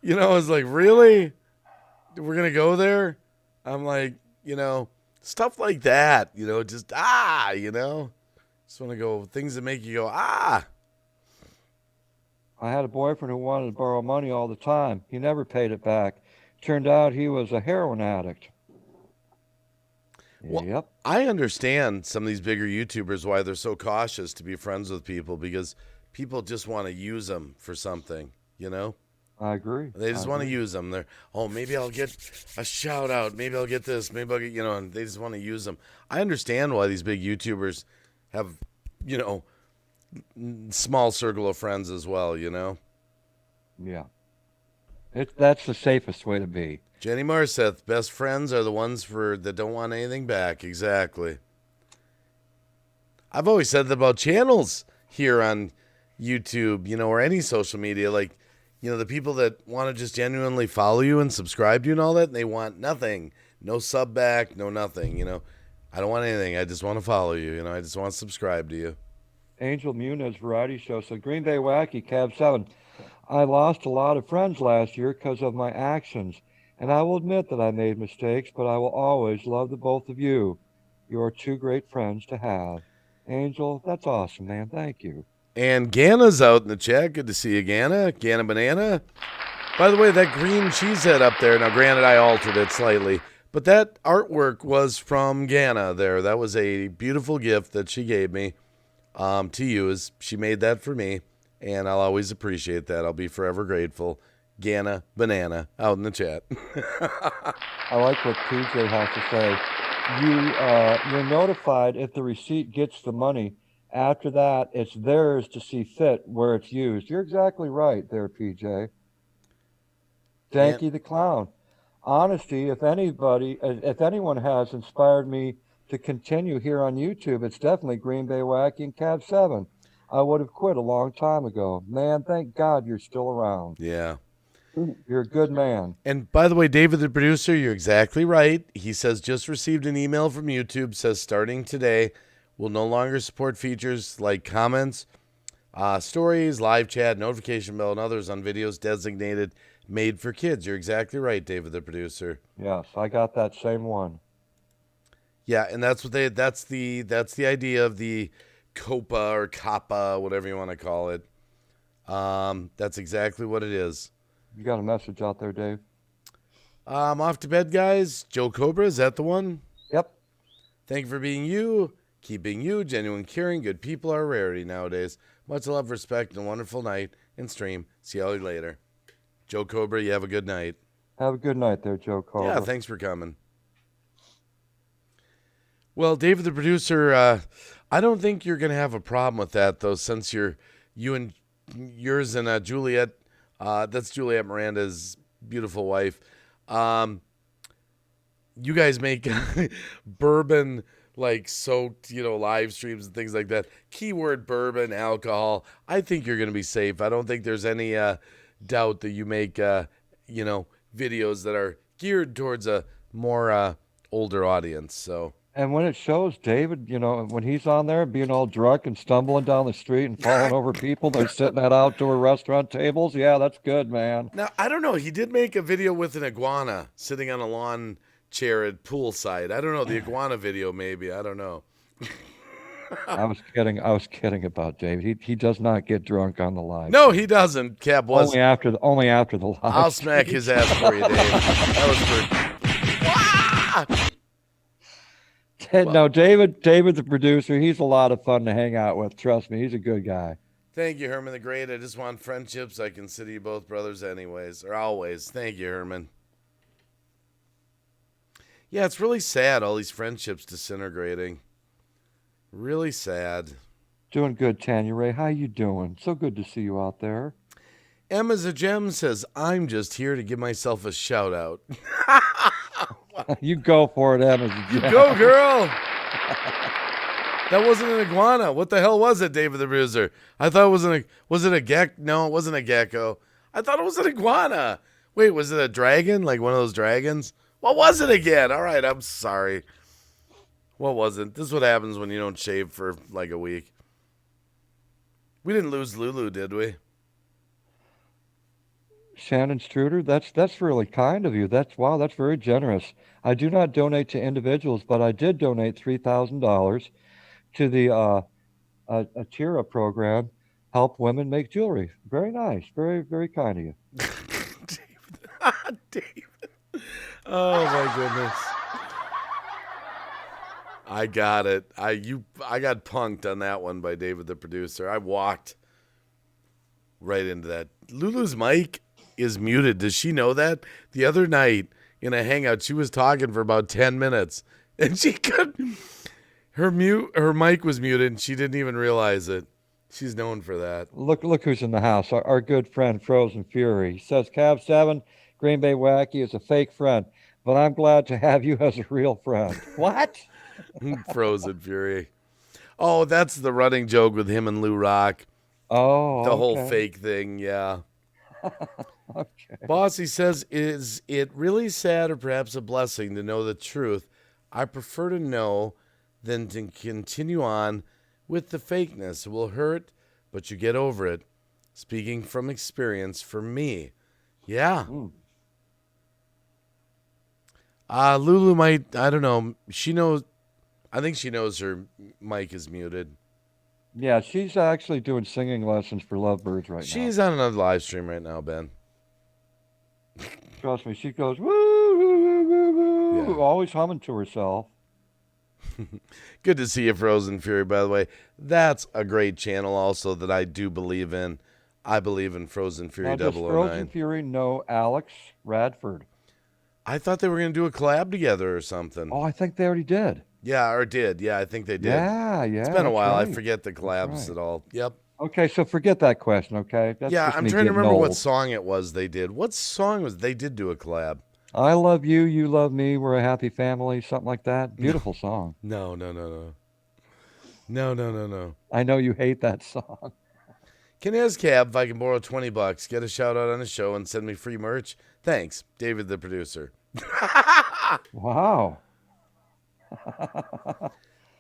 I was like, really? We're going to go there? I'm like, stuff like that, just, just want to go, things that make you go, I had a boyfriend who wanted to borrow money all the time. He never paid it back. Turned out he was a heroin addict. Well, Yep, I understand some of these bigger YouTubers why they're so cautious to be friends with people because people just want to use them for something, you know? I agree. They just I want to agree. use them. They're, oh, maybe I'll get a shout out. Maybe I'll get this. Maybe I'll get, and they just want to use them. I understand why these big YouTubers have, you know, small circle of friends as well, you know? Yeah. That's the safest way to be. Jenny Marseth, best friends are the ones that don't want anything back. Exactly. I've always said that about channels here on YouTube, or any social media. Like, the people that want to just genuinely follow you and subscribe to you and all that, and they want nothing. No sub back, no nothing, I don't want anything. I just want to follow you, I just want to subscribe to you. Angel Muniz Variety Show said, Green Bay Wacky, Cab 7. I lost a lot of friends last year because of my actions, and I will admit that I made mistakes, but I will always love the both of you. You're two great friends to have. Angel, that's awesome, man. Thank you. And Ganna's out in the chat. Good to see you, Ganna. Ganna Banana. By the way, that green cheesehead up there, now granted I altered it slightly, but that artwork was from Ganna there. That was a beautiful gift that she gave me to use. She made that for me, and I'll always appreciate that. I'll be forever grateful. Ganna Banana out in the chat. I like what PJ has to say. You're notified if the receipt gets the money. After that, it's theirs to see fit where it's used. You're exactly right there, PJ. Danky the Clown. Honesty, if anyone has inspired me to continue here on YouTube, it's definitely Green Bay Wacky and Cab 7. I would have quit a long time ago. Man, thank God you're still around. Yeah. You're a good man. And by the way, David, the producer, you're exactly right. He says, just received an email from YouTube, says starting today, will no longer support features like comments, stories, live chat, notification bell, and others on videos designated made for kids. You're exactly right, David, the producer. Yes, I got that same one. Yeah, and that's the idea of the COPA or COPPA, whatever you want to call it. That's exactly what it is. You got a message out there, Dave? I'm off to bed, guys. Joe Cobra, is that the one? Yep. Thank you for being you. Keep being you. Genuine, caring, good people are a rarity nowadays. Much love, respect, and a wonderful night and stream. See all you later. Joe Cobra, you have a good night. Have a good night there, Joe Cobra. Yeah, thanks for coming. Well, David, the producer, I don't think you're going to have a problem with that, though, since yours and Juliet, that's Juliet Miranda's beautiful wife. You guys make bourbon soaked, live streams and things like that. Keyword bourbon, alcohol. I think you're going to be safe. I don't think there's any doubt that you make, videos that are geared towards a more older audience. So. And when it shows David, when he's on there being all drunk and stumbling down the street and falling over people, they're sitting at outdoor restaurant tables. Yeah, that's good, man. Now, I don't know. He did make a video with an iguana sitting on a lawn chair at poolside. I don't know. The iguana video, maybe. I don't know. I was kidding about David. He does not get drunk on the live. No, he doesn't. Cap was only after the live. I'll smack his ass for you, Dave. That was for. No, David, the producer, he's a lot of fun to hang out with. Trust me, he's a good guy. Thank you, Herman the Great. I just want friendships. I consider you both brothers anyways, or always. Thank you, Herman. Yeah, it's really sad, all these friendships disintegrating. Really sad. Doing good, Tanya Ray. How you doing? So good to see you out there. Emma's a Gem says, I'm just here to give myself a shout out. You go for it, Emma. You go, girl. That wasn't an iguana. What the hell was it, David the Bruiser? I thought it was it a gecko? No, it wasn't a gecko. I thought it was an iguana. Wait, was it a dragon? Like one of those dragons? What was it again? All right, I'm sorry. What was it? This is what happens when you don't shave for like a week. We didn't lose Lulu, did we? Shannon Struder, that's really kind of you. That's very generous. I do not donate to individuals, but I did donate $3,000 to the Atira program help women make jewelry. Very nice. Very, very kind of you. David. Oh my goodness. I got it. I got punked on that one by David the producer. I walked right into that. Lulu's mic is muted. Does she know that? The other night in a hangout, she was talking for about 10 minutes and she could her mic was muted and she didn't even realize it. She's known for that. Look who's in the house. Our good friend Frozen Fury. He says Cab 7, Green Bay Wacky is a fake friend, but I'm glad to have you as a real friend. What? Frozen Fury. Oh, that's the running joke with him and Lou Rock. Oh, The whole okay. fake thing, yeah. Okay. Bossy says, is it really sad or perhaps a blessing to know the truth? I prefer to know than to continue on with the fakeness. It will hurt, but you get over it. Speaking from experience for me. Yeah. Lulu might, I don't know. She knows, I think she knows her mic is muted. Yeah, she's actually doing singing lessons for lovebirds right now. She's on another live stream right now, Ben. Trust me, she goes woo woo woo woo woo, Yeah. always humming to herself. Good to see you, Frozen Fury, by the way. That's a great channel also that I do believe in. I believe in Frozen Fury Now, does 009. Frozen Fury know Alex Radford? I thought they were going to do a collab together or something. Oh, I think they already did. Yeah, or did. Yeah, I think they did. Yeah. It's been a that's while. right. I forget the collabs right. at all. Yep. Okay, so forget that question, okay? That's Yeah, just I'm me trying to getting remember what old. song it was they did. What song was they did do a collab? I love you, you love me, we're a happy family, something like that. Beautiful song. No. I know you hate that song. Can ask Cab if I can borrow $20, get a shout out on the show, and send me free merch? Thanks, David the producer. Wow.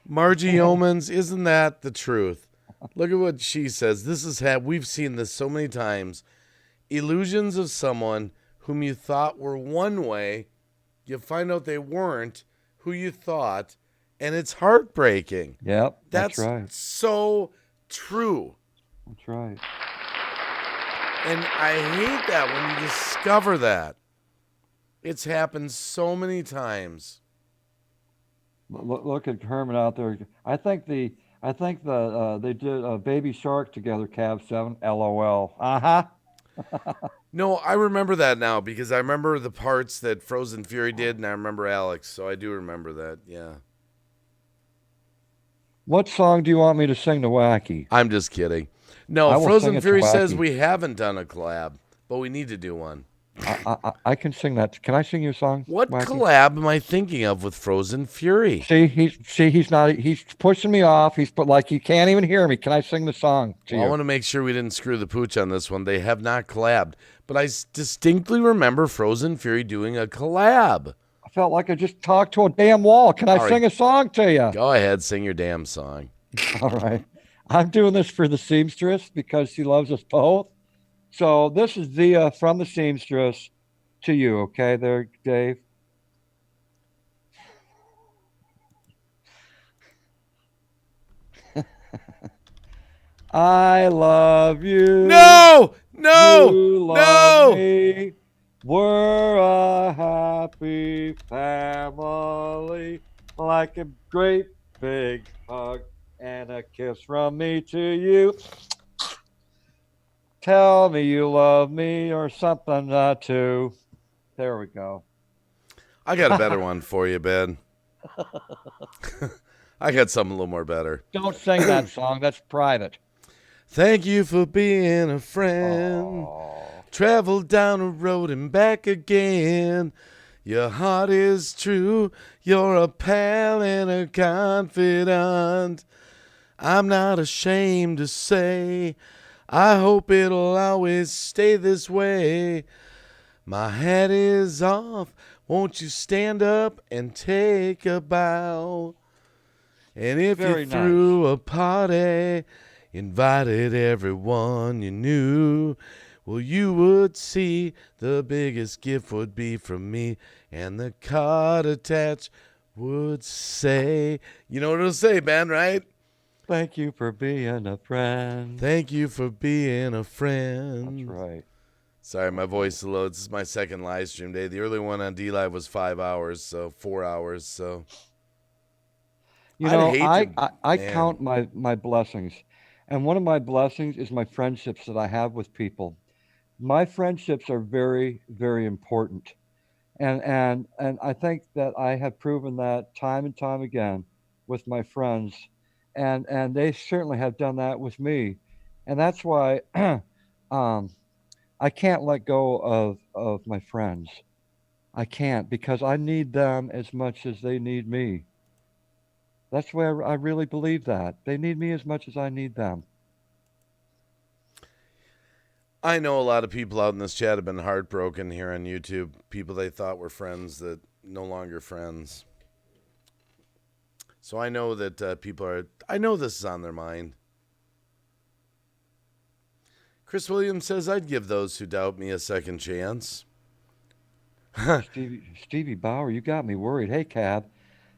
Margie Yeomans, isn't that the truth? Look at what she says. We've seen this so many times. Illusions of someone whom you thought were one way, you find out they weren't who you thought, and it's heartbreaking. Yep, that's right. So true. That's right. And I hate that when you discover that. It's happened so many times. Look at Herman out there. I think they did Baby Shark together, Cab 7, LOL. Uh-huh. No, I remember that now because I remember the parts that Frozen Fury did, and I remember Alex, so I do remember that, yeah. What song do you want me to sing to Wacky? I'm just kidding. I No, will sing Frozen it to Fury says Wacky. we haven't done a collab, but we need to do one. I can sing that. Can I sing you a song? What Wacky? collab am I thinking of with Frozen Fury? He's pushing me off. He's put like he can't even hear me. Can I sing the song to Well, I you? want to make sure we didn't screw the pooch on this one. They have not collabed, but I distinctly remember Frozen Fury doing a collab. I felt like I just talked to a damn wall. Can I All right. sing a song to you? Go ahead, sing your damn song. All right. I'm doing this for the seamstress because she loves us both. So this is Zia from the seamstress to you, okay there, Dave? I love you. No! You love No! me. We're a happy family, like a great big hug and a kiss from me to you. Tell me you love me or something too. There we go. I got a better one for you, Ben. I got something a little more better. Don't sing that song. That's private. Thank you for being a friend. Travel down a road and back again. Your heart is true. You're a pal and a confidant. I'm not ashamed to say, I hope it'll always stay this way. My hat is off. Won't you stand up and take a bow? And if Very you nice. threw a party, invited everyone you knew, well, you would see the biggest gift would be from me, and the card attached would say, you know what it'll say, Ben, right? Thank you for being a friend. Thank you for being a friend. That's right. Sorry, my voice is low. This is my second live stream day. The early one on D-Live was 5 hours, so 4 hours. So, You I'd know, hate I man. count my blessings. And one of my blessings is my friendships that I have with people. My friendships are very, very important. And I think that I have proven that time and time again with my friends. And they certainly have done that with me. And that's why um, I can't let go of my friends. I can't because I need them as much as they need me. That's where I really believe that. They need me as much as I need them. I know a lot of people out in this chat have been heartbroken here on YouTube. People they thought were friends that no longer friends. So I know that people are. I know this is on their mind. Chris Williams says, "I'd give those who doubt me a second chance." Stevie Bauer, you got me worried. Hey, Cab,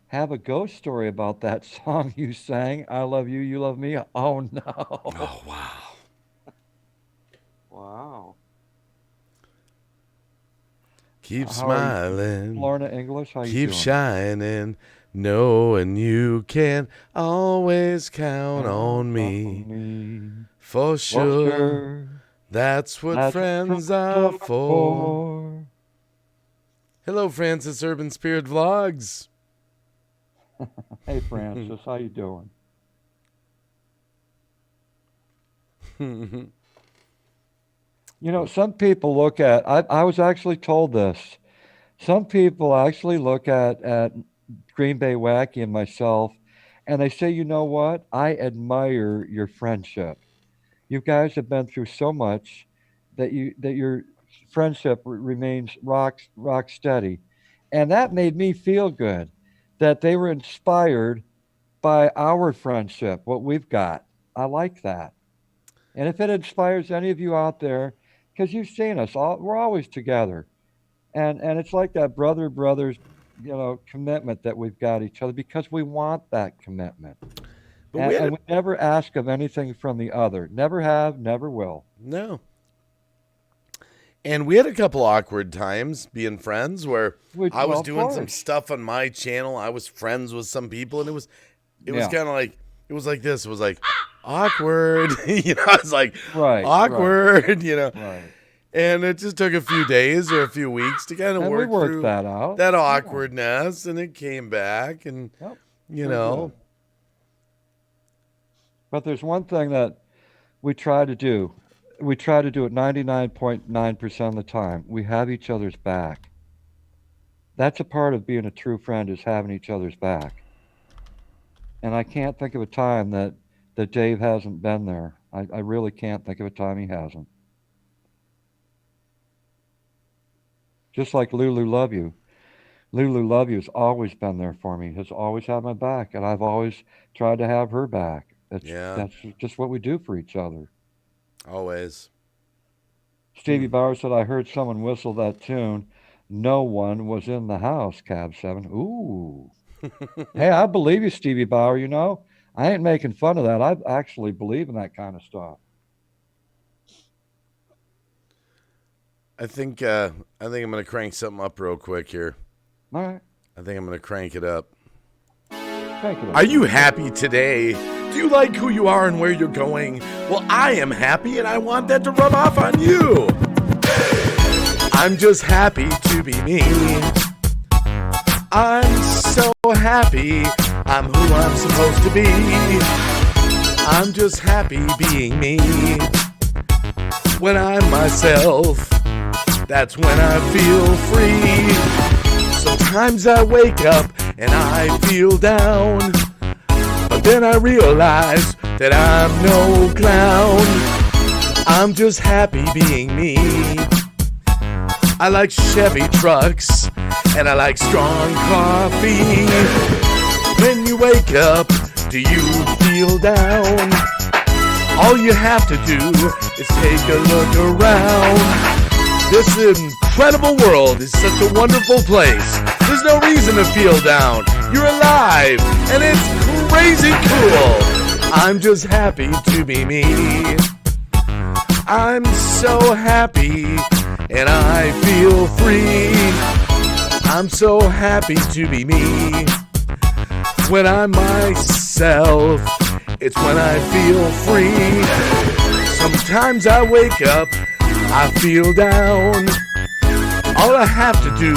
have a ghost story about that song you sang. I love you, you love me. Oh no! Oh wow! Wow. Keep How are you, smiling. Lorna English? How you Keep doing? shining, knowing you can always count on me. For sure, that's what friends are for. Hello, Francis Urban Spirit Vlogs. Hey, Francis, how you doing? You know, some people look at, I was actually told this. Some people actually look at Green Bay Wacky and myself, and they say, you know what? I admire your friendship. You guys have been through so much that your friendship remains rock steady. And that made me feel good that they were inspired by our friendship, what we've got. I like that. And if it inspires any of you out there, because you've seen us, we're always together. And it's like that brothers, commitment that we've got each other because we want that commitment. But And we never ask of anything from the other. Never have, never will. No. And we had a couple awkward times being friends where I was doing some stuff on my channel. I was friends with some people, and it was kind of like, it was like this. It was like awkward. I was like, awkward, Right. And it just took a few days or a few weeks to kind of work through that out. That awkwardness, and it came back, and, But there's one thing that we try to do. We try to do it 99.9% of the time. We have each other's back. That's a part of being a true friend, is having each other's back. And I can't think of a time that Dave hasn't been there. I really can't think of a time he hasn't. Just like Lulu Love You. Lulu Love You has always been there for me, has always had my back, and I've always tried to have her back. That's just what we do for each other. Always. Stevie Bauer said, I heard someone whistle that tune. No one was in the house, Cab 7. Ooh. Hey, I believe you, Stevie Bauer, I ain't making fun of that. I actually believe in that kind of stuff. I think I'm going to crank something up real quick here. All right. I think I'm going to crank it up. Crank it up. Are you happy today? Do you like who you are and where you're going? Well, I am happy, and I want that to rub off on you. I'm just happy to be me. I'm so happy. I'm who I'm supposed to be. I'm just happy being me. When I'm myself, that's when I feel free. Sometimes I wake up and I feel down, but then I realize that I'm no clown. I'm just happy being me. I like Chevy trucks and I like strong coffee. When you wake up, do you feel down? All you have to do is take a look around. This incredible world is such a wonderful place. There's no reason to feel down. You're alive, and it's crazy cool. I'm just happy to be me. I'm so happy and I feel free. I'm so happy to be me. When I'm myself, it's when I feel free. Sometimes I wake up, I feel down. All I have to do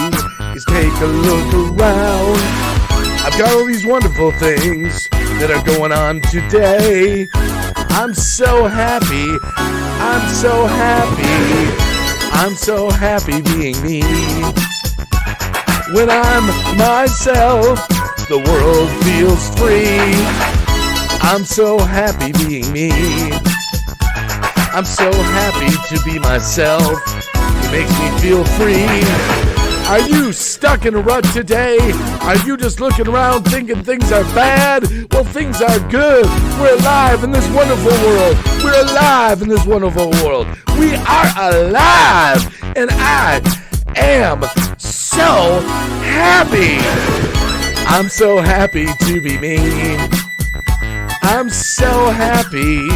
is take a look around. I've got all these wonderful things that are going on today. I'm so happy, I'm so happy, I'm so happy being me. When I'm myself, the world feels free. I'm so happy being me. I'm so happy to be myself. It makes me feel free. Are you stuck in a rut today? Are you just looking around thinking things are bad? Well, things are good. We're alive in this wonderful world. We're alive in this wonderful world. We are alive. And I am so happy. I'm so happy to be me. I'm so happy,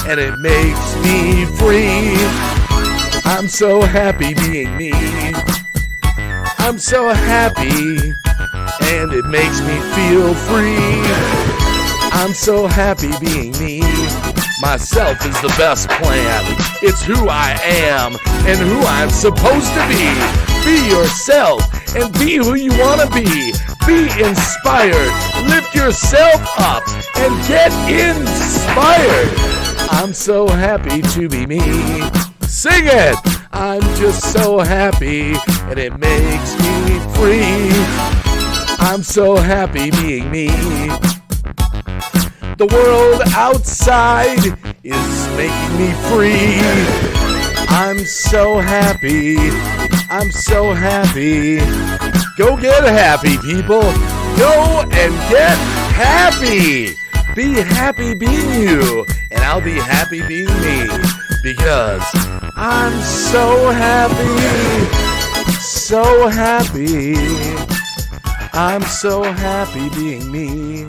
and it makes me free. I'm so happy being me. I'm so happy, and it makes me feel free. I'm so happy being me. Myself is the best plan. It's who I am and who I'm supposed to be. Be yourself and be who you want to be. Be inspired. Lift yourself up and get inspired. I'm so happy to be me. Sing it! I'm just so happy and it makes me free. I'm so happy being me. The world outside is making me free. I'm so happy. I'm so happy. Go get happy, people. Go and get happy. Be happy being you, and I'll be happy being me. Because I'm so happy. So happy. I'm so happy being me.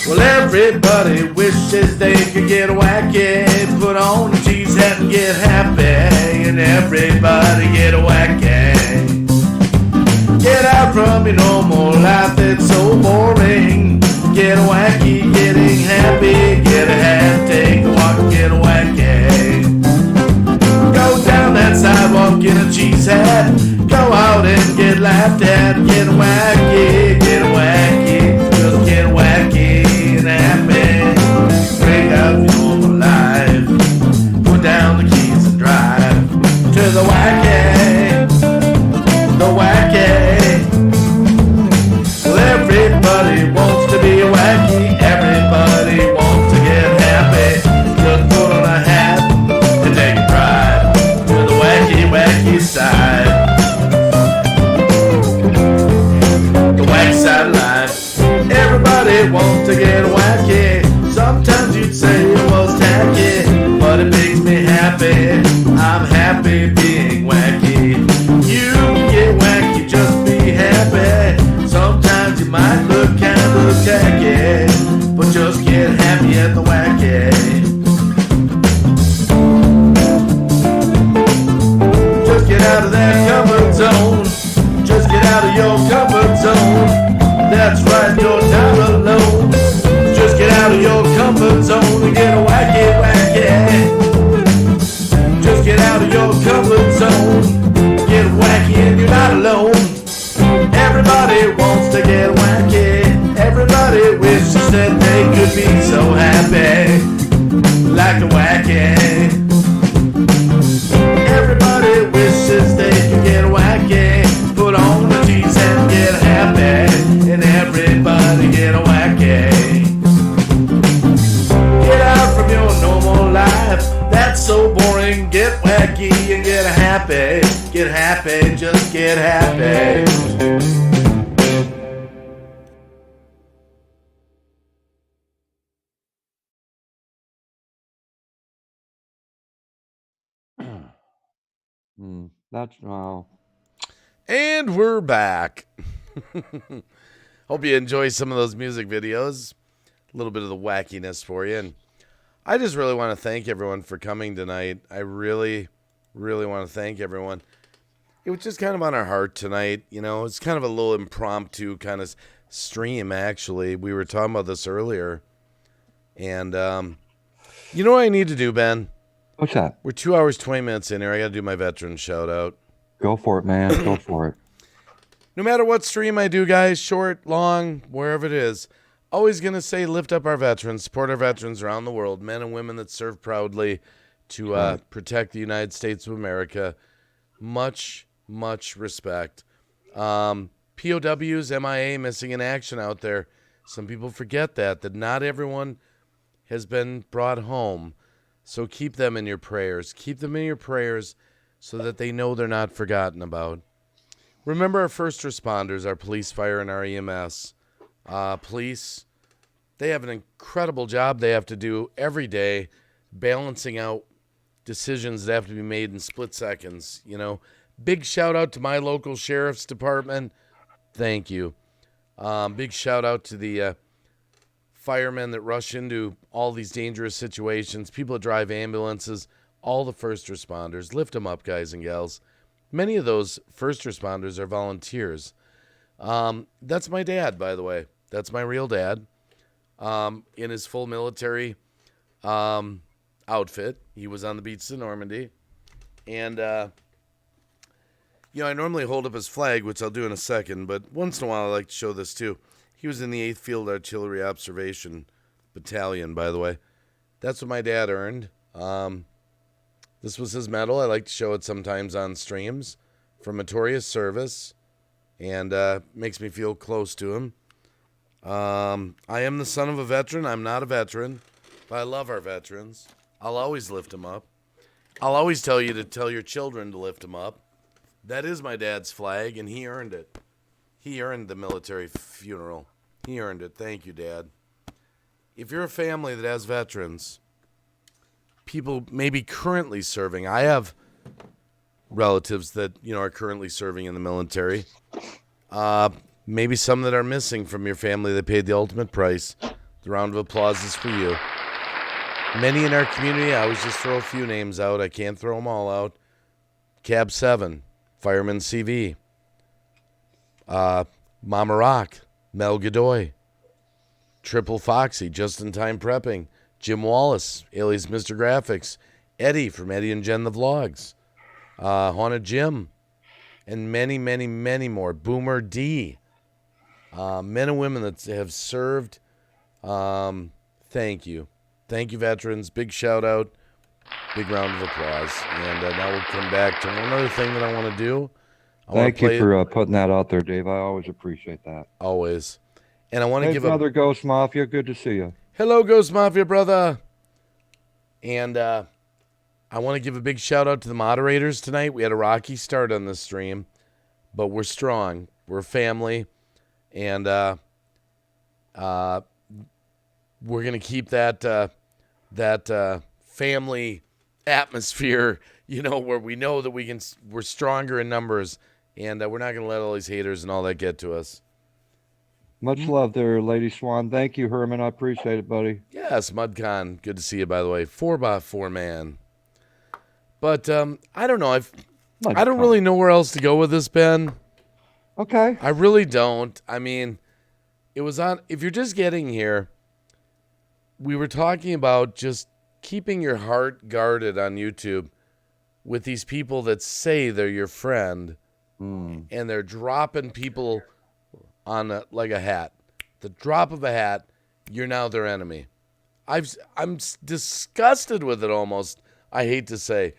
Well, everybody wishes they could get wacky. Put on the cheese hat and get happy. And everybody get wacky. Get out from your normal life, it's so boring. Get wacky, getting happy. Get a hat, take a walk, get wacky. Go down that sidewalk, get a cheese hat. Go out and get laughed at. Get wacky, get wacky. Just get wacky. Happy, break out your normal life, put down the keys and drive to the wacky, the wacky. Well, everybody wants to be wacky, everybody wants to get happy. Just put on a hat and take a ride to the wacky, wacky side, the wacky side of life. Everybody wants to get wacky. Sometimes you'd say it was tacky, but it makes me happy. I'm happy being wacky. You can get wacky, just be happy. Sometimes you might look kind of tacky, but just get happy at the wacky. Just get out of that comfort zone. Just get out of your comfort zone. That's right, you're not alone. Just get out of your comfort zone and get wacky, wacky. Just get out of your comfort zone. Get wacky and you're not alone. Everybody wants to get wacky. Everybody wishes that they could be so happy, like a wacky. Everybody wishes they could get wacky. Put on the cheese and get happy. And everybody get wacky. Get out from your normal life, that's so boring. Get wacky and get happy. Get happy, just get happy. That's wow. And we're back. Hope you enjoy some of those music videos. A little bit of the wackiness for you. And I just really want to thank everyone for coming tonight. I really, really want to thank everyone. It was just kind of on our heart tonight. You know, it's kind of a little impromptu kind of stream, actually. We were talking about this earlier. And you know what I need to do, Ben? What's that? We're 2 hours, 20 minutes in here. I got to do my veteran shout out. Go for it, man. Go for it. No matter what stream I do, guys, short, long, wherever it is, always going to say lift up our veterans, support our veterans around the world, men and women that serve proudly to protect the United States of America. Much, much respect. POWs, MIA, missing in action out there. Some people forget that not everyone has been brought home. So keep them in your prayers. Keep them in your prayers so that they know they're not forgotten about. Remember our first responders, our police, fire, and our EMS. Police, they have an incredible job they have to do every day, balancing out decisions that have to be made in split seconds. You know, big shout out to my local sheriff's department. Thank you. Big shout out to the firemen that rush into all these dangerous situations, people that drive ambulances, all the first responders. Lift them up, guys and gals. Many of those first responders are volunteers. That's my dad, by the way. That's my real dad. In his full military outfit. He was on the beaches of Normandy. And, you know, I normally hold up his flag, which I'll do in a second, but once in a while I like to show this too. He was in the 8th Field Artillery Observation Battalion, by the way. That's what my dad earned. This was his medal. I like to show it sometimes on streams for meritorious service, and makes me feel close to him. I am the son of a veteran. I'm not a veteran, but I love our veterans. I'll always lift them up. I'll always tell you to tell your children to lift them up. That is my dad's flag, and he earned it. He earned the military funeral. He earned it. Thank you, Dad. If you're a family that has veterans, people maybe currently serving. I have relatives that, you know, are currently serving in the military. Maybe some that are missing from your family that paid the ultimate price. The round of applause is for you. Many in our community, I always just throw a few names out. I can't throw them all out. Cab 7, Fireman CV, Mama Rock, Mel Godoy, Triple Foxy, Just in Time Prepping, Jim Wallace, alias Mr. Graphics, Eddie from Eddie and Jen the Vlogs, Haunted Jim, and many, many, many more. Boomer D, men and women that have served. Thank you. Thank you, veterans. Big shout out. Big round of applause. And now we'll come back to one other thing that I want to do. Thank you for putting that out there, Dave. I always appreciate that. Always. And I want to Hey, give Brother Ghost Mafia, good to see you. Hello, Ghost Mafia, brother. And I want to give a big shout out to the moderators tonight. We had a rocky start on this stream, but we're strong. We're a family. And we're going to keep that family atmosphere, you know, where we know that we're stronger in numbers, and we're not going to let all these haters and all that get to us. Much love there, Lady Swan. Thank you, Herman. I appreciate it, buddy. Yes, Mudcon. Good to see you, by the way. 4x4 man. But I don't know. I don't really know where else to go with this, Ben. Okay. I really don't. I mean, it was on. If you're just getting here, we were talking about just keeping your heart guarded on YouTube with these people that say they're your friend, and they're dropping people on like a hat. The drop of a hat, you're now their enemy. I'm disgusted with it almost. I hate to say.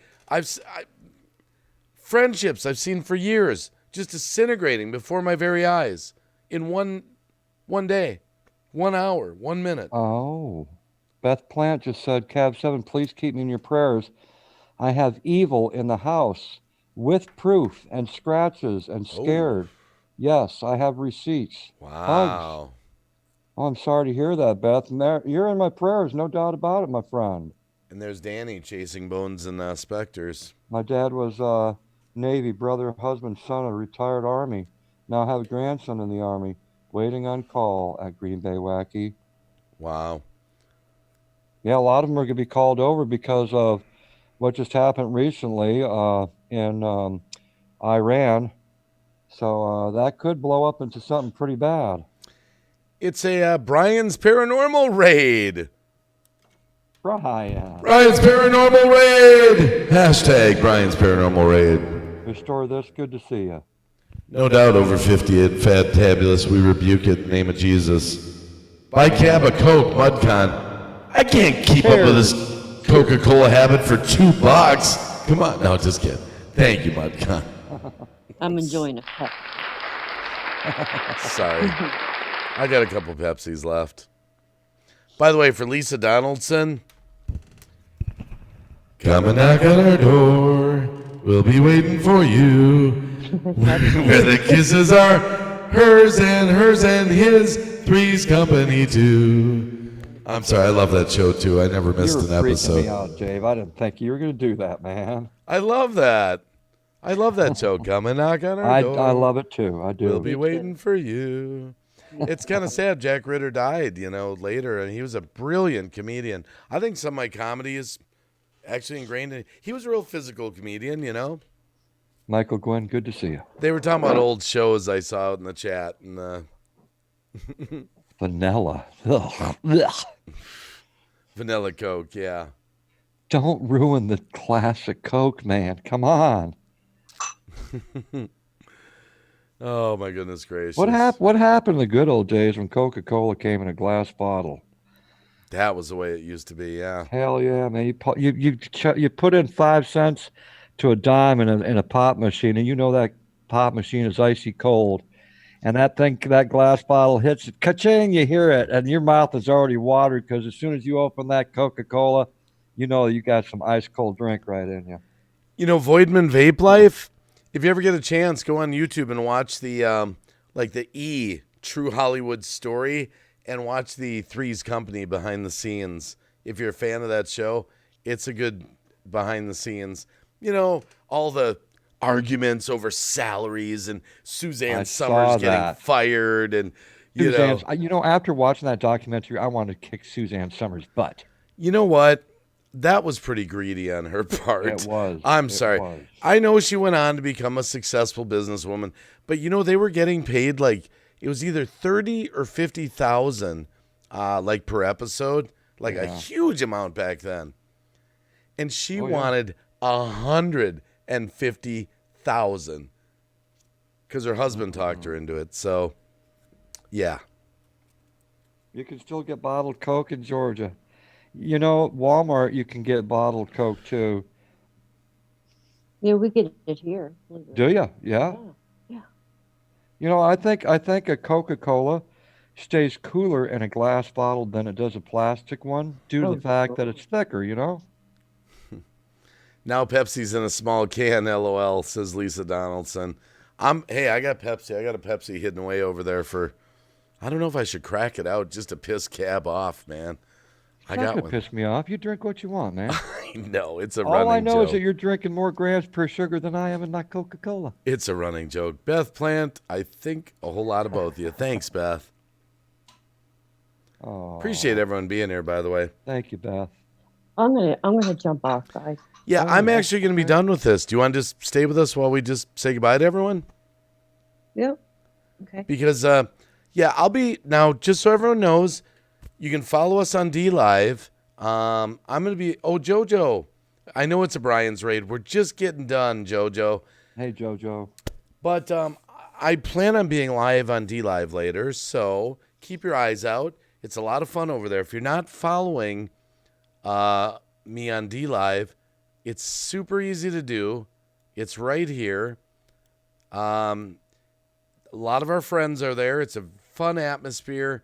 Friendships I've seen for years just disintegrating before my very eyes in one day, 1 hour, 1 minute. Oh. Beth Plant just said, Cab 7, please keep me in your prayers. I have evil in the house with proof and scratches and scared. Oh. Yes, I have receipts. Wow. Hugs. Oh, I'm sorry to hear that, Beth. You're in my prayers, no doubt about it, my friend. And there's Danny chasing bones and specters. My dad was Navy, brother, husband, son of a retired Army. Now have a grandson in the Army, waiting on call at Green Bay Wacky. Wow. Yeah, a lot of them are going to be called over because of what just happened recently in Iran. So that could blow up into something pretty bad. It's a Brian's Paranormal Raid. Brian. Brian's Paranormal Raid. Hashtag Brian's Paranormal Raid. Restore this. Good to see you. No doubt over 50 at Fantabulous. We rebuke it in the name of Jesus. Buy cab of Coke, Mudcon. I can't keep up with this Coca-Cola habit for $2. Come on. No, just kidding. Thank you, Mudcon. I'm enjoying a pep. Sorry. I got a couple Pepsis left. By the way, for Lisa Donaldson, come and knock on our door. We'll be waiting for you. Where the kisses are hers and his. Three's Company too. I'm sorry, I love that show too. I never missed an episode. You're freaking me out, Dave. I didn't think you were going to do that, man. I love that. I love that show. Come and knock on our door. I love it too. I do. We'll be waiting for you. It's kind of sad. Jack Ritter died, later, and he was a brilliant comedian. I think some of my comedy is actually ingrained in. He was a real physical comedian, Michael Gwynn, good to see you. They were talking about old shows I saw out in the chat, and Vanilla. Ugh. Vanilla Coke, yeah. Don't ruin the classic Coke, man. Come on. Oh my goodness gracious! What happened in the good old days when Coca-Cola came in a glass bottle? That was the way it used to be. Yeah. Hell yeah, man! You put in 5 cents to a dime in a pop machine, and that pop machine is icy cold, and that glass bottle hits it, ka-ching! You hear it, and your mouth is already watered because as soon as you open that Coca-Cola, you got some ice cold drink right in you. Voidman Vape Life. If you ever get a chance, go on YouTube and watch the the True Hollywood Story and watch the Three's Company behind the scenes. If you're a fan of that show, it's a good behind the scenes. All the arguments over salaries and Suzanne Summers getting fired and after watching that documentary, I wanted to kick Suzanne Summers' butt. You know what? That was pretty greedy on her part. It was. I'm sorry. I know she went on to become a successful businesswoman, but they were getting paid it was either $30,000 or $50,000 per episode, a huge amount back then. And she wanted $150,000 because her husband talked her into it. So, yeah. You can still get bottled Coke in Georgia. Walmart, you can get bottled Coke too. Yeah, we get it here. Do you? Yeah. I think a Coca-Cola stays cooler in a glass bottle than it does a plastic one due to the fact that it's thicker, Now Pepsi's in a small can, LOL, says Lisa Donaldson. I got Pepsi. I got a Pepsi hidden away over there I don't know if I should crack it out just to piss Cab off, man. I got one. Piss me off. You drink what you want, man. I know. It's a running joke. All I know is that you're drinking more grams per sugar than I am in that Coca-Cola. It's a running joke. Beth Plant, I think a whole lot of both of you. Thanks, Beth. Oh. Appreciate everyone being here, by the way. Thank you, Beth. I'm gonna jump off, guys. Yeah, I'm actually gonna be done with this. Do you want to just stay with us while we just say goodbye to everyone? Yep. Okay. Because I'll be now. Just so everyone knows, you can follow us on DLive. I'm gonna be. Oh, JoJo. I know it's a Brian's Raid. We're just getting done, JoJo. Hey, JoJo. But I plan on being live on DLive later, so keep your eyes out. It's a lot of fun over there. If you're not following me on DLive, it's super easy to do. It's right here. A lot of our friends are there. It's a fun atmosphere.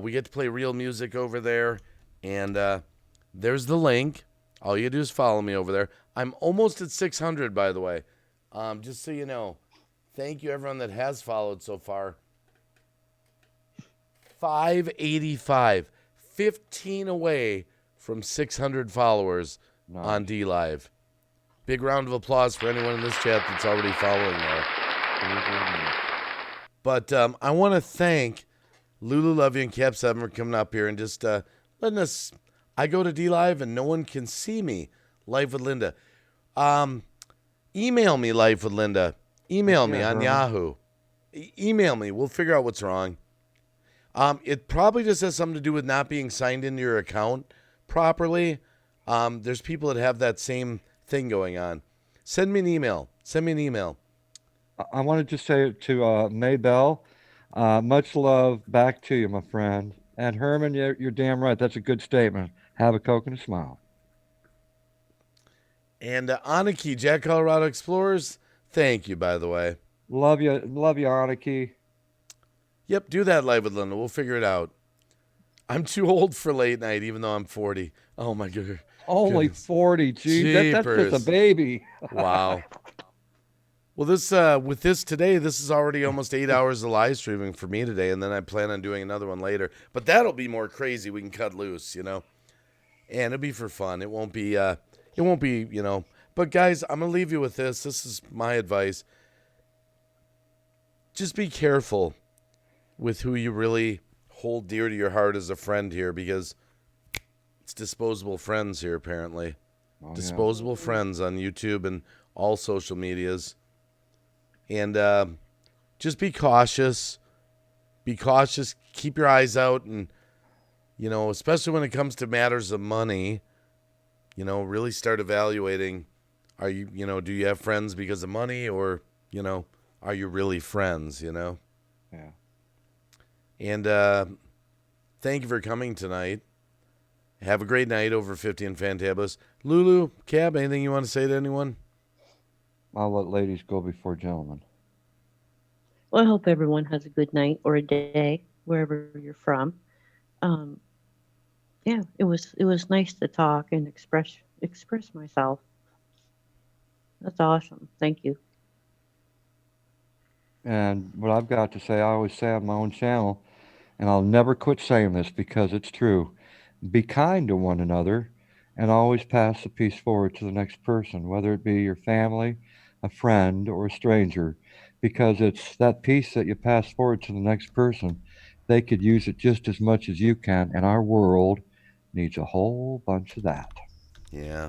We get to play real music over there. And there's the link. All you do is follow me over there. I'm almost at 600, by the way. Just so you know. Thank you, everyone that has followed so far. 585. 15 away from 600 followers on DLive. Big round of applause for anyone in this chat that's already following there. But I want to thank Lulu, Love You, and Cap 7 for coming up here and just letting us. I go to D Live and no one can see me. Live with Linda. Email me, Live with Linda. Email me on Yahoo. Email me. We'll figure out what's wrong. It probably just has something to do with not being signed into your account properly. There's people that have that same thing going on. Send me an email. I want to just say to Maybell, much love back to you, my friend. And Herman, you're damn right. That's a good statement. Have a Coke and a smile. And Aniki, Jack Colorado Explorers, thank you, by the way. Love you, Aniki. Yep, do that, Live with Linda. We'll figure it out. I'm too old for late night, even though I'm 40. Oh, my God. Only 40, geez. That's just a baby. Wow. Well, this with this today, this is already almost 8 hours of live streaming for me today, and then I plan on doing another one later. But that'll be more crazy. We can cut loose, and it'll be for fun. It won't be, But guys, I'm gonna leave you with this. This is my advice. Just be careful with who you really hold dear to your heart as a friend here, because it's disposable friends here, apparently. Disposable friends on YouTube and all social medias. And just be cautious. Be cautious. Keep your eyes out. And, especially when it comes to matters of money, really start evaluating. Do you have friends because of money, or, are you really friends, Yeah. And thank you for coming tonight. Have a great night over 50 and Fantabulous. Lulu, Cab, anything you want to say to anyone? I'll let ladies go before gentlemen. Well, I hope everyone has a good night or a day wherever you're from. Yeah, it was nice to talk and express myself. That's awesome. Thank you. And what I've got to say, I always say on my own channel, and I'll never quit saying this because it's true. Be kind to one another and always pass the peace forward to the next person, whether it be your family, a friend, or a stranger, because it's that peace that you pass forward to the next person. They could use it just as much as you can, and our world needs a whole bunch of that. Yeah.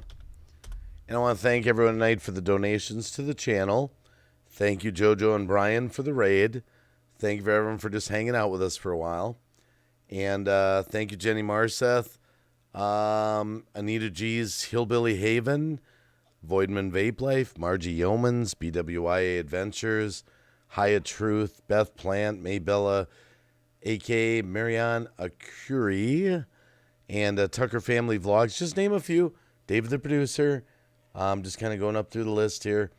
And I want to thank everyone tonight for the donations to the channel. Thank you, JoJo and Brian, for the raid. Thank you for everyone for just hanging out with us for a while. And thank you, Jenny Marseth, Anita G's Hillbilly Haven, Voidman Vape Life, Margie Yeomans, BWIA Adventures, Haya Truth, Beth Plant, Maybella, a.k.a. Marianne Acuri, and Tucker Family Vlogs. Just name a few. David the producer. Just kind of going up through the list here.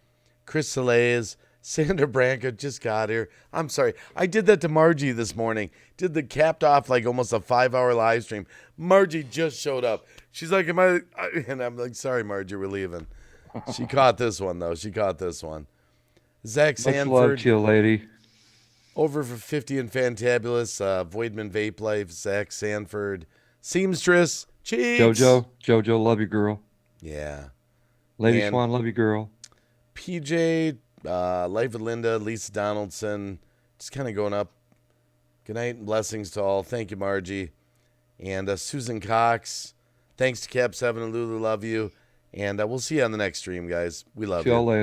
Chris Salez, Sandra Branca just got here. I'm sorry. I did that to Margie this morning. Did the capped off like almost a 5-hour live stream. Margie just showed up. She's like, am I? And I'm like, sorry, Margie, we're leaving. She caught this one, though. Zach Much Sanford. love to you, lady. Over for 50 and Fantabulous. Voidman Vape Life. Zach Sanford. Seamstress. Cheeks. Jojo, love you, girl. Yeah. Lady And Swan, love you, girl. PJ, Life with Linda, Lisa Donaldson, just kind of going up. Good night and blessings to all. Thank you, Margie. And Susan Cox. Thanks to Cap7 and Lulu, love you. And we'll see you on the next stream, guys. We love See you. y'all later.